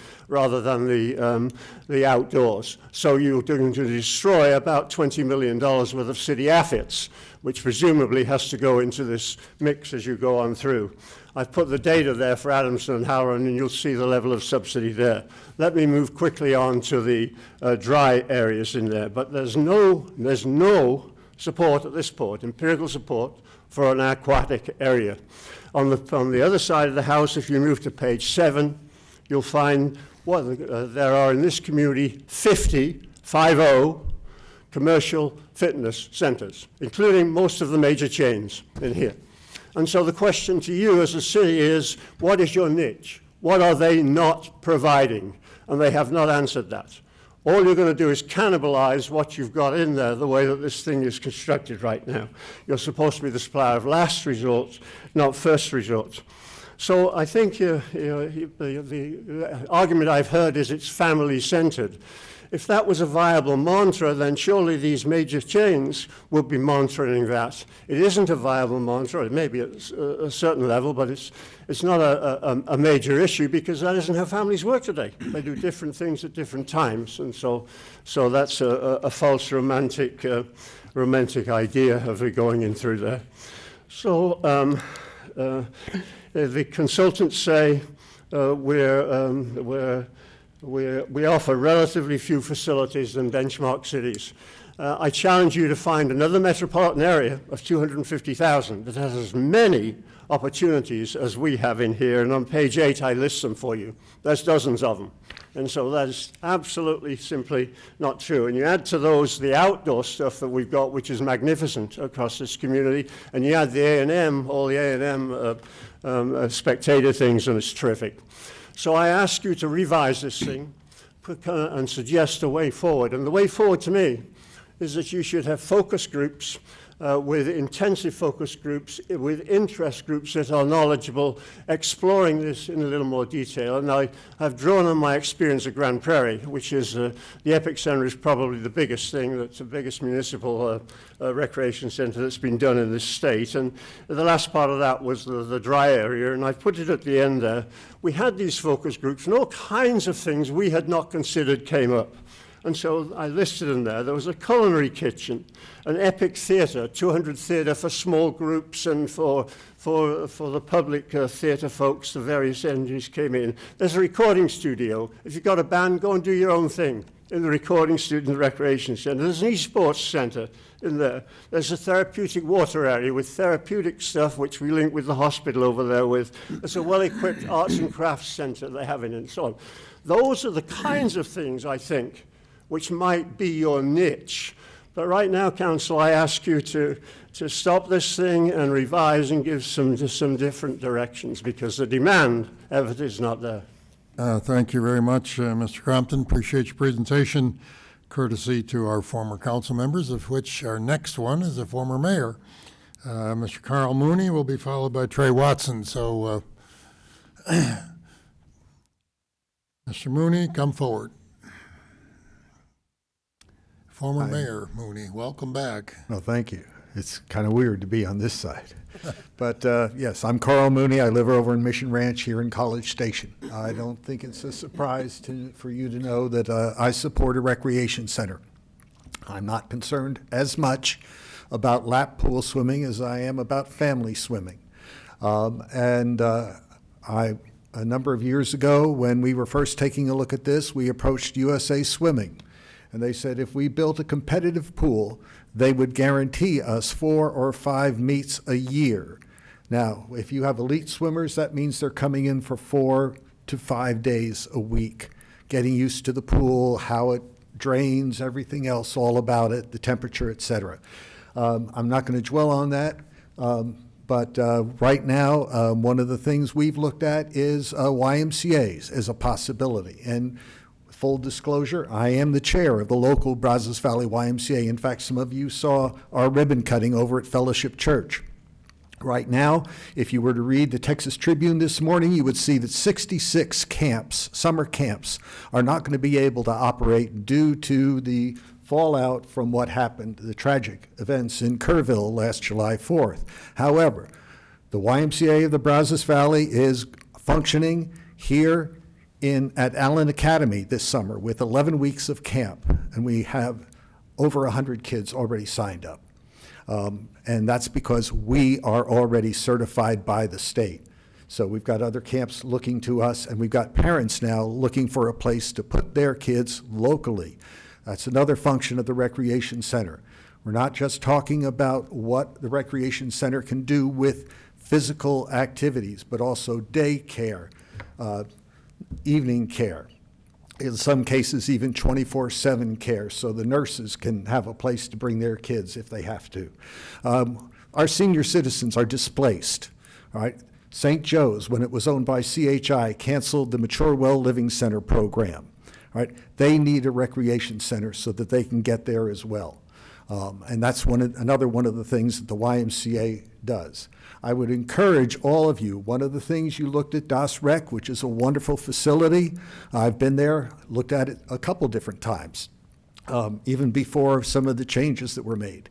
outdoors. So you're going to destroy about $20 million worth of city assets, which presumably has to go into this mix as you go on through. I've put the data there for Adamson and Halloran, and you'll see the level of subsidy there. Let me move quickly on to the dry areas in there. But there's no support at this point, empirical support, for an aquatic area. On the other side of the house, if you move to page 7, you'll find there are in this community 50 commercial fitness centers, including most of the major chains in here. And so the question to you as a city is, what is your niche? What are they not providing? And they have not answered that. All you're going to do is cannibalize what you've got in there, the way that this thing is constructed right now. You're supposed to be the supplier of last resort, not first resort. So I think the argument I've heard is it's family-centered. If that was a viable mantra, then surely these major chains would be monitoring that. It isn't a viable mantra. It may be at a certain level, but it's not a major issue because that isn't how families work today. They do different things at different times, and so that's a false romantic idea of it going in through there. So the consultants say we offer relatively few facilities in benchmark cities. I challenge you to find another metropolitan area of 250,000 that has as many opportunities as we have in here, and on page 8 I list them for you. There's dozens of them. And so that is absolutely simply not true. And you add to those the outdoor stuff that we've got, which is magnificent across this community, and you add the A&M, all the A&M spectator things, and it's terrific. So I ask you to revise this thing and suggest a way forward. And the way forward to me is that you should have focus groups with intensive focus groups, with interest groups that are knowledgeable, exploring this in a little more detail. And I have drawn on my experience at Grand Prairie, which is the Epic Center is probably the biggest thing, that's the biggest municipal recreation center that's been done in this state. And the last part of that was the dry area, and I've put it at the end there. We had these focus groups, and all kinds of things we had not considered came up. And so I listed in there. There was a culinary kitchen, an epic theater, 200 theater for small groups and for the public theater folks, the various entities came in. There's a recording studio. If you've got a band, go and do your own thing in the recording studio, the recreation center. There's an esports center in there. There's a therapeutic water area with therapeutic stuff, which we link with the hospital over there with. There's a well-equipped arts and crafts center they have in it and so on. Those are the kinds of things, I think, which might be your niche. But right now, Council, I ask you to stop this thing and revise and give some different directions, because the demand of it is not there. Thank you very much, Mr. Crompton. Appreciate your presentation. Courtesy to our former council members, of which our next one is a former mayor. Mr. Carl Mooney will be followed by Trey Watson. So Mr. Mooney, come forward. Former Mayor Mooney, welcome back. Well, thank you. It's kind of weird to be on this side. But yes, I'm Carl Mooney. I live over in Mission Ranch here in College Station. I don't think it's a surprise for you to know that I support a recreation center. I'm not concerned as much about lap pool swimming as I am about family swimming. A number of years ago, when we were first taking a look at this, we approached USA Swimming. And they said if we built a competitive pool, they would guarantee us 4 or 5 meets a year. Now, if you have elite swimmers, that means they're coming in for 4 to 5 days a week, getting used to the pool, how it drains, everything else, all about it, the temperature, et cetera. I'm not going to dwell on that. But right now, one of the things we've looked at is YMCA's as a possibility. And full disclosure, I am the chair of the local Brazos Valley YMCA. In fact, some of you saw our ribbon cutting over at Fellowship Church. Right now, if you were to read the Texas Tribune this morning, you would see that 66 camps, summer camps, are not going to be able to operate due to the fallout from what happened, the tragic events in Kerrville last July 4th. However, the YMCA of the Brazos Valley is functioning here at Allen Academy this summer with 11 weeks of camp, and we have over 100 kids already signed up. And that's because we are already certified by the state. So we've got other camps looking to us, and we've got parents now looking for a place to put their kids locally. That's another function of the recreation center. We're not just talking about what the recreation center can do with physical activities, but also day care, evening care, in some cases even 24/7 care, so the nurses can have a place to bring their kids if they have to. Our senior citizens are displaced, all right? St. Joe's, when it was owned by CHI, canceled the Mature Well Living Center program. Right? They need a recreation center so that they can get there as well. And that's another one of the things that the YMCA does. I would encourage all of you, one of the things you looked at Das Rec, which is a wonderful facility. I've been there, looked at it a couple different times, even before some of the changes that were made.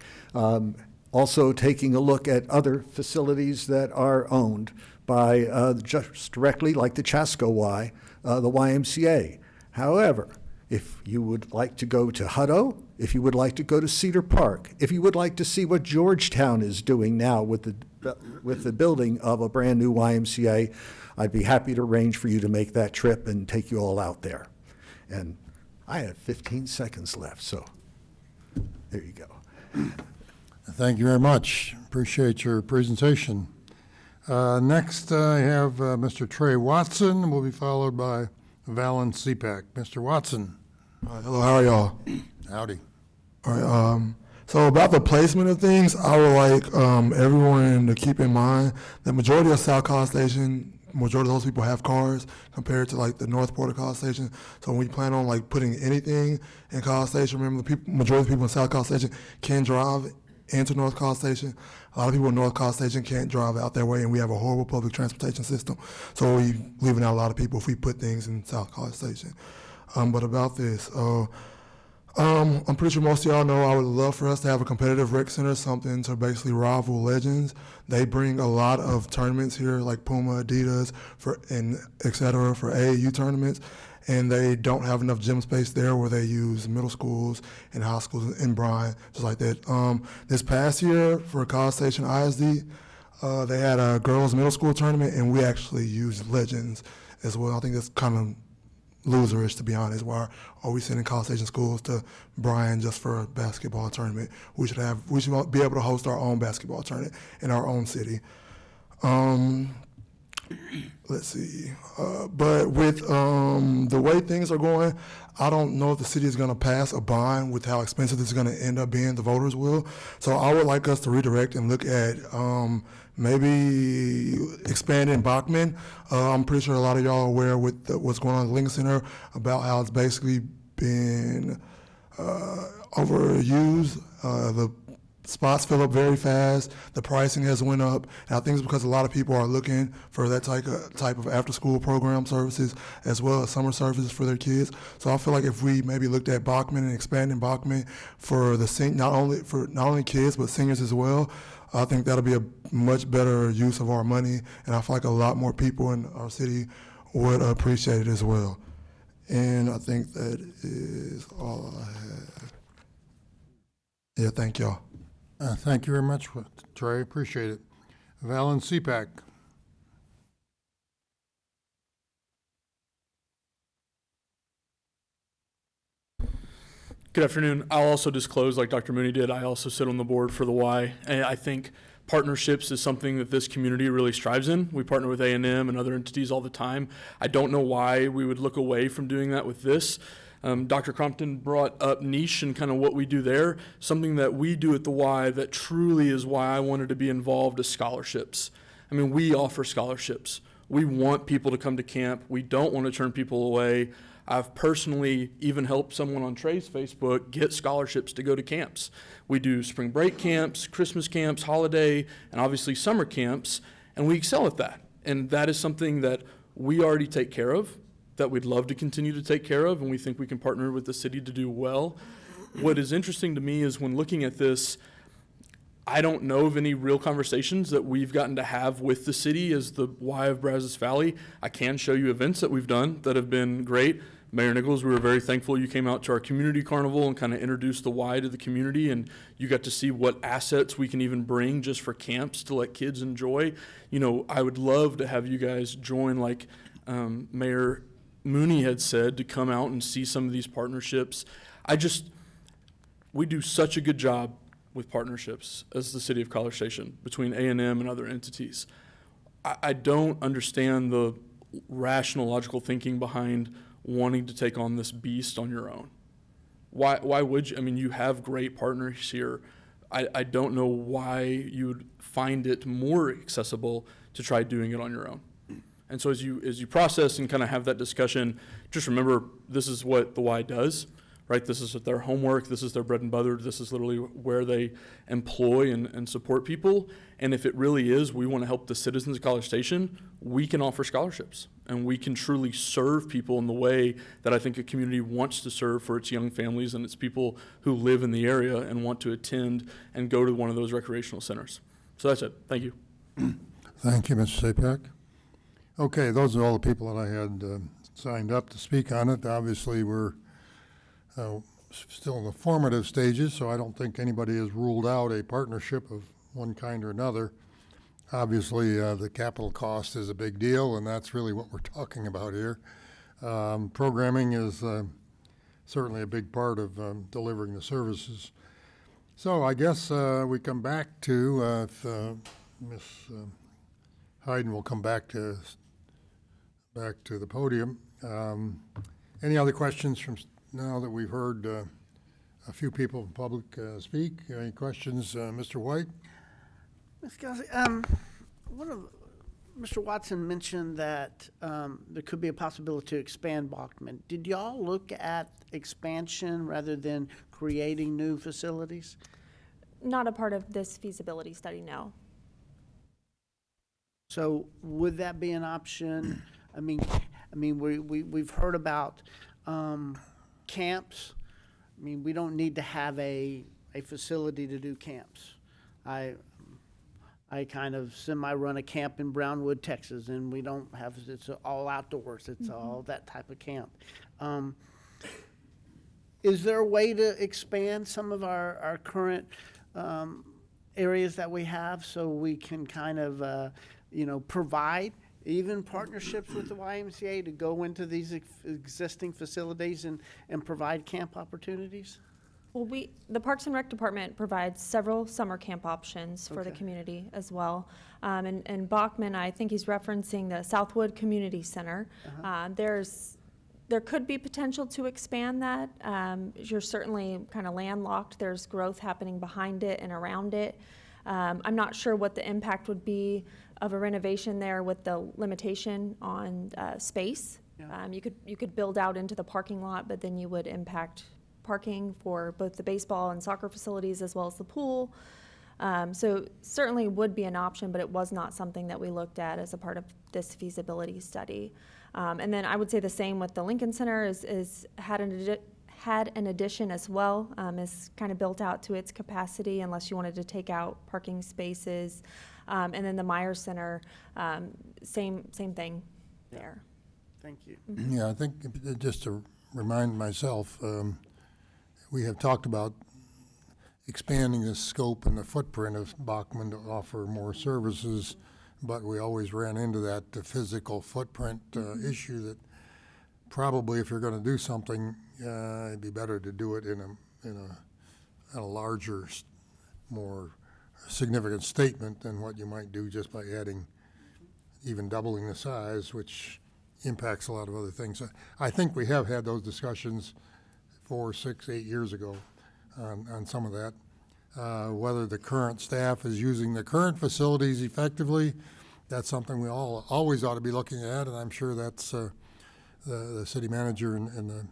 Also taking a look at other facilities that are owned by just directly, like the Chasco Y, the YMCA. However, if you would like to go to Hutto, if you would like to go to Cedar Park, if you would like to see what Georgetown is doing now with the building of a brand new YMCA, I'd be happy to arrange for you to make that trip and take you all out there. And I have 15 seconds left, so there you go. Thank you very much. Appreciate your presentation. Next, I have Mr. Trey Watson, will be followed by Valen Cepak. Mr. Watson. Hello, how are y'all? Howdy. All right, so about the placement of things, I would like everyone to keep in mind that majority of South College Station, majority of those people have cars compared to like the North Porter College Station. So when we plan on like putting anything in College Station, remember the majority of people in South College Station can drive into North College Station. A lot of people in North College Station can't drive out that way, and we have a horrible public transportation system. So we're leaving out a lot of people if we put things in South College Station. But about this, I'm pretty sure most of y'all know I would love for us to have a competitive rec center, something to basically rival Legends. They bring a lot of tournaments here, like Puma, Adidas, and et cetera, for AAU tournaments. And they don't have enough gym space there where they use middle schools and high schools in Bryan, just like that. This past year for College Station ISD, they had a girls middle school tournament, and we actually used Legends as well. I think that's kind of loserish, to be honest. Why are we sending College Station schools to Bryan just for a basketball tournament? We should be able to host our own basketball tournament in our own city. Let's see. But with the way things are going, I don't know if the city is going to pass a bond with how expensive this is going to end up being. The voters will. So I would like us to redirect and look at maybe expanding Bachman. I'm pretty sure a lot of y'all are aware with what's going on at the Lincoln Center about how it's basically been overused. The spots fill up very fast. The pricing has went up, and I think it's because a lot of people are looking for that type of after-school program services as well as summer services for their kids. So I feel like if we maybe looked at Bachman and expanding Bachman for the not only kids but seniors as well, I think that'll be a much better use of our money, and I feel like a lot more people in our city would appreciate it as well. And I think that is all I have. Yeah, thank y'all. Thank you very much, Trey. Appreciate it. Valen CPAC. Good afternoon. I'll also disclose, like Dr. Mooney did, I also sit on the board for the Y. And I think partnerships is something that this community really strives in. We partner with A&M and other entities all the time. I don't know why we would look away from doing that with this. Dr. Crompton brought up niche and kind of what we do there. Something that we do at the Y that truly is why I wanted to be involved is scholarships. I mean, we offer scholarships. We want people to come to camp. We don't want to turn people away. I've personally even helped someone on Trey's Facebook get scholarships to go to camps. We do spring break camps, Christmas camps, holiday, and obviously summer camps, and we excel at that. And that is something that we already take care of, that we'd love to continue to take care of, and we think we can partner with the city to do well. What is interesting to me is when looking at this, I don't know of any real conversations that we've gotten to have with the city as the Y of Brazos Valley. I can show you events that we've done that have been great. Mayor Nichols, we were very thankful you came out to our community carnival and kind of introduced the Y to the community, and you got to see what assets we can even bring just for camps to let kids enjoy. You know, I would love to have you guys join, like Mayor Mooney had said, to come out and see some of these partnerships. We do such a good job with partnerships as the city of College Station between A&M and other entities. I don't understand the rational, logical thinking behind wanting to take on this beast on your own. Why would you? I mean, you have great partners here. I don't know why you would find it more accessible to try doing it on your own. And so as you process and kind of have that discussion, just remember this is what the Y does, right? This is their homework. This is their bread and butter. This is literally where they employ and support people. And if it really is, we want to help the citizens of College Station, we can offer scholarships. And we can truly serve people in the way that I think a community wants to serve for its young families and its people who live in the area and want to attend and go to one of those recreational centers. So that's it. Thank you. Thank you, Mr. Sapek. Okay, those are all the people that I had signed up to speak on it. Obviously, we're still in the formative stages, so I don't think anybody has ruled out a partnership of one kind or another. Obviously, the capital cost is a big deal, and that's really what we're talking about here. Programming is certainly a big part of delivering the services. So I guess we come back to, if Ms. Hayden will come back to the podium. Any other questions from now that we've heard a few people in public speak? Any questions, Mr. White? Ms. Kelsey, Mr. Watson mentioned that there could be a possibility to expand Bachman. Did y'all look at expansion rather than creating new facilities? Not a part of this feasibility study, no. So would that be an option? I mean, we've heard about camps. I mean, we don't need to have a facility to do camps. I kind of semi-run a camp in Brownwood, Texas, and we don't have, it's all outdoors. It's all that type of camp. Is there a way to expand some of our current areas that we have so we can kind of, provide even partnerships with the YMCA to go into these existing facilities and provide camp opportunities? Well, the Parks and Rec Department provides several summer camp options for the community as well. And Bachman, I think he's referencing the Southwood Community Center. There could be potential to expand that. You're certainly kind of landlocked. There's growth happening behind it and around it. I'm not sure what the impact would be of a renovation there with the limitation on space. You could build out into the parking lot, but then you would impact parking for both the baseball and soccer facilities as well as the pool. So certainly would be an option, but it was not something that we looked at as a part of this feasibility study. And then I would say the same with the Lincoln Center is had an addition as well, is kind of built out to its capacity unless you wanted to take out parking spaces. And then the Myers Center, same thing there. Thank you. Yeah, I think just to remind myself, we have talked about expanding the scope and the footprint of Bachman to offer more services, but we always ran into that physical footprint issue that probably if you're going to do something, it'd be better to do it in a larger, more significant statement than what you might do just by adding, even doubling the size, which impacts a lot of other things. I think we have had those discussions 4, 6, 8 years ago on some of that. Whether the current staff is using the current facilities effectively, that's something we always ought to be looking at, and I'm sure that's the city manager and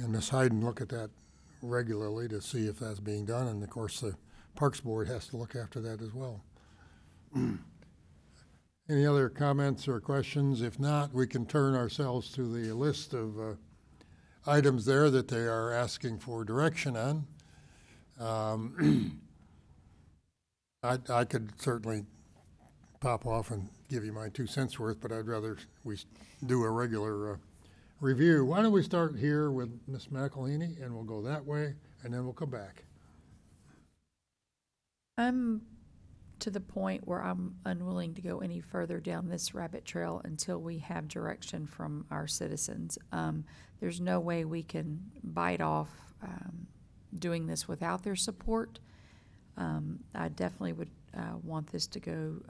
Ms. Hayden look at that regularly to see if that's being done, and of course the Parks Board has to look after that as well. Any other comments or questions? If not, we can turn ourselves to the list of items there that they are asking for direction on. I could certainly pop off and give you my 2 cents worth, but I'd rather we do a regular review. Why don't we start here with Ms. McElhaney, and we'll go that way, and then we'll come back. I'm to the point where I'm unwilling to go any further down this rabbit trail until we have direction from our citizens. There's no way we can bite off doing this without their support. I definitely would want this to go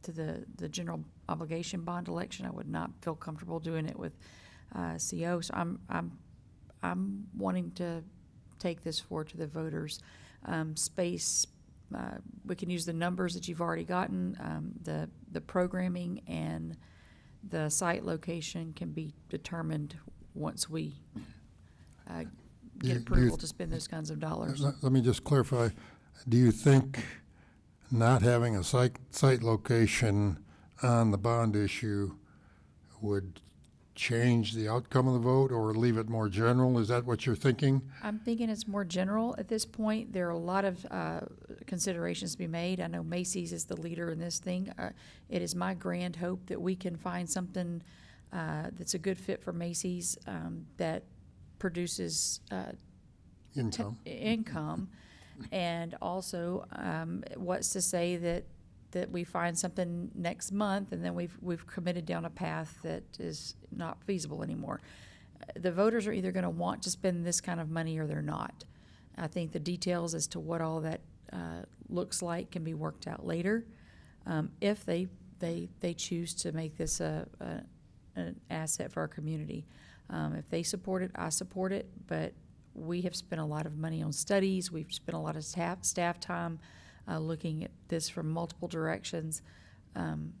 to the general obligation bond election. I would not feel comfortable doing it with CO. So I'm wanting to take this forward to the voters. Space, we can use the numbers that you've already gotten. The programming and the site location can be determined once we get approval to spend those kinds of dollars. Let me just clarify. Do you think not having a site location on the bond issue would change the outcome of the vote or leave it more general? Is that what you're thinking? I'm thinking it's more general at this point. There are a lot of considerations to be made. I know Macy's is the leader in this thing. It is my grand hope that we can find something that's a good fit for Macy's that produces income. And also, what's to say that we find something next month and then we've committed down a path that is not feasible anymore. The voters are either going to want to spend this kind of money or they're not. I think the details as to what all that looks like can be worked out later, if they choose to make this an asset for our community. If they support it, I support it, but we have spent a lot of money on studies. We've spent a lot of staff time looking at this from multiple directions. And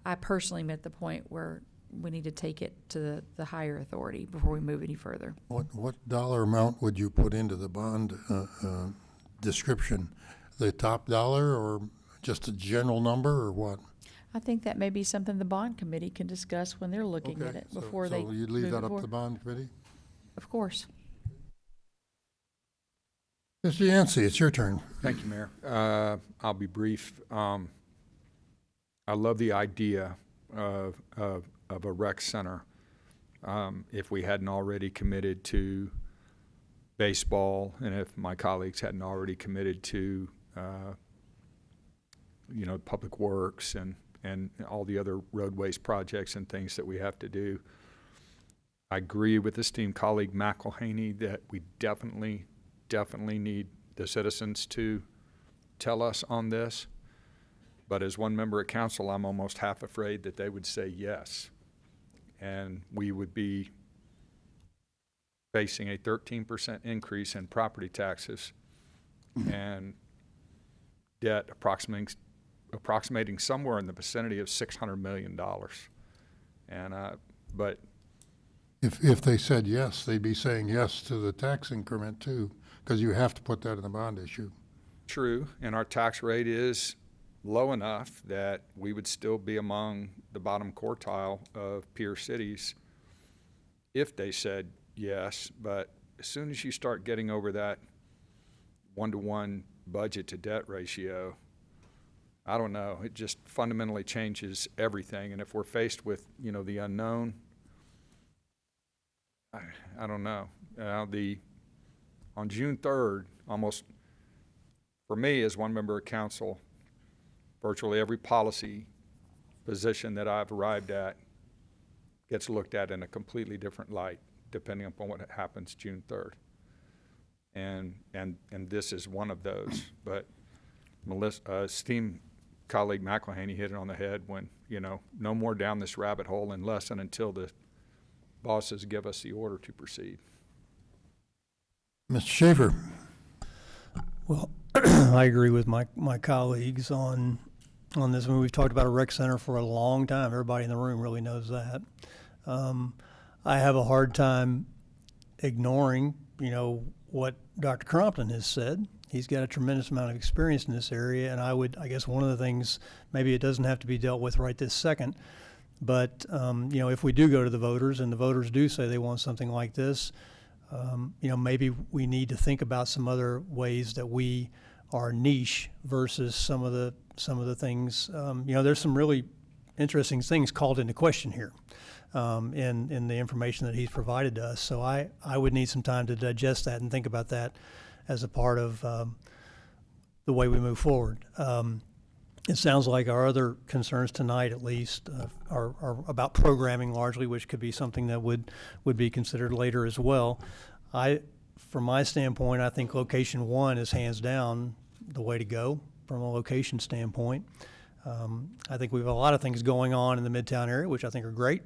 I personally am at the point where we need to take it to the higher authority before we move any further. What dollar amount would you put into the bond description? The top dollar or just a general number or what? I think that may be something the bond committee can discuss when they're looking at it before they. So you'd leave that up forward. to the bond committee? Of course. Mr. Yancey, it's your turn. Thank you, Mayor. I'll be brief. I love the idea of a rec center. If we hadn't already committed to baseball, and if my colleagues hadn't already committed to, public works and all the other roadways projects and things that we have to do. I agree with esteemed colleague McElhaney that we definitely need the citizens to tell us on this. But as one member of council, I'm almost half afraid that they would say yes. And we would be facing a 13% increase in property taxes and debt approximating somewhere in the vicinity of $600 million. And but If they said yes, they'd be saying yes to the tax increment too, because you have to put that in the bond issue. True, and our tax rate is low enough that we would still be among the bottom quartile of peer cities if they said yes, but as soon as you start getting over that 1-to-1 budget to debt ratio, I don't know, it just fundamentally changes everything. And if we're faced with, the unknown, I don't know. On June 3rd, almost, for me as one member of council, virtually every policy position that I've arrived at gets looked at in a completely different light, depending upon what happens June 3rd. And this is one of those. But Melissa, esteemed colleague McElhaney hit it on the head when, no more down this rabbit hole unless and until the bosses give us the order to proceed. Mr. Schaefer. Well, I agree with my colleagues on this. We've talked about a rec center for a long time. Everybody in the room really knows that. I have a hard time ignoring, what Dr. Crompton has said. He's got a tremendous amount of experience in this area, and I guess one of the things, maybe it doesn't have to be dealt with right this second, but, if we do go to the voters and the voters do say they want something like this, maybe we need to think about some other ways that we are niche versus some of the things. There's some really interesting things called into question here in the information that he's provided to us. So I would need some time to digest that and think about that as a part of the way we move forward. It sounds like our other concerns tonight, at least, are about programming largely, which could be something that would be considered later as well. From my standpoint, I think location 1 is hands down the way to go from a location standpoint. I think we have a lot of things going on in the Midtown area, which I think are great.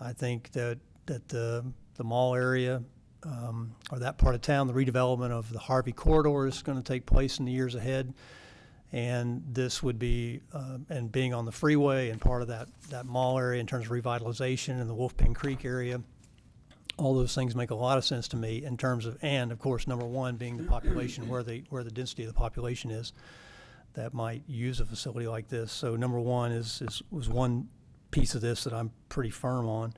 I think that the mall area or that part of town, the redevelopment of the Harvey corridor is going to take place in the years ahead. And this would be, and being on the freeway and part of that mall area in terms of revitalization and the Wolf Pen Creek area, all those things make a lot of sense to me in terms of, and of course, number one being the population, where the density of the population is that might use a facility like this. So number one was one piece of this that I'm pretty firm on.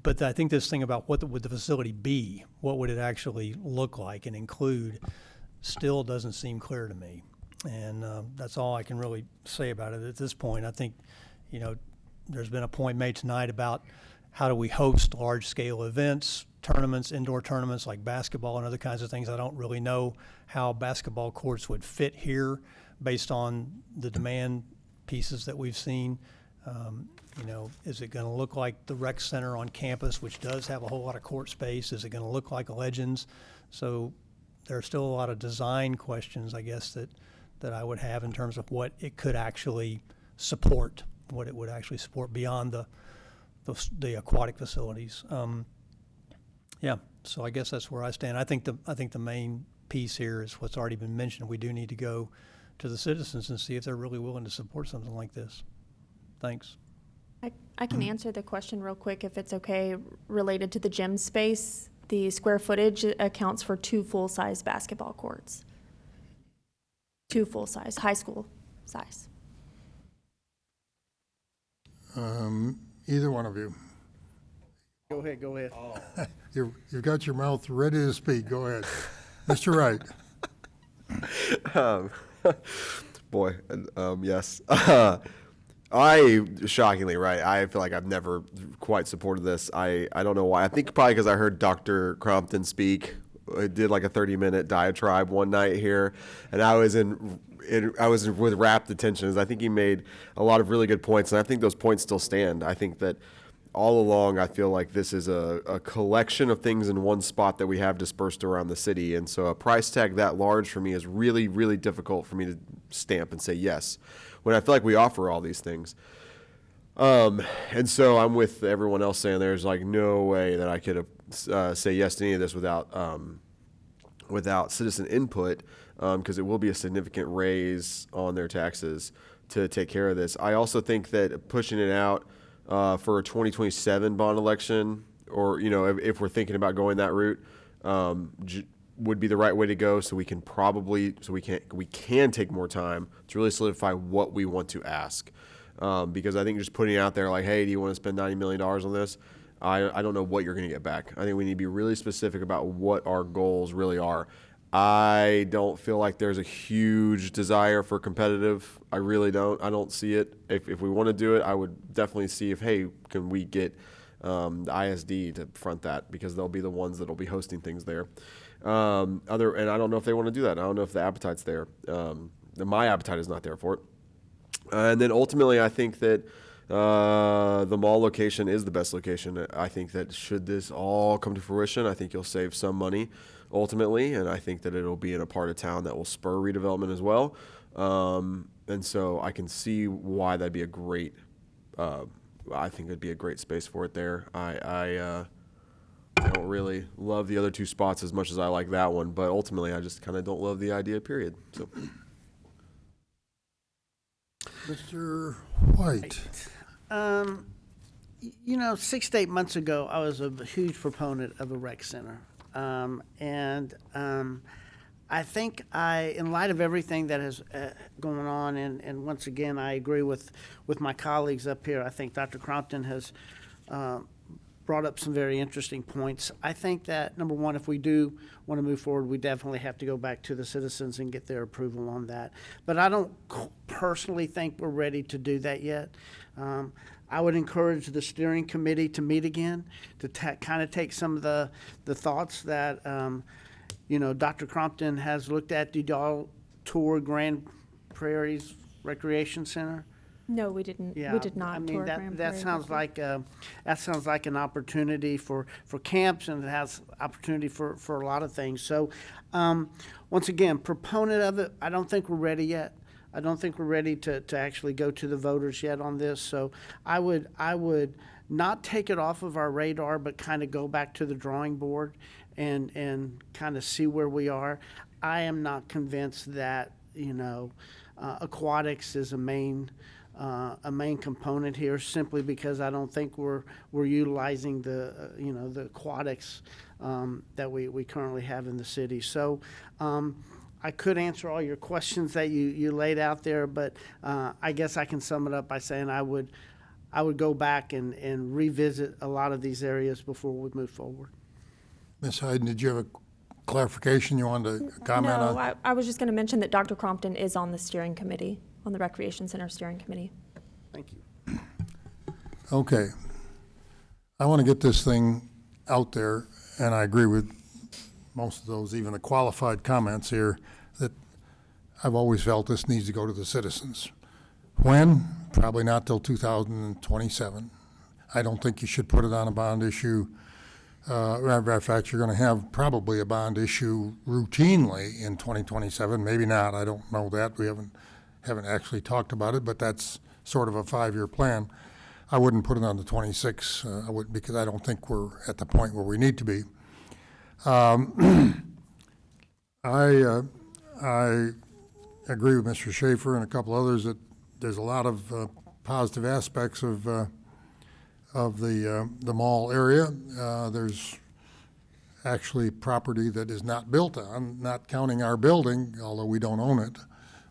But I think this thing about what would the facility be, what would it actually look like and include, still doesn't seem clear to me. And that's all I can really say about it at this point. I think, there's been a point made tonight about how do we host large-scale events, tournaments, indoor tournaments like basketball and other kinds of things. I don't really know how basketball courts would fit here based on the demand pieces that we've seen. Is it going to look like the rec center on campus, which does have a whole lot of court space? Is it going to look like Legends? So there are still a lot of design questions, I guess, that I would have in terms of what it could actually support, what it would actually support beyond the aquatic facilities. So I guess that's where I stand. I think the main piece here is what's already been mentioned. We do need to go to the citizens and see if they're really willing to support something like this. Thanks. I can answer the question real quick if it's okay, related to the gym space. The square footage accounts for 2 full-size basketball courts. 2 full-size, high school size. Either one of you. Go ahead. You've got your mouth ready to speak. Go ahead. Mr. Wright. Boy, yes. Shockingly, right, I feel like I've never quite supported this. I don't know why. I think probably because I heard Dr. Crompton speak. I did like a 30-minute diatribe one night here, and I was with rapt attention, as I think he made a lot of really good points, and I think those points still stand. I think that all along, I feel like this is a collection of things in one spot that we have dispersed around the city, and so a price tag that large for me is really, really difficult for me to stamp and say yes, when I feel like we offer all these things. And so I'm with everyone else saying there's like no way that I could say yes to any of this without citizen input, because it will be a significant raise on their taxes to take care of this. I also think that pushing it out for a 2027 bond election or, you know, if we're thinking about going that route, would be the right way to go, so we can take more time to really solidify what we want to ask. Because I think just putting it out there like, hey, do you want to spend $90 million on this? I don't know what you're going to get back. I think we need to be really specific about what our goals really are. I don't feel like there's a huge desire for competitive. I really don't. I don't see it. If we want to do it, I would definitely see if, hey, can we get the ISD to front that, because they'll be the ones that will be hosting things there. And I don't know if they want to do that. I don't know if the appetite's there. My appetite is not there for it. And then ultimately, I think that the mall location is the best location. I think that should this all come to fruition, I think you'll save some money ultimately, and I think that it'll be in a part of town that will spur redevelopment as well. And so I can see why that'd be a great, I think it'd be a great space for it there. I don't really love the other two spots as much as I like that one, but ultimately I just kind of don't love the idea, period. So. Mr. White. You know, 6 to 8 months ago, I was a huge proponent of a rec center. I think in light of everything that is going on, and once again, I agree with my colleagues up here. I think Dr. Crompton has brought up some very interesting points. I think that, number one, if we do want to move forward, we definitely have to go back to the citizens and get their approval on that. But I don't personally think we're ready to do that yet. I would encourage the steering committee to meet again, to kind of take some of the thoughts that, Dr. Crompton has looked at. Did y'all tour Grand Prairie's Recreation Center? No, we didn't. Yeah, We did not I mean, tour that Grand sounds Prairie. like an opportunity for camps, and it has opportunity for a lot of things. So, once again, proponent of it. I don't think we're ready yet. I don't think we're ready to actually go to the voters yet on this. So I would not take it off of our radar, but kind of go back to the drawing board and kind of see where we are. I am not convinced that aquatics is a main component here, simply because I don't think we're utilizing the the aquatics that we currently have in the city. So. I could answer all your questions that you laid out there, but I guess I can sum it up by saying I would go back and revisit a lot of these areas before we move forward. Ms. Hayden, did you have a clarification you wanted to comment on? No, I was just going to mention that Dr. Crompton is on the steering committee, on the Recreation Center steering committee. Thank you. Okay. I want to get this thing out there, and I agree with most of those, even the qualified comments here, that I've always felt this needs to go to the citizens. When? Probably not till 2027. I don't think you should put it on a bond issue. Matter of fact, you're going to have probably a bond issue routinely in 2027. Maybe not. I don't know that. We haven't actually talked about it, but that's sort of a 5-year plan. I wouldn't put it on the 26. Because I don't think we're at the point where we need to be. I agree with Mr. Schaefer and a couple others that there's a lot of positive aspects of the mall area. There's actually property that is not built on, not counting our building, although we don't own it,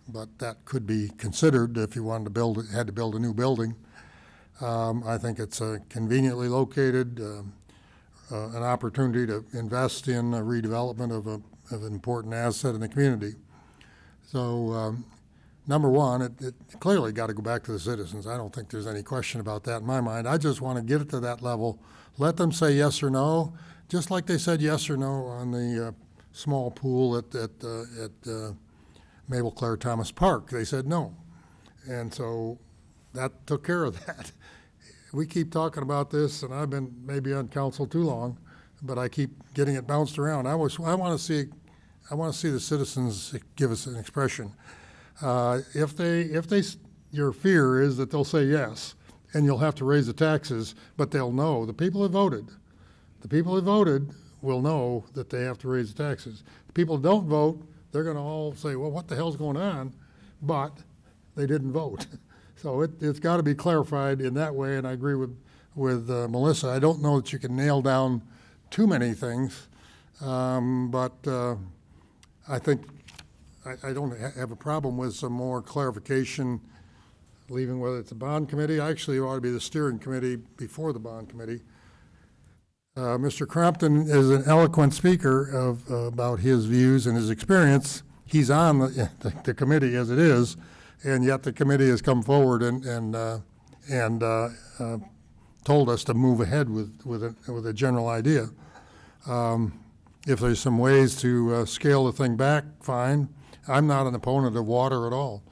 but that could be considered if you wanted to had to build a new building. I think it's conveniently located. An opportunity to invest in a redevelopment of an important asset in the community. So, number one, it clearly got to go back to the citizens. I don't think there's any question about that in my mind. I just want to get it to that level. Let them say yes or no, just like they said yes or no on the small pool at Mabel Claire Thomas Park. They said no. And so that took care of that. We keep talking about this, and I've been maybe on council too long, but I keep getting it bounced around. I want to see the citizens give us an expression. Your fear is that they'll say yes, and you'll have to raise the taxes, but they'll know. The people who voted will know that they have to raise the taxes. The people who don't vote, they're going to all say, well, what the hell's going on? But they didn't vote. So it's got to be clarified in that way, and I agree with Melissa. I don't know that you can nail down too many things, but I think I don't have a problem with some more clarification, leaving whether it's the bond committee. Actually, it ought to be the steering committee before the bond committee. Mr. Crompton is an eloquent speaker about his views and his experience. He's on the committee as it is, and yet the committee has come forward and told us to move ahead with a general idea. If there's some ways to scale the thing back, fine. I'm not an opponent of water at all.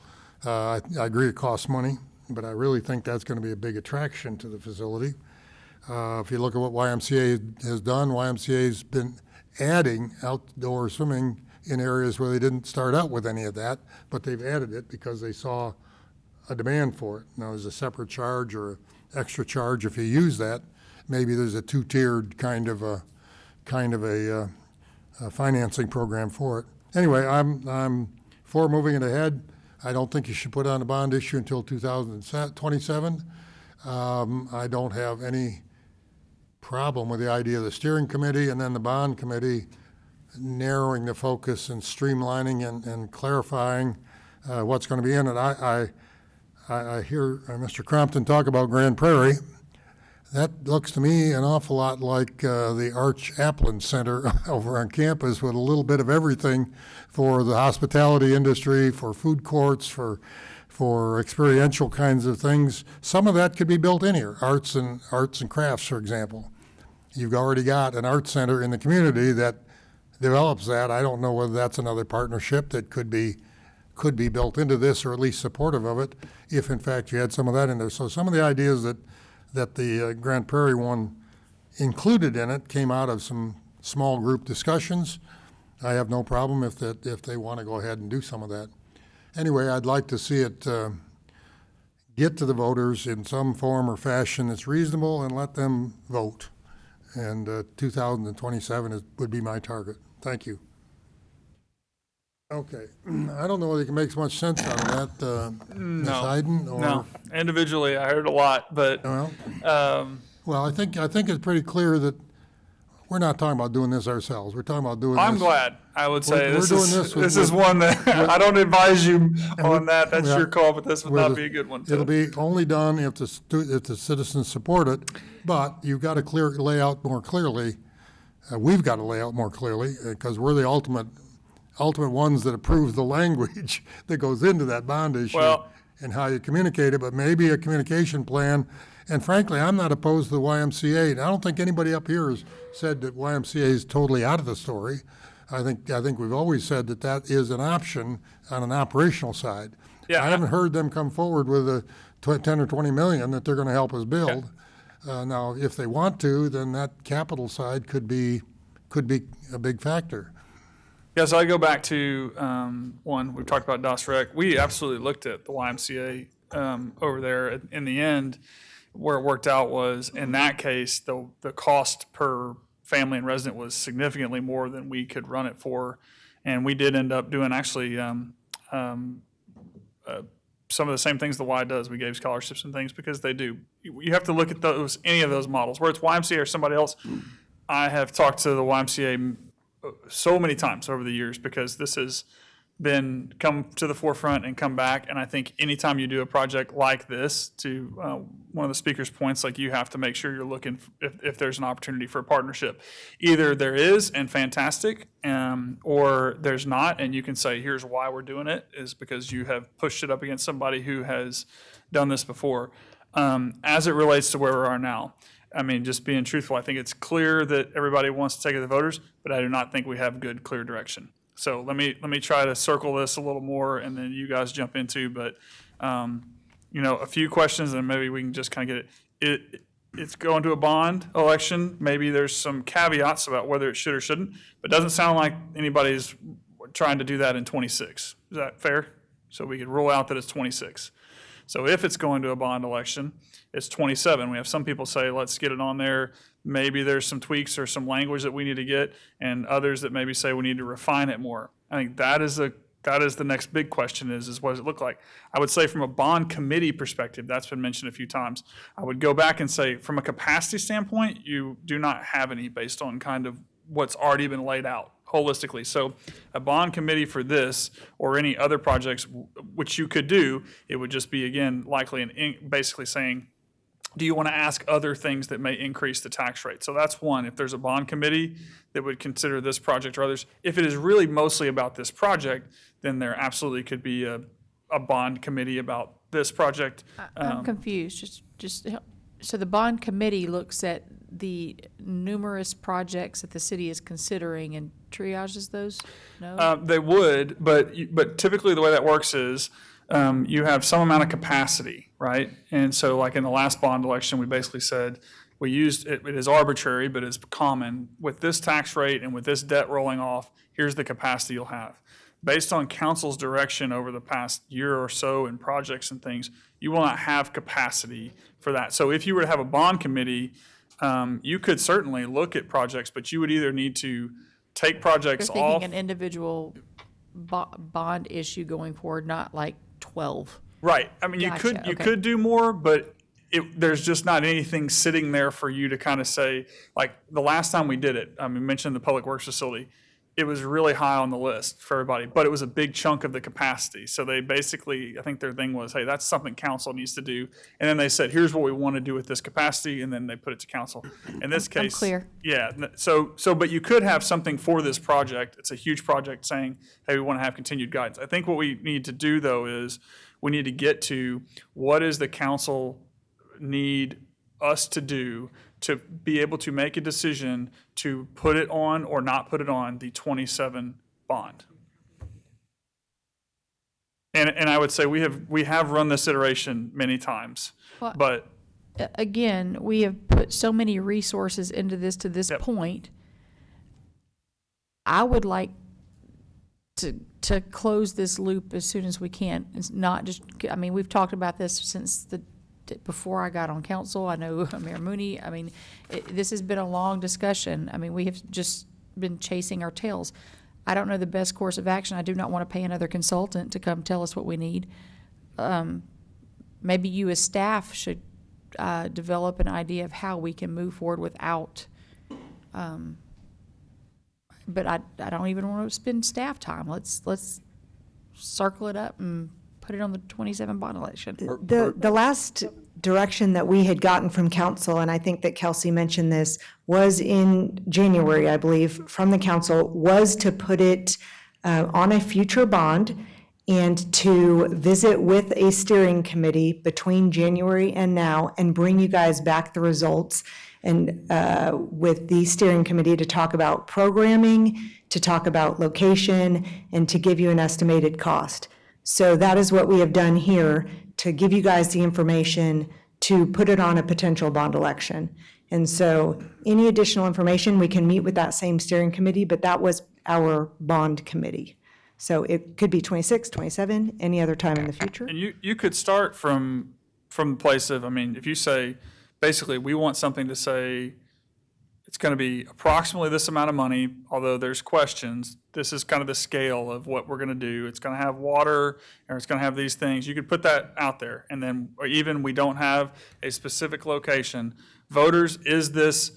I agree it costs money, but I really think that's going to be a big attraction to the facility. If you look at what YMCA has done, YMCA's been adding outdoor swimming in areas where they didn't start out with any of that, but they've added it because they saw a demand for it. Now, there's a separate charge or an extra charge if you use that. Maybe there's a two-tiered kind of a financing program for it. Anyway, I'm for moving it ahead. I don't think you should put on a bond issue until 2027. I don't have any problem with the idea of the steering committee and then the bond committee narrowing the focus and streamlining and clarifying what's going to be in it. I hear Mr. Crompton talk about Grand Prairie. That looks to me an awful lot like the Arch Applin Center over on campus, with a little bit of everything for the hospitality industry, for food courts, for experiential kinds of things. Some of that could be built in here, arts and crafts, for example. You've already got an art center in the community that develops that. I don't know whether that's another partnership that could be built into this, or at least supportive of it, if in fact you had some of that in there. So some of the ideas that the Grand Prairie one included in it came out of some small group discussions. I have no problem if they want to go ahead and do some of that. Anyway, I'd like to see it get to the voters in some form or fashion that's reasonable and let them vote. And 2027 would be my target. Thank you. Okay. I don't know whether you can make much sense out of that, Ms. Iden, or... No. Individually, I heard a lot, but... Well, I think it's pretty clear that we're not talking about doing this ourselves. We're talking about doing this... I'm glad. I would say We're doing this with- this is one that I don't advise you on that. That's your call, but this would not be a good one. It'll be only done if the citizens support it, but you've got to lay out more clearly. We've got to lay out more clearly, because we're the ultimate ones that approve the language that goes into that bond issue and how you communicate it, but maybe a communication plan. And frankly, I'm not opposed to the YMCA. And I don't think anybody up here has said that YMCA is totally out of the story. I think we've always said that is an option on an operational side. Yeah. I haven't heard them come forward with a 10 or 20 million that they're going to help us build. Now, if they want to, then that capital side could be a big factor. Yeah, so I go back to one, we've talked about DOS Rec. We absolutely looked at the YMCA over there. In the end, where it worked out was, in that case, the cost per family and resident was significantly more than we could run it for. And we did end up doing actually some of the same things the Y does. We gave scholarships and things because they do. You have to look at any of those models, whether it's YMCA or somebody else. I have talked to the YMCA so many times over the years, because this has been come to the forefront and come back. And I think anytime you do a project like this, to one of the speaker's points, like, you have to make sure you're looking if there's an opportunity for a partnership. Either there is, and fantastic, or there's not, and you can say, here's why we're doing it, is because you have pushed it up against somebody who has done this before. As it relates to where we are now, I mean, just being truthful, I think it's clear that everybody wants to take it to the voters, but I do not think we have good, clear direction. So let me try to circle this a little more, and then you guys jump into. But a few questions, and maybe we can just kind of get it. It's going to a bond election. Maybe there's some caveats about whether it should or shouldn't, but it doesn't sound like anybody's trying to do that in 26. Is that fair? So we could rule out that it's 26. So if it's going to a bond election, it's 27. We have some people say, let's get it on there. Maybe there's some tweaks or some language that we need to get, and others that maybe say we need to refine it more. I think that's that is the next big question is what does it look like? I would say from a bond committee perspective, that's been mentioned a few times. I would go back and say, from a capacity standpoint, you do not have any based on kind of what's already been laid out holistically. So a bond committee for this or any other projects, which you could do, it would just be, again, likely basically saying, do you want to ask other things that may increase the tax rate? So that's one. If there's a bond committee that would consider this project or others, if it is really mostly about this project, then there absolutely could be a bond committee about this project. I'm confused. Just help. So the bond committee looks at the numerous projects that the city is considering and triages those? No? They would, but typically the way that works is you have some amount of capacity, right? And so like in the last bond election, we basically said, we used, it is arbitrary, but it's common. With this tax rate and with this debt rolling off, here's the capacity you'll have. Based on council's direction over the past year or so in projects and things, you will not have capacity for that. So if you were to have a bond committee, you could certainly look at projects, but you would either need to take projects You're off. thinking an individual bond issue going forward, not like 12. Right. I mean, Gotcha, you okay. could do more, but there's just not anything sitting there for you to kind of say, like the last time we did it, I mean, mentioned the public works facility. It was really high on the list for everybody, but it was a big chunk of the capacity. So they basically, I think their thing was, hey, that's something council needs to do. And then they said, here's what we want to do with this capacity, and then they put it to council. In this case, clear. Yeah. So, but you could have something for this project. It's a huge project saying, hey, we want to have continued guidance. I think what we need to do though is we need to get to what is the council need us to do to be able to make a decision to put it on or not put it on the 27 bond. And I would say we have run this iteration many times, Well, but Again, we have put so many resources into this to this point. I would like to close this loop as soon as we can. It's not just, I mean, we've talked about this since before I got on council. I know Mayor Mooney, I mean, this has been a long discussion. I mean, we have just been chasing our tails. I don't know the best course of action. I do not want to pay another consultant to come tell us what we need. Maybe you as staff should develop an idea of how we can move forward without, but I don't even want to spend staff time. Let's circle it up and put it on the 27 bond election. The last direction that we had gotten from council, and I think that Kelsey mentioned this, was in January, I believe, from the council, was to put it on a future bond and to visit with a steering committee between January and now and bring you guys back the results and with the steering committee to talk about programming, to talk about location, and to give you an estimated cost. So that is what we have done here, to give you guys the information to put it on a potential bond election. And so any additional information, we can meet with that same steering committee, but that was our bond committee. So it could be 26, 27, any other time in the future. And you could start from the place of, I mean, if you say, basically, we want something to say, it's going to be approximately this amount of money, although there's questions. This is kind of the scale of what we're going to do. It's going to have water, or it's going to have these things. You could put that out there. And then, or even we don't have a specific location. Voters, is this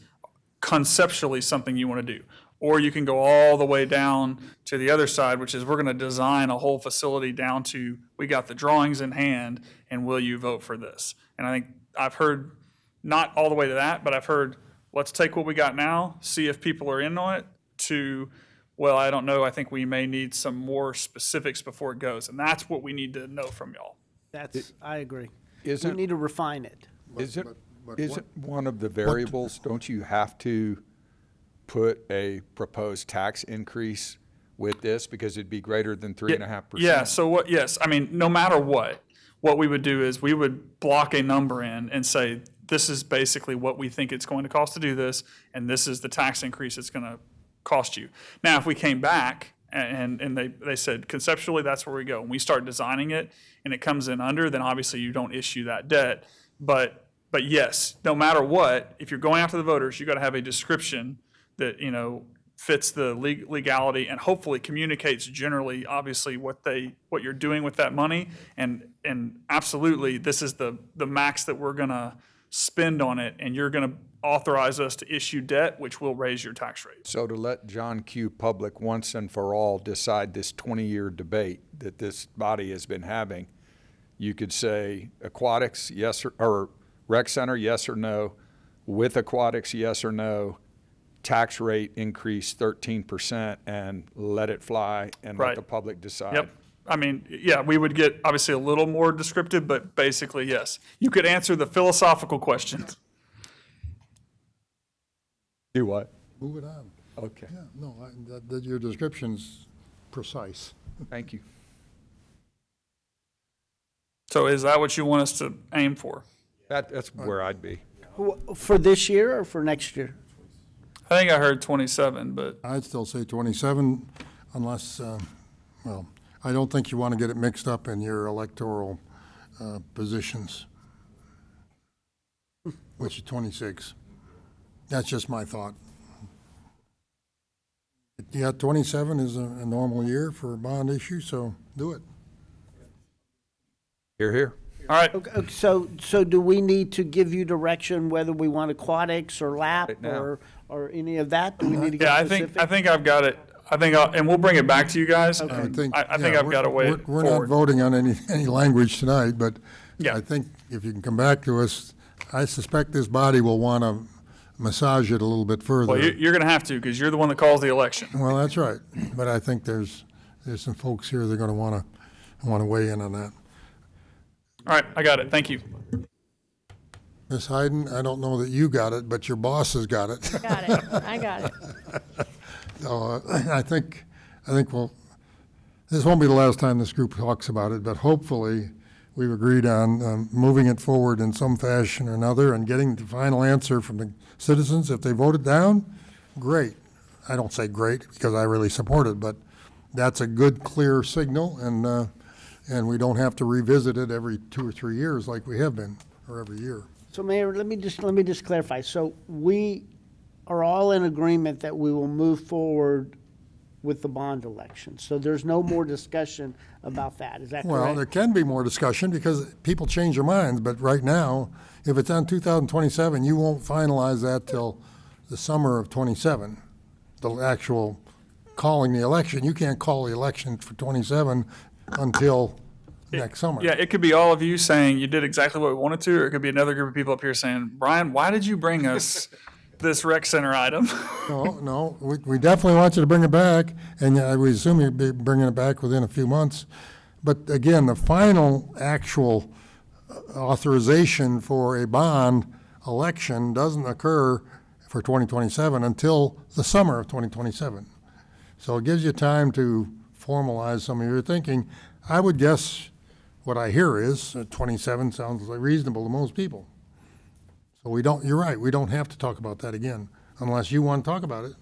conceptually something you want to do? Or you can go all the way down to the other side, which is we're going to design a whole facility down to, we got the drawings in hand, and will you vote for this? And I think I've heard, not all the way to that, but I've heard, let's take what we got now, see if people are in on it, to, well, I don't know, I think we may need some more specifics before it goes. And that's what we need to know from y'all. I agree. We need to refine it. Isn't one of the variables, don't you have to put a proposed tax increase with this because it'd be greater than 3.5%? Yeah, so what, yes, I mean, no matter what we would do is we would block a number in and say, this is basically what we think it's going to cost to do this, and this is the tax increase it's going to cost you. Now, if we came back and they said, conceptually, that's where we go, and we start designing it, and it comes in under, then obviously you don't issue that debt. But yes, no matter what, if you're going out to the voters, you got to have a description that, fits the legality and hopefully communicates generally, obviously, what you're doing with that money. And absolutely, this is the max that we're gonna spend on it, and you're gonna authorize us to issue debt, which will raise your tax rate. So to let John Q. Public once and for all decide this 20-year debate that this body has been having, you could say aquatics, yes, or rec center, yes or no, with aquatics, yes or no, tax rate increase 13% and let it fly and let Right. the public decide. Yep. I mean, yeah, we would get obviously a little more descriptive, but basically, yes. You could answer the philosophical questions. Do what? Move it on. Okay. Yeah, no, your description's precise. Thank you. So is that what you want us to aim for? That's where I'd be. For this year or for next year? I think I heard 27, but I'd still say 27 unless, well, I don't think you want to get it mixed up in your electoral positions, which is 26. That's just my thought. Yeah, 27 is a normal year for a bond issue, so do it. Hear, hear. all right. Okay, so do we need to give you direction whether we want aquatics or lap Right now. or any of that? Do we need to get Yeah, specific? I think I've got it. and we'll bring it back to you guys. I think, I think yeah, I've got a way We're not forward. voting on any language tonight, but Yeah. I think if you can come back to us, I suspect this body will want to massage it a little bit further. Well, you're going to have to because you're the one that calls the election. Well, that's right, but I think there's some folks here that are going to want to weigh in on that. All right, I got it. Thank you. Ms. Hayden, I don't know that you got it, but your boss has got it. Got it. I got it. So I think this won't be the last time this group talks about it, but hopefully we've agreed on moving it forward in some fashion or another and getting the final answer from the citizens. If they vote it down, great. I don't say great because I really support it, but that's a good, clear signal, and we don't have to revisit it every 2 or 3 years like we have been, or every year. So Mayor, let me just clarify. So we are all in agreement that we will move forward with the bond election. So there's no more discussion about that. Is that Well, correct? there can be more discussion because people change their minds, but right now, if it's on 2027, you won't finalize that till the summer of 27, the actual calling the election. You can't call the election for 27 until next summer. Yeah, it could be all of you saying you did exactly what we wanted to, or it could be another group of people up here saying, Brian, why did you bring us this rec center item? No, we definitely want you to bring it back, and we assume you'll be bringing it back within a few months. But again, the final actual authorization for a bond election doesn't occur for 2027 until the summer of 2027. So it gives you time to formalize some of your thinking. I would guess what I hear is 27 sounds like reasonable to most people. So you're right, we don't have to talk about that again unless you want to talk about it.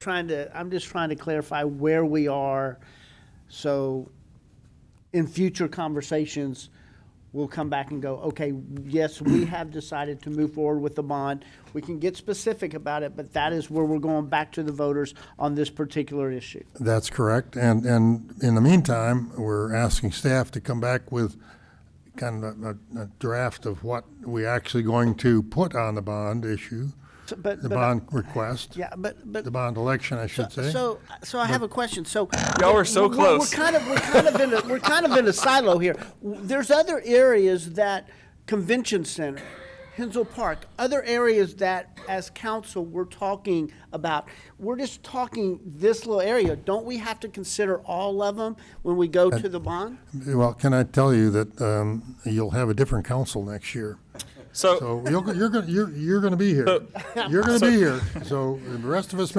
I'm just trying to clarify where we are. So in future conversations, we'll come back and go, okay, yes, we have decided to move forward with the bond. We can get specific about it, but that is where we're going back to the voters on this particular issue. That's correct. And in the meantime, we're asking staff to come back with kind of a draft of what we're actually going to put on the bond issue, the bond request. Yeah, but the bond election, I should say. So I have a question. So Y'all are so close. We're kind of in a silo here. There's other areas that Convention Center, Hensel Park, other areas that as council we're talking about. We're just talking this little area. Don't we have to consider all of them when we go to the bond? Well, can I tell you that you'll have a different council next year? So you're going to be here. You're going to be here. So the rest of us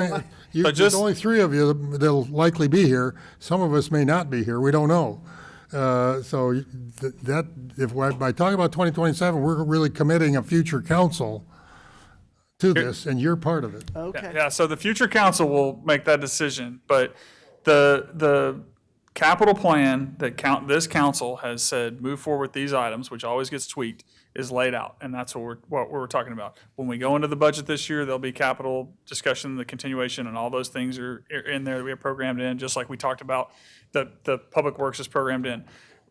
there's only 3 of you that'll likely be here. Some of us may not be here. We don't know. So by talking about 2027, we're really committing a future council to this, and you're part of it. Okay. Yeah, so the future council will make that decision, but the capital plan that this council has said, move forward with these items, which always gets tweaked, is laid out, and that's what we're talking about. When we go into the budget this year, there'll be capital discussion, the continuation, and all those things are in there that we have programmed in, just like we talked about, the Public Works is programmed in.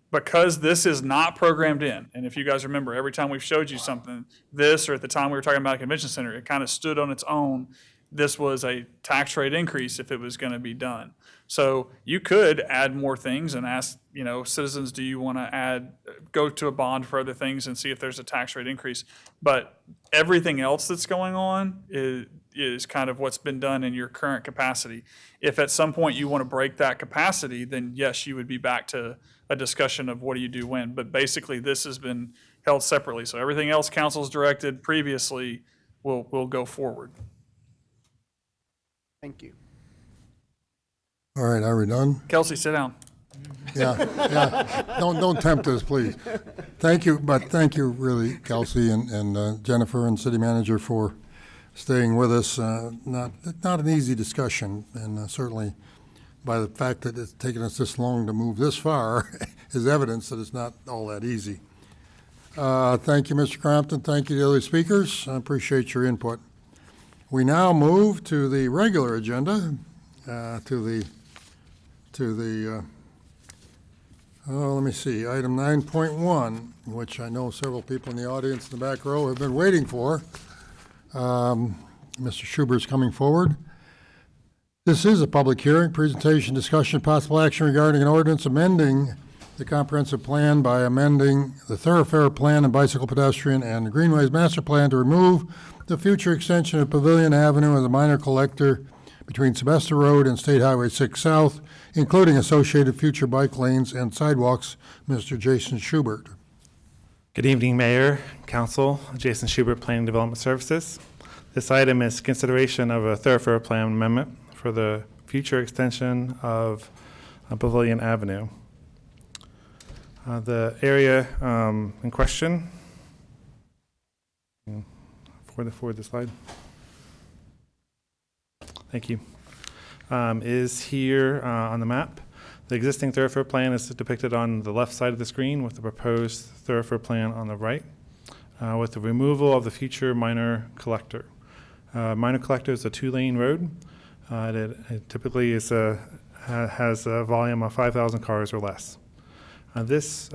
Because this is not programmed in, and if you guys remember, every time we've showed you something, this, or at the time we were talking about a convention center, it kind of stood on its own. This was a tax rate increase if it was going to be done. So you could add more things and ask, citizens, do you want to go to a bond for other things and see if there's a tax rate increase? But everything else that's going on is kind of what's been done in your current capacity. If at some point you want to break that capacity, then yes, you would be back to a discussion of what do you do when. But basically, this has been held separately. So everything else council's directed previously will go forward. Thank you. All right, are we done? Kelsey, sit down. Yeah. Don't tempt us, please. Thank you, but thank you really, Kelsey and Jennifer and City Manager for staying with us. Not an easy discussion, and certainly by the fact that it's taken us this long to move this far is evidence that it's not all that easy. Thank you, Mr. Crampton. Thank you to the other speakers. I appreciate your input. We now move to the regular agenda, let me see, item 9.1, which I know several people in the audience in the back row have been waiting for. Mr. Schubert's coming forward. This is a public hearing, presentation, discussion, possible action regarding an ordinance amending the comprehensive plan by amending the thoroughfare plan and bicycle pedestrian and the greenways master plan to remove the future extension of Pavilion Avenue as a minor collector between Sebesta Road and State Highway 6 South, including associated future bike lanes and sidewalks. Mr. Jason Schubert. Good evening, Mayor, Council. Jason Schubert, Planning Development Services. This item is consideration of a thoroughfare plan amendment for the future extension of Pavilion Avenue. The area in question, forward the slide. Thank you. Is here on the map. The existing thoroughfare plan is depicted on the left side of the screen with the proposed thoroughfare plan on the right, with the removal of the future minor collector. Minor collector is a 2-lane road. It typically has a volume of 5,000 cars or less. This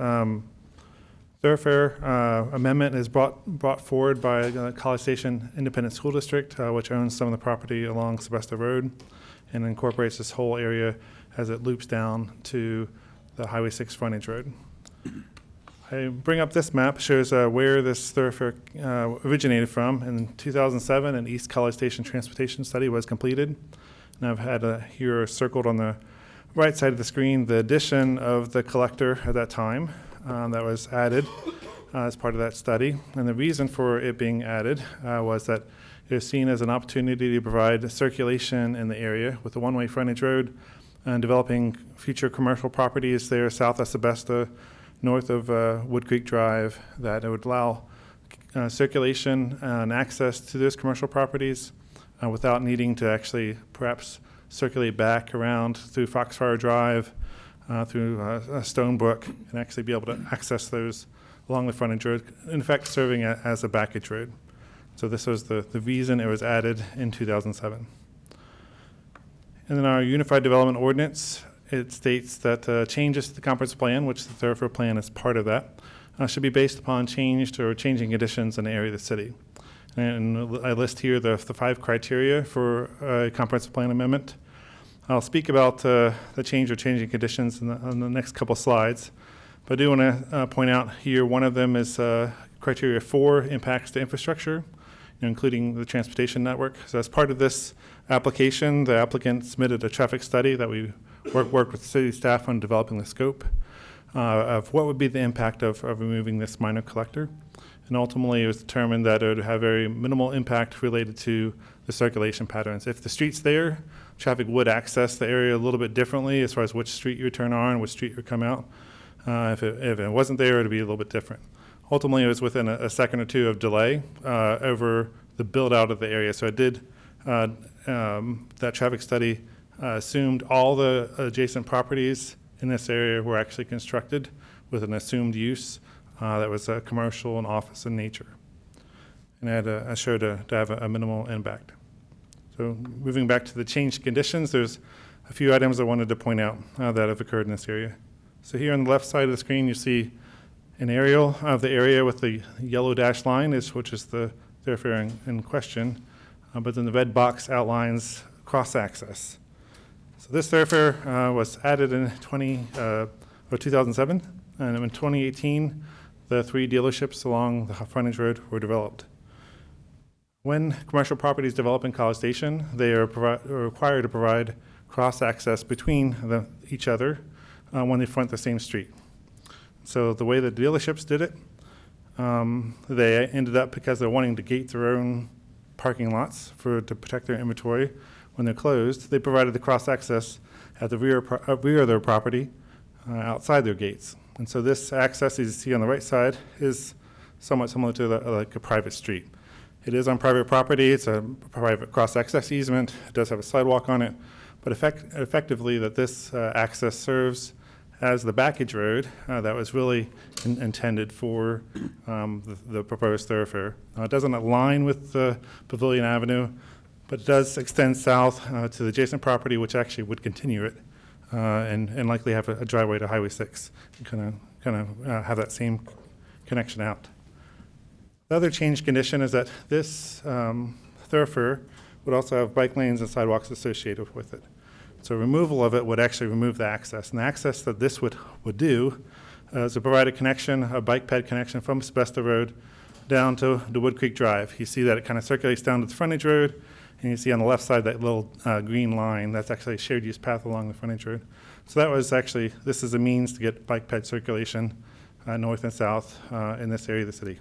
thoroughfare amendment is brought forward by College Station Independent School District, which owns some of the property along Sebesta Road and incorporates this whole area as it loops down to the Highway 6 frontage road. I bring up this map, shows where this thoroughfare originated from. In 2007, an East College Station transportation study was completed. And I've had here circled on the right side of the screen the addition of the collector at that time that was added as part of that study. And the reason for it being added was that it was seen as an opportunity to provide circulation in the area with a one-way frontage road and developing future commercial properties there south of Sebesta, north of Wood Creek Drive, that it would allow circulation and access to those commercial properties without needing to actually perhaps circulate back around through Foxfire Drive, through Stonebrook, and actually be able to access those along the frontage road, in fact serving as a backage road. So this was the reason it was added in 2007. And then our Unified Development Ordinance, it states that changes to the comprehensive plan, which the thoroughfare plan is part of that, should be based upon changed or changing conditions in the area of the city. And I list here the 5 criteria for a comprehensive plan amendment. I'll speak about the change or changing conditions on the next couple slides. But I do want to point out here, one of them is criteria 4, impacts to infrastructure, including the transportation network. So as part of this application, the applicant submitted a traffic study that we worked with city staff on developing the scope of what would be the impact of removing this minor collector. And ultimately, it was determined that it would have very minimal impact related to the circulation patterns. If the street's there, traffic would access the area a little bit differently as far as which street you turn on, which street you come out. If it wasn't there, it would be a little bit different. Ultimately, it was within a second or two of delay over the build out of the area. So it did, that traffic study assumed all the adjacent properties in this area were actually constructed with an assumed use that was commercial and office in nature. And I showed to have a minimal impact. So moving back to the changed conditions, there's a few items I wanted to point out that have occurred in this area. So here on the left side of the screen, you see an aerial of the area with the yellow dashed line, which is the thoroughfare in question, but then the red box outlines cross-access. So this thoroughfare was added in 2007, and in 2018, the 3 dealerships along the frontage road were developed. When commercial properties develop in College Station, they are required to provide cross-access between each other when they front the same street. So the way the dealerships did it, they ended up, because they're wanting to gate their own parking lots to protect their inventory when they're closed, they provided the cross-access at the rear of their property outside their gates. And so this access, as you see on the right side, is somewhat similar to like a private street. It is on private property. It's a private cross-access easement. It does have a sidewalk on it. But effectively, that this access serves as the backage road that was really intended for the proposed thoroughfare. It doesn't align with Pavilion Avenue, but it does extend south to the adjacent property, which actually would continue it and likely have a driveway to Highway 6 and kind of have that same connection out. The other change condition is that this thoroughfare would also have bike lanes and sidewalks associated with it. So removal of it would actually remove the access. And the access that this would do is to provide a bike ped connection from Sebesta Road down to Wood Creek Drive. You see that it kind of circulates down to the frontage road, and you see on the left side that little green line, that's actually a shared use path along the frontage road. So that was actually, this is a means to get bike ped circulation north and south in this area of the city.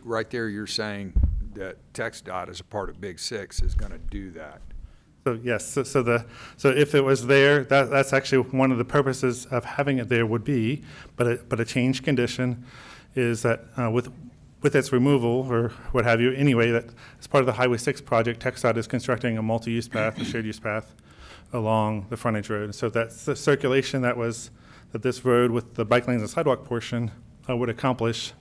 Right there, you're saying that TxDOT, as a part of Big Six, is going to do that. So yes, so if it was there, that's actually one of the purposes of having it there would be, but a change condition is that with its removal or what have you, anyway, that as part of the Highway 6 project, TxDOT is constructing a multi-use path, a shared use path along the frontage road. So that's the circulation that this road with the bike lanes and sidewalk portion would accomplish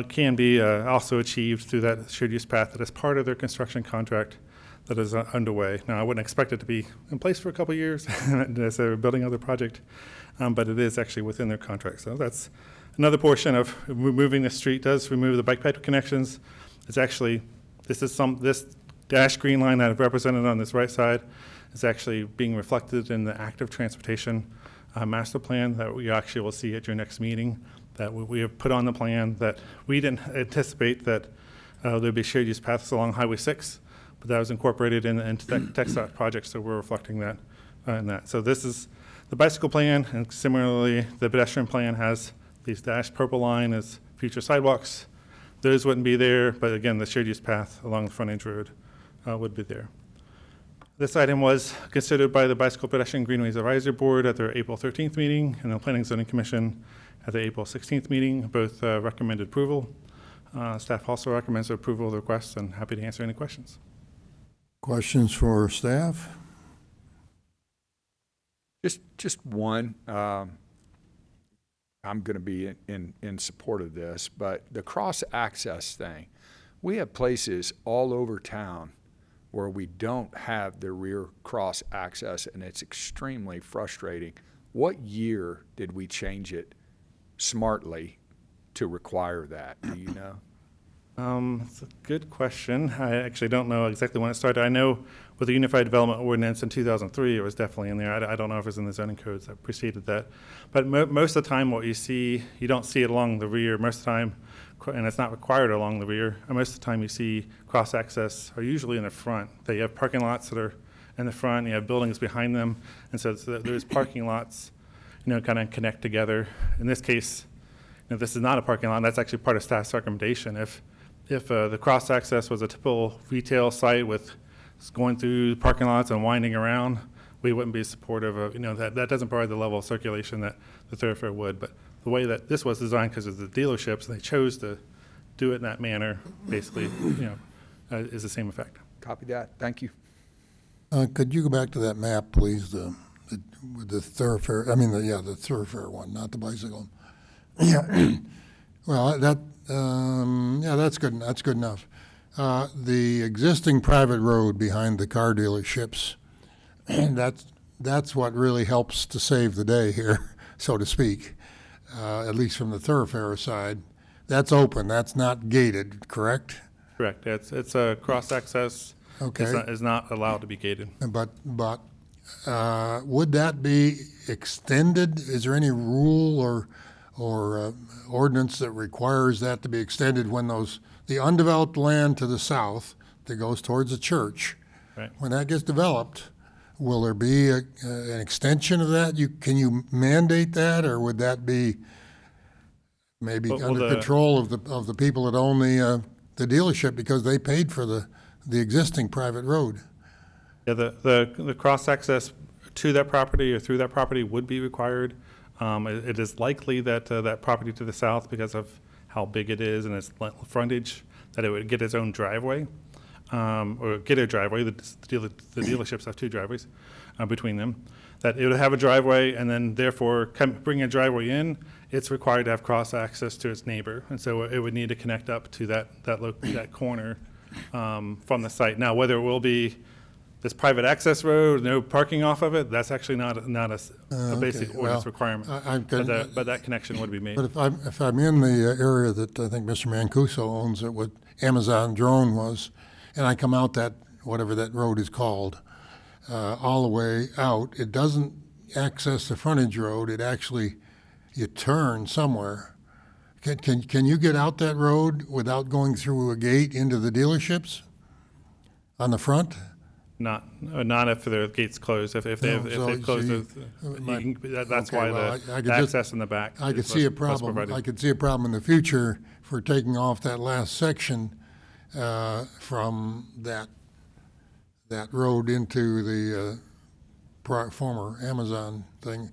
can be also achieved through that shared use path that is part of their construction contract that is underway. Now, I wouldn't expect it to be in place for a couple of years as they're building other project, but it is actually within their contract. So that's another portion of removing the street does remove the bike path connections. It's actually, this dash green line that I've represented on this right side is actually being reflected in the active transportation master plan that we actually will see at your next meeting, that we have put on the plan that we didn't anticipate that there'd be shared use paths along Highway 6, but that was incorporated into the TxDOT project, so we're reflecting that in that. So this is the bicycle plan, and similarly, the pedestrian plan has these dashed purple line as future sidewalks. Those wouldn't be there, but again, the shared use path along the frontage road would be there. This item was considered by the Bicycle Pedestrian Greenways Advisory Board at their April 13th meeting and the Planning and Zoning Commission at the April 16th meeting. Both recommended approval. Staff also recommends approval of the request, and happy to answer any questions. Questions for staff? Just one. I'm going to be in support of this, but the cross-access thing, we have places all over town where we don't have the rear cross-access, and it's extremely frustrating. What year did we change it smartly to require that? Do you know? It's a good question. I actually don't know exactly when it started. I know with the Unified Development Ordinance in 2003, it was definitely in there. I don't know if it was in the zoning codes that preceded that. But most of the time what you see, you don't see it along the rear. Most of the time, and it's not required along the rear, most of the time you see cross-access are usually in the front. They have parking lots that are in the front, you have buildings behind them, and so those parking lots, kind of connect together. In this case, this is not a parking lot. That's actually part of staff's recommendation. If the cross-access was a typical retail site with going through parking lots and winding around, we wouldn't be supportive of, that doesn't provide the level of circulation that the thoroughfare would. But the way that this was designed, because of the dealerships, they chose to do it in that manner, basically, is the same effect. Copy that. Thank you. Could you go back to that map, please, the with the thoroughfare, I mean, the thoroughfare one, not the bicycle. Yeah, well, that's good, that's good enough. The existing private road behind the car dealerships, that's what really helps to save the day here, so to speak, at least from the thoroughfare side. That's open, that's not gated, correct? Correct. It's a cross-access. Okay. It's not allowed to be gated. But would that be extended? Is there any rule or ordinance that requires that to be extended when the undeveloped land to the south that goes towards the church, Right. when that gets developed, will there be an extension of that? Can you mandate that, or would that be maybe Well, under control of the people that own the dealership because they paid for the existing private road? Yeah, the cross-access to that property or through that property would be required. It is likely that that property to the south, because of how big it is and its frontage, that it would get its own driveway, or get a driveway. The dealerships have two driveways between them. That it would have a driveway, and then therefore, bring a driveway in, it's required to have cross-access to its neighbor. And so it would need to connect up to that corner from the site. Now, whether it will be this private access road, no parking off of it, that's actually not a basic Okay, ordinance well, requirement. But that connection would be made. But if I'm in the area that I think Mr. Mancuso owns, it what Amazon Drone was, and I come out that, whatever that road is called, all the way out, it doesn't access the frontage road, it actually, you turn somewhere. Can you get out that road without going through a gate into the dealerships on the front? Not if the gate's closed. If they've closed it, that's why the access in the back. I could see a problem. I could see a problem in the future for taking off that last section from that road into the former Amazon thing.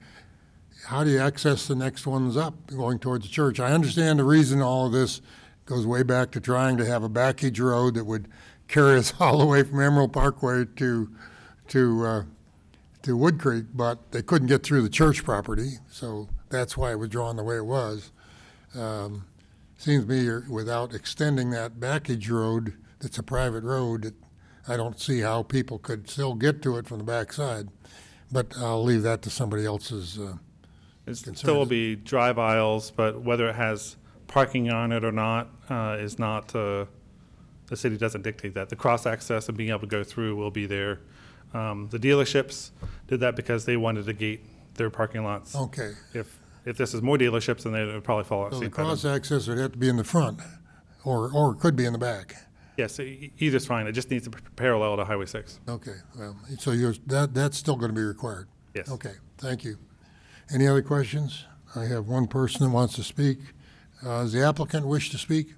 How do you access the next ones up going towards the church? I understand the reason all of this goes way back to trying to have a backage road that would carry us all the way from Emerald Parkway to Wood Creek, but they couldn't get through the church property, so that's why it was drawn the way it was. Seems to me without extending that backage road, that's a private road, I don't see how people could still get to it from the backside. But I'll leave that to somebody else's concern. Still will be drive aisles, but whether it has parking on it or not is not, the city doesn't dictate that. The cross-access and being able to go through will be there. The dealerships did that because they wanted to gate their parking lots. Okay. If this is more dealerships, then they would probably follow a So the same pattern. cross-access would have to be in the front, or it could be in the back. Yes, either's fine. It just needs to be parallel to Highway 6. Okay, well, so that's still going to be required? Yes. Okay, thank you. Any other questions? I have one person that wants to speak. Does the applicant wish to speak?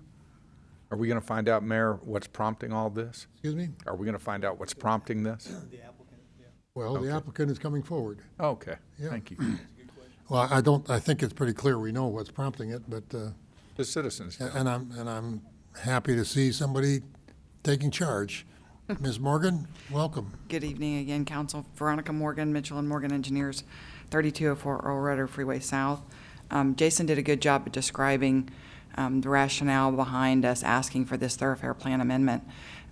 Are we going to find out, Mayor, what's prompting all this? Excuse me? Are we going to find out what's prompting this? Well, the applicant is coming forward. Okay, Yeah. thank you. Well, I think it's pretty clear we know what's prompting it, but, The citizens. know. and I'm happy to see somebody taking charge. Ms. Morgan, welcome. Good evening again, Council. Veronica Morgan, Mitchell and Morgan Engineers, 3204 Earl Rudder Freeway South. Jason did a good job of describing the rationale behind us asking for this thoroughfare plan amendment.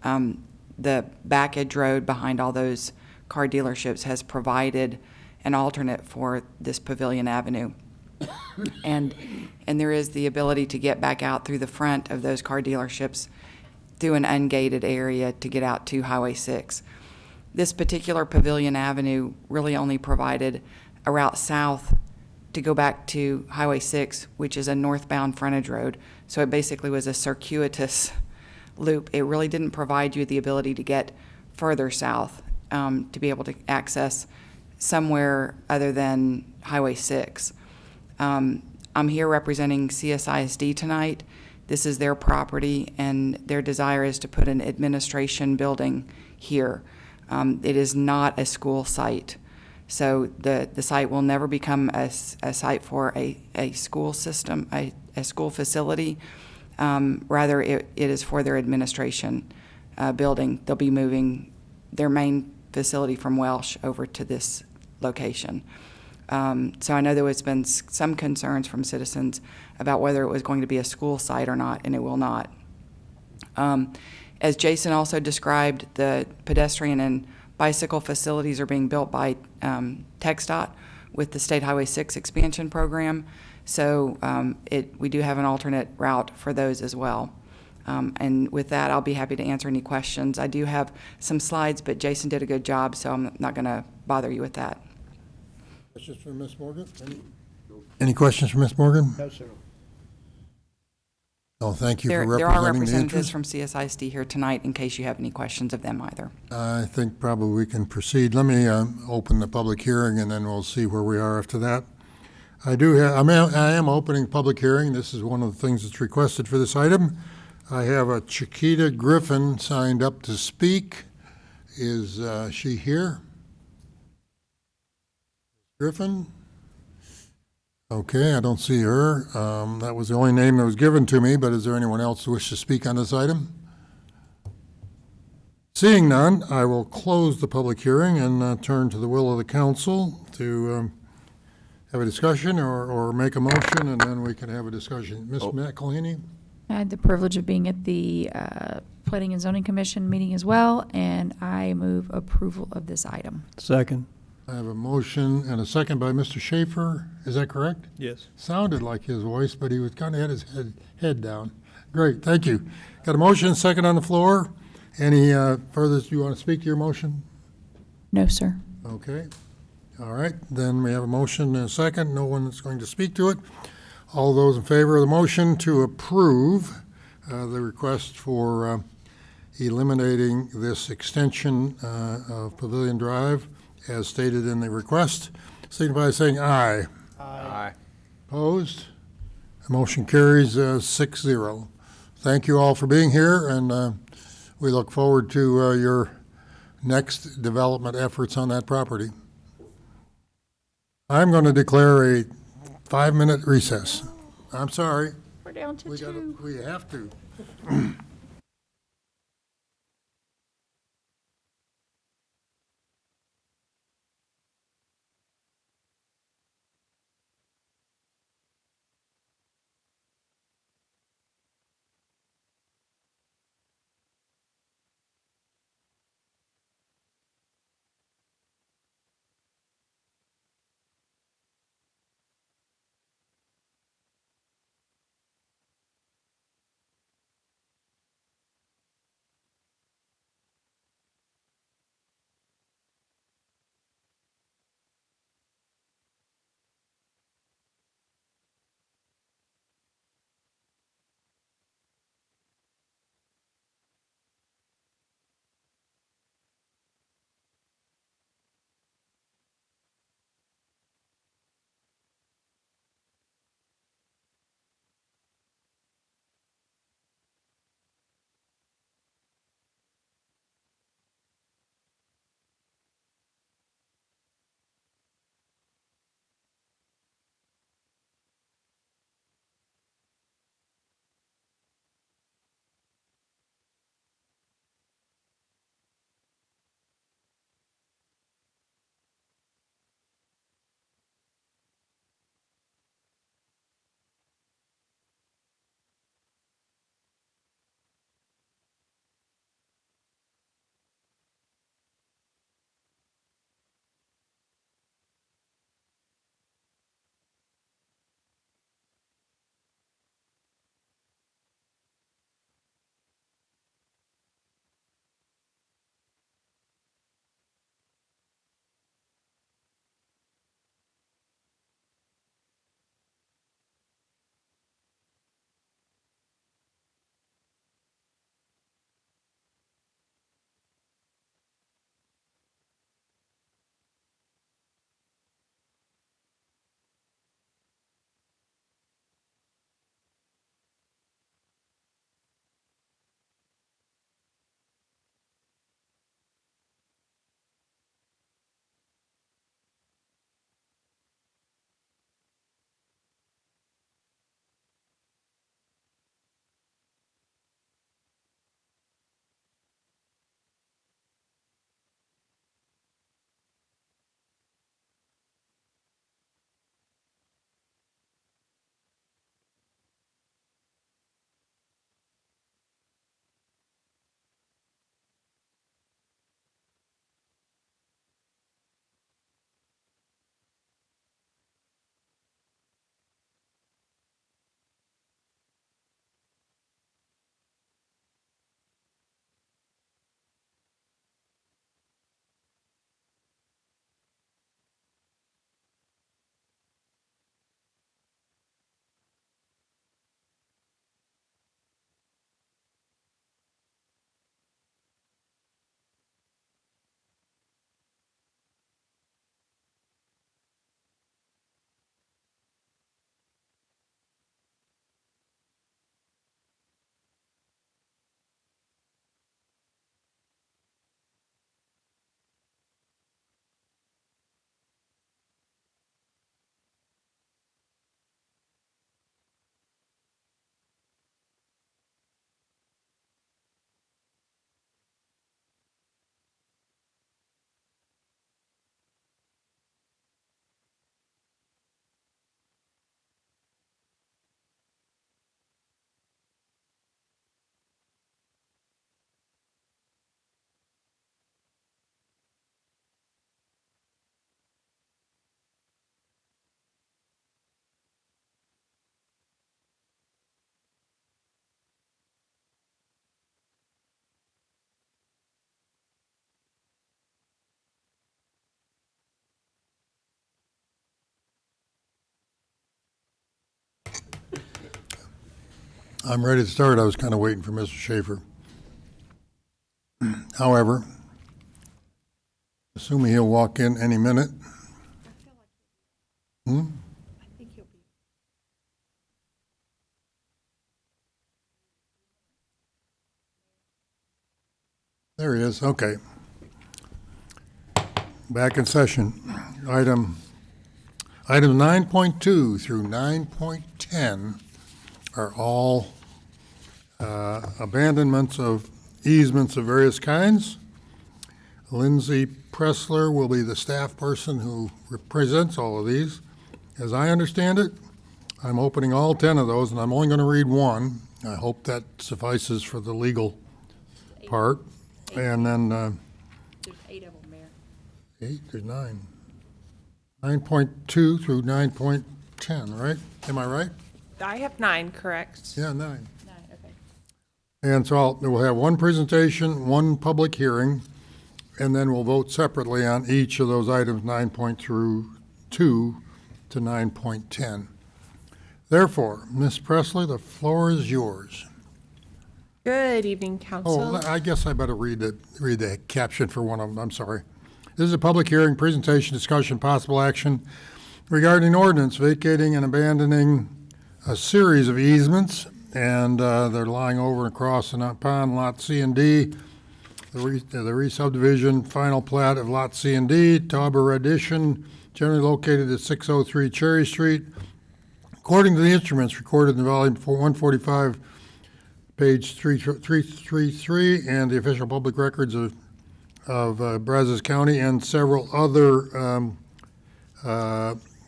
The back edge road behind all those car dealerships has provided an alternate for this Pavilion Avenue. And there is the ability to get back out through the front of those car dealerships through an ungated area to get out to Highway 6. This particular Pavilion Avenue really only provided a route south to go back to Highway 6, which is a northbound frontage road. So it basically was a circuitous loop. It really didn't provide you the ability to get further south, to be able to access somewhere other than Highway 6. I'm here representing CSISD tonight. This is their property, and their desire is to put an administration building here. It is not a school site. So the site will never become a site for a school system, a school facility. Rather, it is for their administration building. They'll be moving their main facility from Welsh over to this location. So I know there has been some concerns from citizens about whether it was going to be a school site or not, and it will not. As Jason also described, the pedestrian and bicycle facilities are being built by TxDOT with the State Highway 6 expansion program. So we do have an alternate route for those as well. And with that, I'll be happy to answer any questions. I do have some slides, but Jason did a good job, so I'm not going to bother you with that. Questions for Ms. Morgan? Any questions for Ms. Morgan? No, sir. Oh, thank you There for are representing the representatives interest. from CSISD here tonight in case you have any questions of them either. I think probably we can proceed. Let me open the public hearing, and then we'll see where we are after that. I am opening public hearing. This is one of the things that's requested for this item. I have a Chiquita Griffin signed up to speak. Is she here? Griffin? Okay, I don't see her. That was the only name that was given to me, but is there anyone else who wishes to speak on this item? Seeing none, I will close the public hearing and turn to the will of the council to have a discussion or make a motion, and then we can have a discussion. Ms. McElhaney? I had the privilege of being at the Planning and Zoning Commission meeting as well, and I move approval of this item. Second. I have a motion and a second by Mr. Schaefer. Is that correct? Yes. Sounded like his voice, but he was kind of had his head down. Great, thank you. Got a motion, second on the floor. Any further, you want to speak to your motion? No, sir. Okay. All right, then we have a motion and a second. No one is going to speak to it. All those in favor of the motion to approve the request for eliminating this extension of Pavilion Drive as stated in the request, signify by saying aye. Aye. Opposed? The motion carries 6-0. Thank you all for being here, and we look forward to your next development efforts on that property. I'm going to declare a 5-minute recess. I'm sorry. We're down to two. We have to. I'm ready to start. I was kind of waiting for Mr. Schaefer. However, assuming he'll walk in any minute. There he is, okay. Back in session. Items 9.2 through 9.10 are all abandonments of easements of various kinds. Lindsay Pressler will be the staff person who represents all of these. As I understand it, I'm opening all 10 of those, and I'm only going to read one. I hope that suffices for the legal part. And then, There's 8 of them, Mayor. 8, there's 9. 9.2 through 9.10, right? Am I right? I have 9, correct? Yeah, 9. 9, okay. And so we'll have one presentation, one public hearing, and then we'll vote separately on each of those items, 9.2 to 9.10. Therefore, Ms. Presley, the floor is yours. Good evening, Council. Oh, I guess I better read the caption for one of them, I'm sorry. This is a public hearing, presentation, discussion, possible action regarding an ordinance vacating and abandoning a series of easements, and they're lying over and across the pond, Lot C and D, the re-subdivision, final plat of Lot C and D, Tauber addition, generally located at 603 Cherry Street. According to the instruments recorded in volume 145, page 333, and the official public records of Brazos County, and several other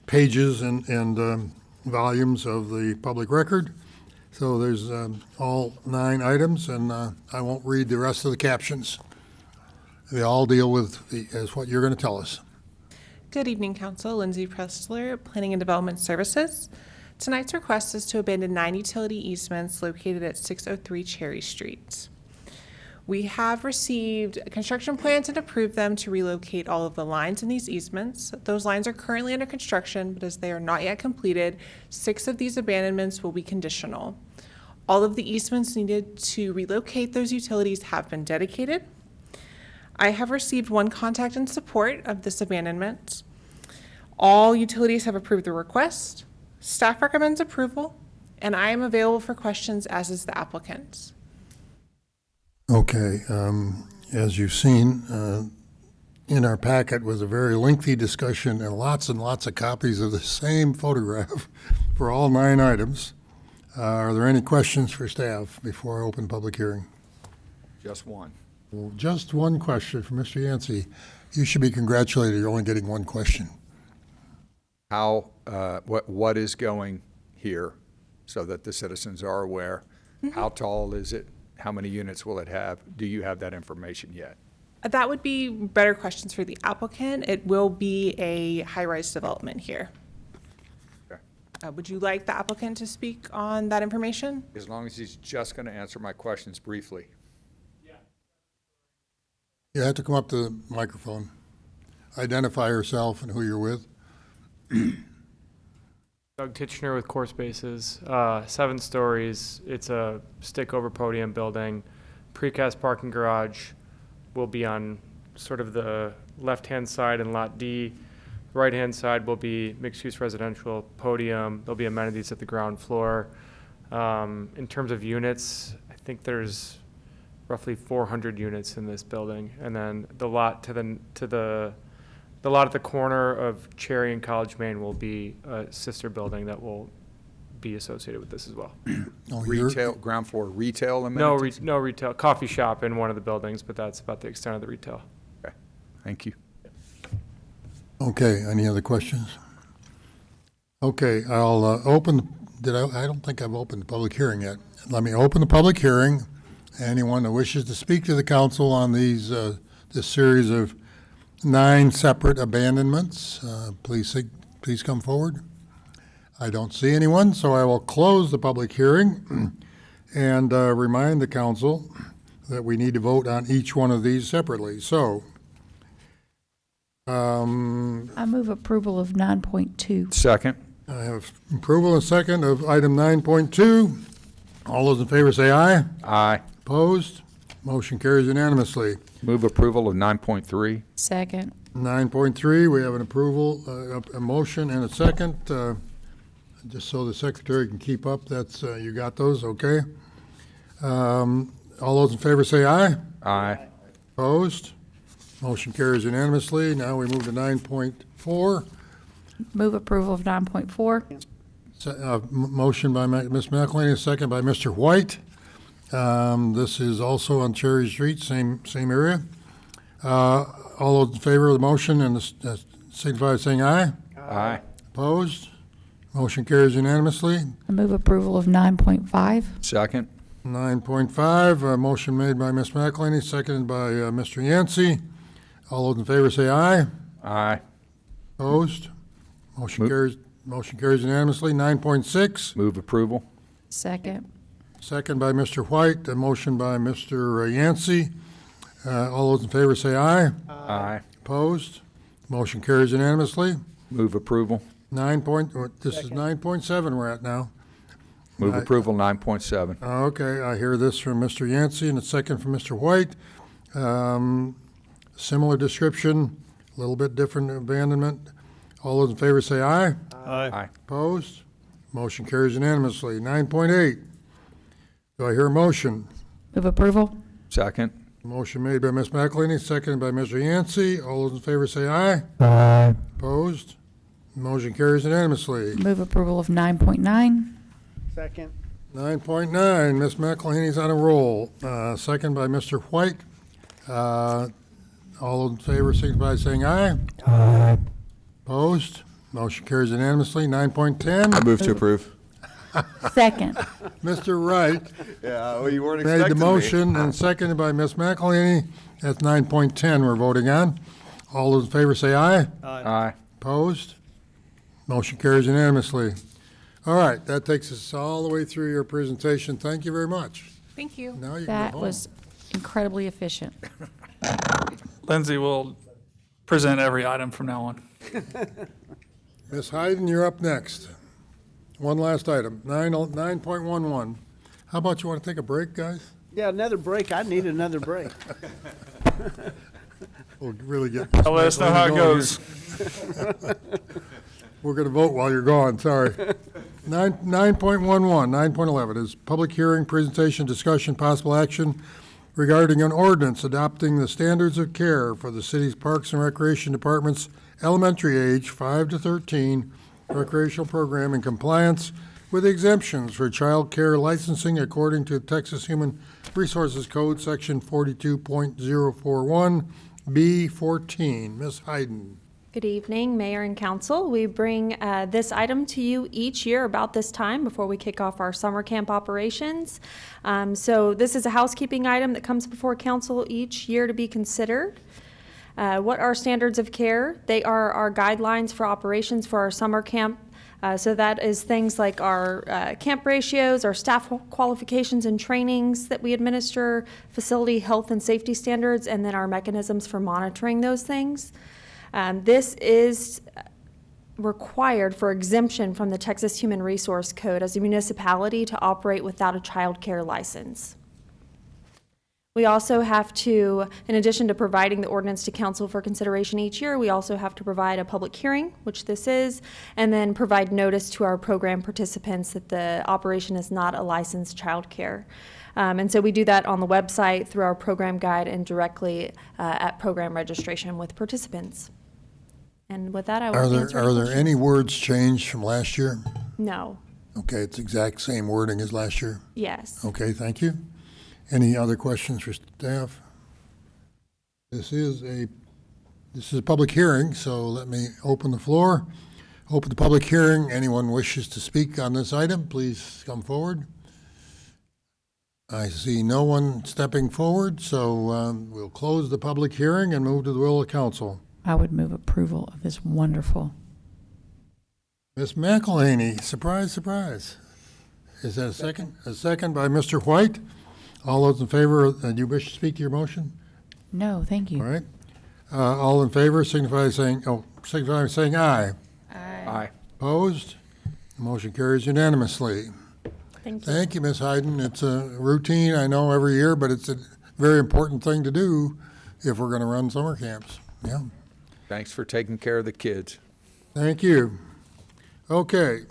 pages and volumes of the public record. So there's all 9 items, and I won't read the rest of the captions. They all deal with as what you're going to tell us. Good evening, Council. Lindsay Pressler, Planning and Development Services. Tonight's request is to abandon 9 utility easements located at 603 Cherry Street. We have received construction plans and approved them to relocate all of the lines in these easements. Those lines are currently under construction, but as they are not yet completed, 6 of these abandonments will be conditional. All of the easements needed to relocate those utilities have been dedicated. I have received 1 contact in support of this abandonment. All utilities have approved the request. Staff recommends approval, and I am available for questions, as is the applicant. Okay, as you've seen, in our packet was a very lengthy discussion and lots of copies of the same photograph for all 9 items. Are there any questions for staff before I open public hearing? Just one. Well, just one question from Mr. Yancey. You should be congratulated, you're only getting 1 question. How, what is going here so that the citizens are aware? How tall is it? How many units will it have? Do you have that information yet? That would be better questions for the applicant. It will be a high-rise development here. Okay. Would you like the applicant to speak on that information? As long as he's just going to answer my questions briefly. You have to come up to the microphone. Identify yourself and who you're with. Doug Titchener with Core Spaces, 7 stories. It's a stick-over podium building. Precast parking garage will be on sort of the left-hand side in Lot D. Right-hand side will be mixed-use residential podium. There'll be amenities at the ground floor. In terms of units, I think there's roughly 400 units in this building. And then the lot the lot at the corner of Cherry and College Main will be a sister building that will be associated with this as well. Retail, ground floor retail amenities? No retail, coffee shop in one of the buildings, but that's about the extent of the retail. Okay, thank you. Okay, any other questions? Okay, I'll open, I don't think I've opened the public hearing yet. Let me open the public hearing. Anyone that wishes to speak to the council on these, this series of 9 separate abandonments, please come forward. I don't see anyone, so I will close the public hearing and remind the council that we need to vote on each one of these separately. So, I move approval of 9.2. Second. I have approval and second of item 9.2. All those in favor say aye. Aye. Opposed? Motion carries unanimously. Move approval of 9.3. Second. 9.3, we have an approval, a motion and a second. Just so the secretary can keep up, that's, you got those, okay? All those in favor say aye. Aye. Opposed? Motion carries unanimously. Now we move to 9.4. Move approval of 9.4. Motion by Ms. McElhaney, a second by Mr. White. This is also on Cherry Street, same area. All those in favor of the motion and signify by saying aye. Aye. Opposed? Motion carries unanimously. I move approval of 9.5. Second. 9.5, motion made by Ms. McElhaney, seconded by Mr. Yancey. All those in favor say aye. Aye. Opposed? Motion carries unanimously. 9.6, Move approval. Second. second by Mr. White, a motion by Mr. Yancey. All those in favor say aye. Aye. Opposed? Motion carries unanimously. Move approval. This is 9.7 we're at now. Move approval 9.7. Okay, I hear this from Mr. Yancey and a second from Mr. White. Similar description, a little bit different abandonment. All those in favor say aye. Aye. Opposed? Motion carries unanimously. 9.8. Do I hear a motion? Move approval. Second. Motion made by Ms. McElhaney, seconded by Mr. Yancey. All those in favor say aye. Aye. Opposed? Motion carries unanimously. Move approval of 9.9. Second. 9.9, Ms. McElhaney's on a roll. Second by Mr. White. All in favor, signify by saying aye. Aye. Opposed? Motion carries unanimously. 9.10, I move to approve. Second. Mr. Wright Yeah, well, you weren't made expecting the me. motion and seconded by Ms. McElhaney. That's 9.10 we're voting on. All those in favor say aye. Aye. Opposed? Motion carries unanimously. All right, that takes us all the way through your presentation. Thank you very much. Thank you. Now you can That go home. was incredibly efficient. Lindsay will present every item from now on. Ms. Hayden, you're up next. One last item, 9.11. How about you want to take a break, guys? Yeah, another break. I need another break. We'll really get. I'll let us know how it going here. goes. We're going to vote while you're gone, sorry. 9.11, 9.11 is public hearing, presentation, discussion, possible action regarding an ordinance adopting the standards of care for the city's Parks and Recreation Department's elementary age 5 to 13 recreational program in compliance with exemptions for child care licensing according to Texas Human Resources Code, Section 42.041, B14. Ms. Hayden. Good evening, Mayor and Council. We bring this item to you each year about this time before we kick off our summer camp operations. So this is a housekeeping item that comes before Council each year to be considered. What are standards of care? They are our guidelines for operations for our summer camp. So that is things like our camp ratios, our staff qualifications and trainings that we administer, facility health and safety standards, and then our mechanisms for monitoring those things. This is required for exemption from the Texas Human Resource Code as a municipality to operate without a child care license. We also have to, in addition to providing the ordinance to council for consideration each year, we also have to provide a public hearing, which this is, and then provide notice to our program participants that the operation is not a licensed child care. And so we do that on the website through our program guide and directly at program registration with participants. And with that, I will answer Are there questions. any words changed from last year? No. Okay, it's exact same wording as last year. Yes. Okay, thank you. Any other questions for staff? This is a public hearing, so let me open the floor. Open the public hearing. Anyone wishes to speak on this item, please come forward. I see no one stepping forward, so we'll close the public hearing and move to the will of council. I would move approval of this wonderful. Ms. McElhaney, surprise, surprise. Is that a second? A second by Mr. White. All those in favor, do you wish to speak to your motion? No, thank you. All right. All in favor, signify by saying aye. Aye. Opposed? The motion carries unanimously. Thank you. Thank you, Ms. Hayden. It's a routine, I know, every year, but it's a very important thing to do if we're going to run summer camps. Yeah. Thanks for taking care of the kids. Thank you. Okay.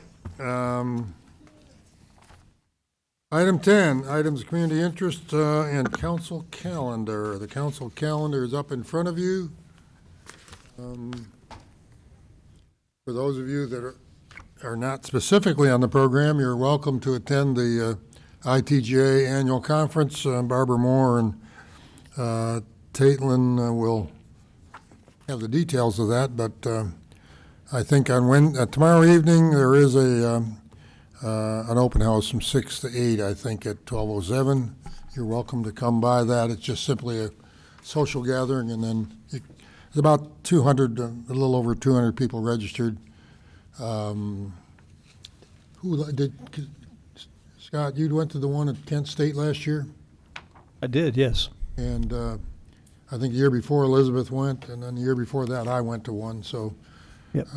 Item 10, items of community interest and council calendar. The council calendar is up in front of you. For those of you that are not specifically on the program, you're welcome to attend the ITGA annual conference. Barbara Moore and Taitlin will have the details of that, but I think on tomorrow evening there is an open house from 6 to 8, I think, at 12:07. You're welcome to come by that. It's just simply a social gathering, and then there's about 200, a little over 200 people registered. Scott, you went to the one at Kent State last year? I did, yes. And I think the year before Elizabeth went, and then the year before that I went to one. So Yep.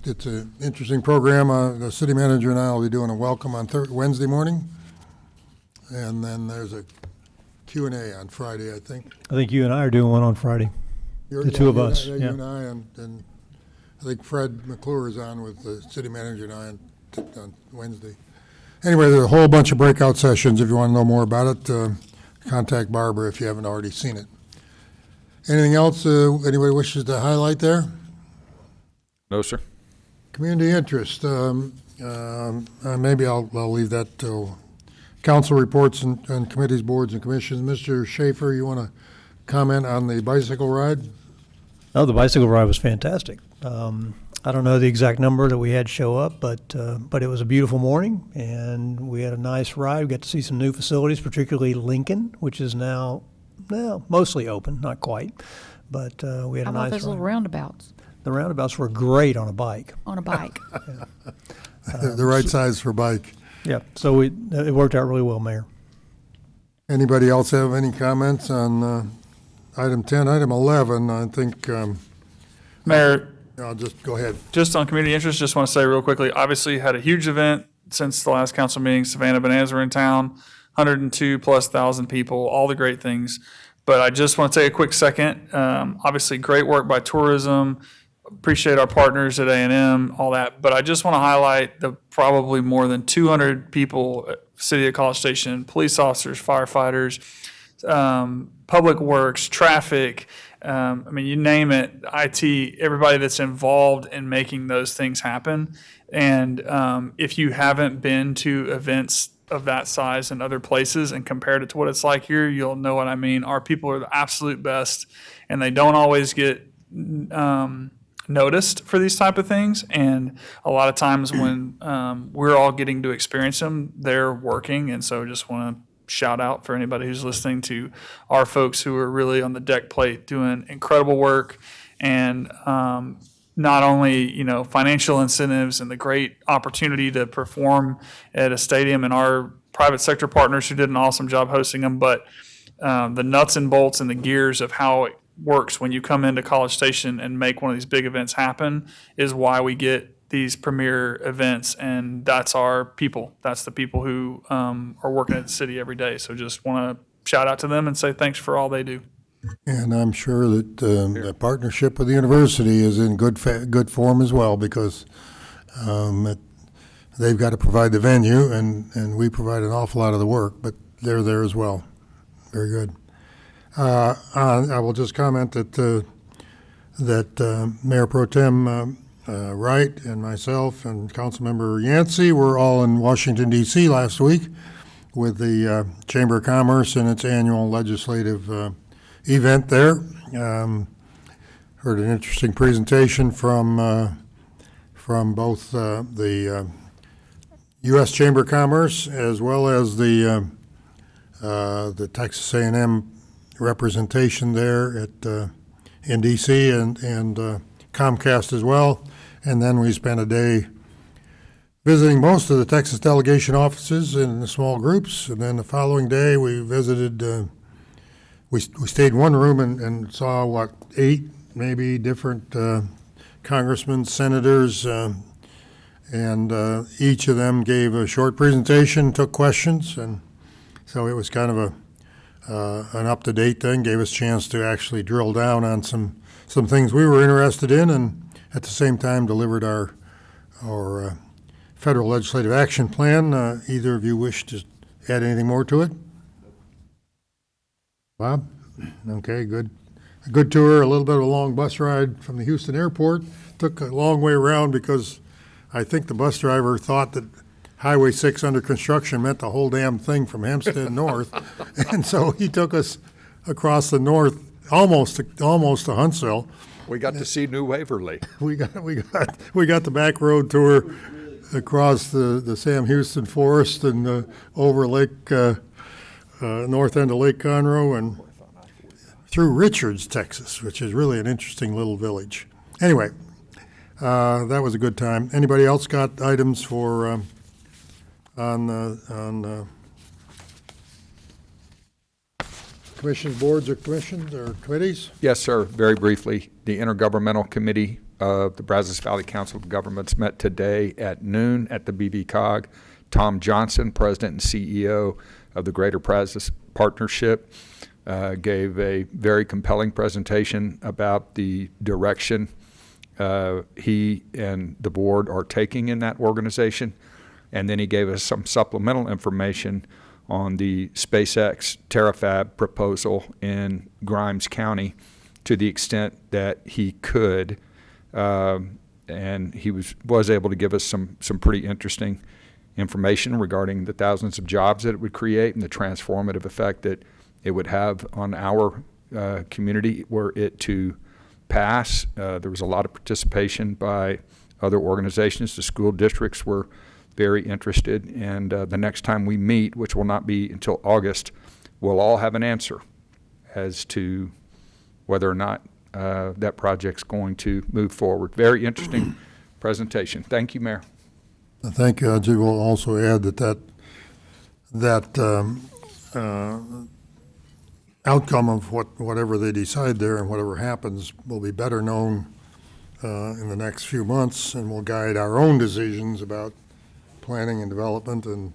it's an interesting program. The city manager and I will be doing a welcome on Wednesday morning. And then there's a Q&A on Friday, I think. I think you and I are doing one on Friday. The two of us, You yeah. and I, and I think Fred McClure is on with the city manager and I on Wednesday. Anyway, there's a whole bunch of breakout sessions. If you want to know more about it, contact Barbara if you haven't already seen it. Anything else anybody wishes to highlight there? No, sir. Community interest. Maybe I'll leave that till council reports and committees, boards, and commissions. Mr. Schaefer, you want to comment on the bicycle ride? Oh, the bicycle ride was fantastic. I don't know the exact number that we had show up, but it was a beautiful morning, and we had a nice ride. We got to see some new facilities, particularly Lincoln, which is now mostly open, not quite, but we had How a about nice those little ride. roundabouts The roundabouts were great on a bike. on a bike? The right size for bike. Yeah, so it worked out really well, Mayor. Anybody else have any comments on item 10? Item 11, I think, Mayor, I'll just go ahead. just on community interest, just want to say real quickly, obviously had a huge event since the last council meeting. Savannah Bananas were in town, 102,000+ people, all the great things. But I just want to take a quick second. Obviously, great work by tourism. Appreciate our partners at A&M, all that. But I just want to highlight the probably more than 200 people at City of College Station, police officers, firefighters, public works, traffic, I mean, you name it, IT, everybody that's involved in making those things happen. And if you haven't been to events of that size in other places and compared it to what it's like here, you'll know what I mean. Our people are the absolute best, and they don't always get noticed for these type of things. And a lot of times when we're all getting to experience them, they're working. And so just want to shout out for anybody who's listening to our folks who are really on the deck plate doing incredible work. And not only, financial incentives and the great opportunity to perform at a stadium and our private sector partners who did an awesome job hosting them, but the nuts and bolts and the gears of how it works when you come into College Station and make one of these big events happen is why we get these premier events. And that's our people. That's the people who are working at the city every day. So just want to shout out to them and say thanks for all they do. And I'm sure that the partnership with the university is in good form as well, because they've got to provide the venue, and we provide an awful lot of the work, but they're there as well. Very good. I will just comment that Mayor Pro Tem Wright and myself and Councilmember Yancey were all in Washington, D.C. last week with the Chamber of Commerce and its annual legislative event there. Heard an interesting presentation from both the U.S. Chamber of Commerce as well as the Texas A&M representation there in D.C. and Comcast as well. And then we spent a day visiting most of the Texas delegation offices in the small groups. And then the following day we visited. We stayed in one room and saw, 8 maybe different congressmen, senators, And each of them gave a short presentation, took questions, and so it was kind of an up-to-date thing, gave us a chance to actually drill down on some things we were interested in, and at the same time delivered our federal legislative action plan. Either of you wish to add anything more to it? Bob? Okay, good. A good tour, a little bit of a long bus ride from the Houston airport. Took a long way around because I think the bus driver thought that Highway 6 under construction meant the whole damn thing from Hempstead north. And so he took us across the north, almost to Huntsville. We got to see New Waverly. We got the back road tour across the Sam Houston Forest and over Lake, north end of Lake Conroe and through Richards, Texas, which is really an interesting little village. Anyway, that was a good time. Anybody else got items for on commissions, boards, or commissions or committees? Yes, sir. Very briefly, the Intergovernmental Committee of the Brazos Valley Council of Governments met today at noon at the BVCOG. Tom Johnson, President and CEO of the Greater Brazos Partnership, gave a very compelling presentation about the direction he and the board are taking in that organization. And then he gave us some supplemental information on the SpaceX Terrafab proposal in Grimes County to the extent that he could. And he was able to give us some pretty interesting information regarding the thousands of jobs that it would create and the transformative effect that it would have on our community were it to pass. There was a lot of participation by other organizations. The school districts were very interested, and the next time we meet, which will not be until August, we'll all have an answer as to whether or not that project's going to move forward. Very interesting presentation. Thank you, Mayor. Thank you. I will also add that outcome of whatever they decide there and whatever happens will be better known in the next few months and will guide our own decisions about planning and development and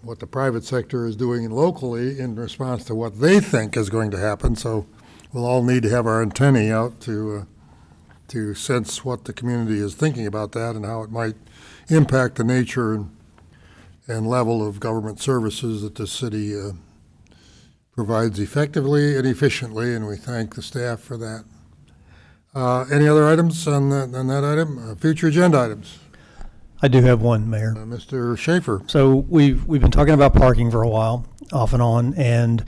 what the private sector is doing locally in response to what they think is going to happen. So we'll all need to have our antennae out to sense what the community is thinking about that and how it might impact the nature and level of government services that the city provides effectively and efficiently, and we thank the staff for that. Any other items on that item? Future agenda items? I do have one, Mayor. Mr. Schaefer. So we've been talking about parking for a while, off and on, and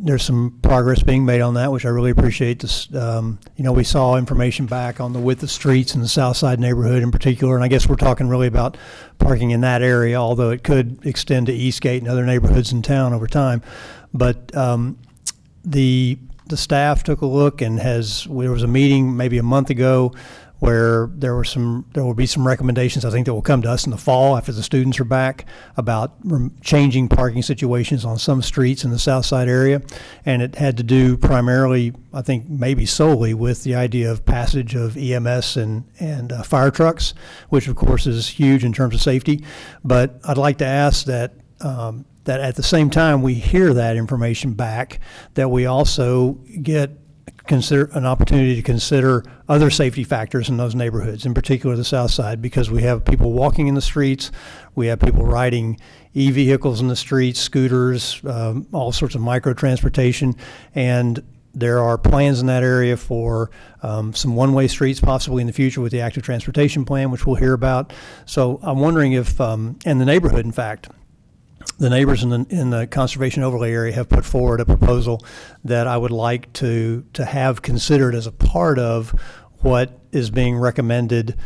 there's some progress being made on that, which I really appreciate. This, we saw information back on the width of streets in the South Side neighborhood in particular, and I guess we're talking really about parking in that area, although it could extend to Eastgate and other neighborhoods in town over time. But the staff took a look, and there was a meeting maybe a month ago where there will be some recommendations, I think, that will come to us in the fall after the students are back about changing parking situations on some streets in the South Side area. And it had to do primarily, I think maybe solely, with the idea of passage of EMS and fire trucks, which of course is huge in terms of safety. But I'd like to ask that that at the same time we hear that information back, that we also consider an opportunity to consider other safety factors in those neighborhoods, in particular the South Side, because we have people walking in the streets, we have people riding e-vehicles in the streets, scooters, all sorts of micro transportation, and there are plans in that area for some one-way streets possibly in the future with the active transportation plan, which we'll hear about. So I'm wondering if, and the neighborhood, in fact, the neighbors in the conservation overlay area have put forward a proposal that I would like to have considered as a part of what is being recommended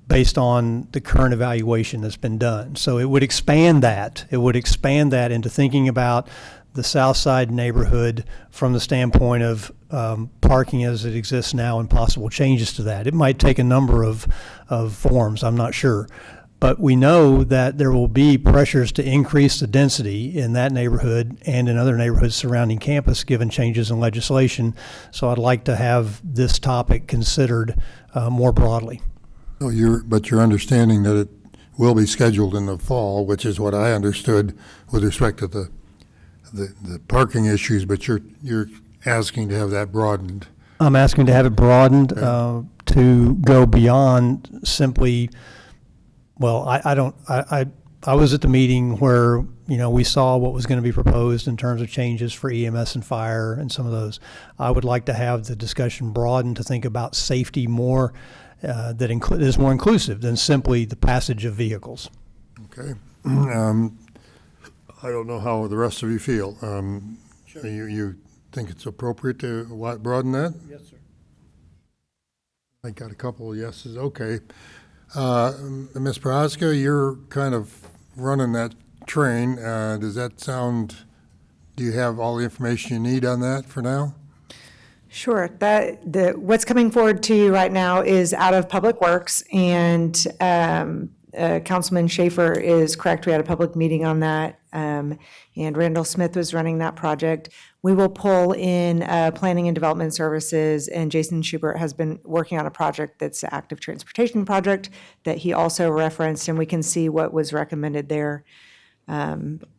based on the current evaluation that's been done. So it would expand that. It would expand that into thinking about the South Side neighborhood from the standpoint of parking as it exists now and possible changes to that. It might take a number of forms, I'm not sure. But we know that there will be pressures to increase the density in that neighborhood and in other neighborhoods surrounding campus given changes in legislation. So I'd like to have this topic considered more broadly. So but you're understanding that it will be scheduled in the fall, which is what I understood with respect to the parking issues, but you're asking to have that broadened. I'm asking to have it broadened to go beyond simply, well, I was at the meeting where, we saw what was going to be proposed in terms of changes for EMS and fire and some of those. I would like to have the discussion broadened to think about safety more, that is more inclusive than simply the passage of vehicles. Okay. I don't know how the rest of you feel. You think it's appropriate to broaden that? Yes, sir. I got a couple of yeses. Okay. Ms. Prohaska, you're kind of running that train. Does that sound, do you have all the information you need on that for now? Sure. What's coming forward to you right now is out of Public Works, and Councilman Schaefer is correct. We had a public meeting on that, and Randall Smith was running that project. We will pull in Planning and Development Services, and Jason Schubert has been working on a project that's an active transportation project that he also referenced, and we can see what was recommended there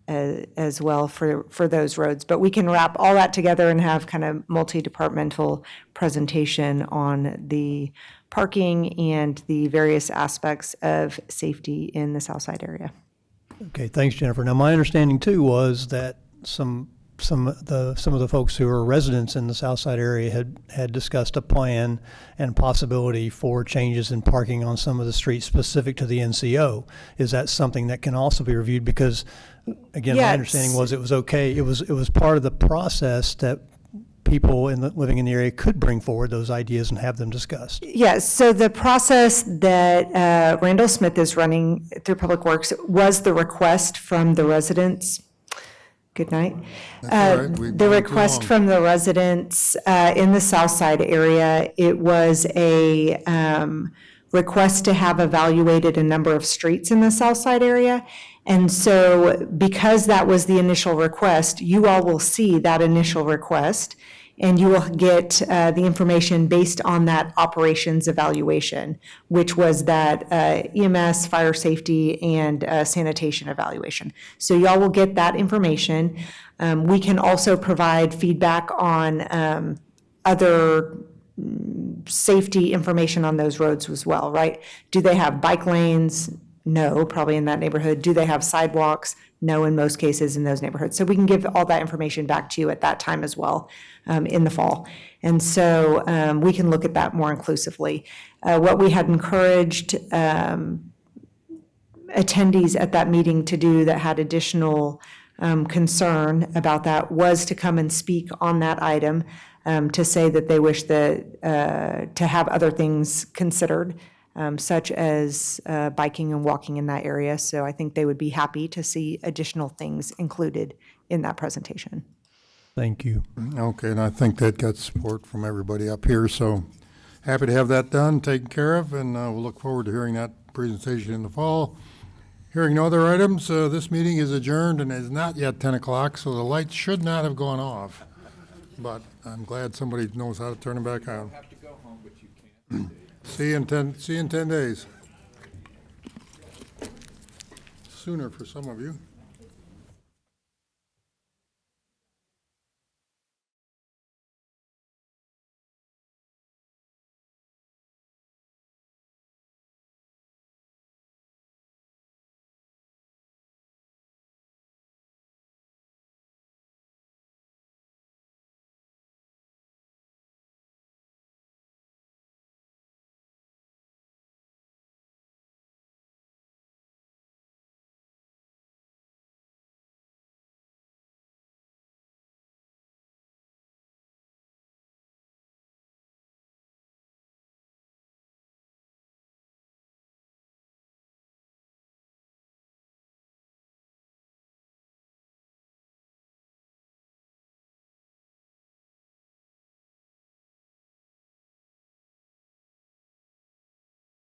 as well for those roads. But we can wrap all that together and have kind of multi-departmental presentation on the parking and the various aspects of safety in the South Side area. Okay, thanks, Jennifer. Now, my understanding too was that some of the folks who are residents in the South Side area had discussed a plan and possibility for changes in parking on some of the streets specific to the NCO. Is that something that can also be reviewed? Because, again, my understanding was it was okay. It was part of the process that people living in the area could bring forward those ideas and have them discussed. Yes, so the process that Randall Smith is running through Public Works was the request from the residents. Good night. The request from the residents in the South Side area, it was a request to have evaluated a number of streets in the South Side area. And so because that was the initial request, you all will see that initial request, and you will get the information based on that operations evaluation, which was that EMS, fire safety, and sanitation evaluation. So y'all will get that information. We can also provide feedback on other safety information on those roads as well, right? Do they have bike lanes? No, probably in that neighborhood. Do they have sidewalks? No, in most cases in those neighborhoods. So we can give all that information back to you at that time as well in the fall. And so we can look at that more inclusively. What we had encouraged attendees at that meeting to do that had additional concern about that was to come and speak on that item, to say that they wish that to have other things considered, such as biking and walking in that area. So I think they would be happy to see additional things included in that presentation. Thank you. Okay, and I think that got support from everybody up here, so happy to have that done, taken care of, and we'll look forward to hearing that presentation in the fall. Hearing no other items, this meeting is adjourned and is not yet 10 o'clock, so the lights should not have gone off. But I'm glad somebody knows how to turn them back on. have to go home, but you can't. See you in 10 days. Sooner for some of you.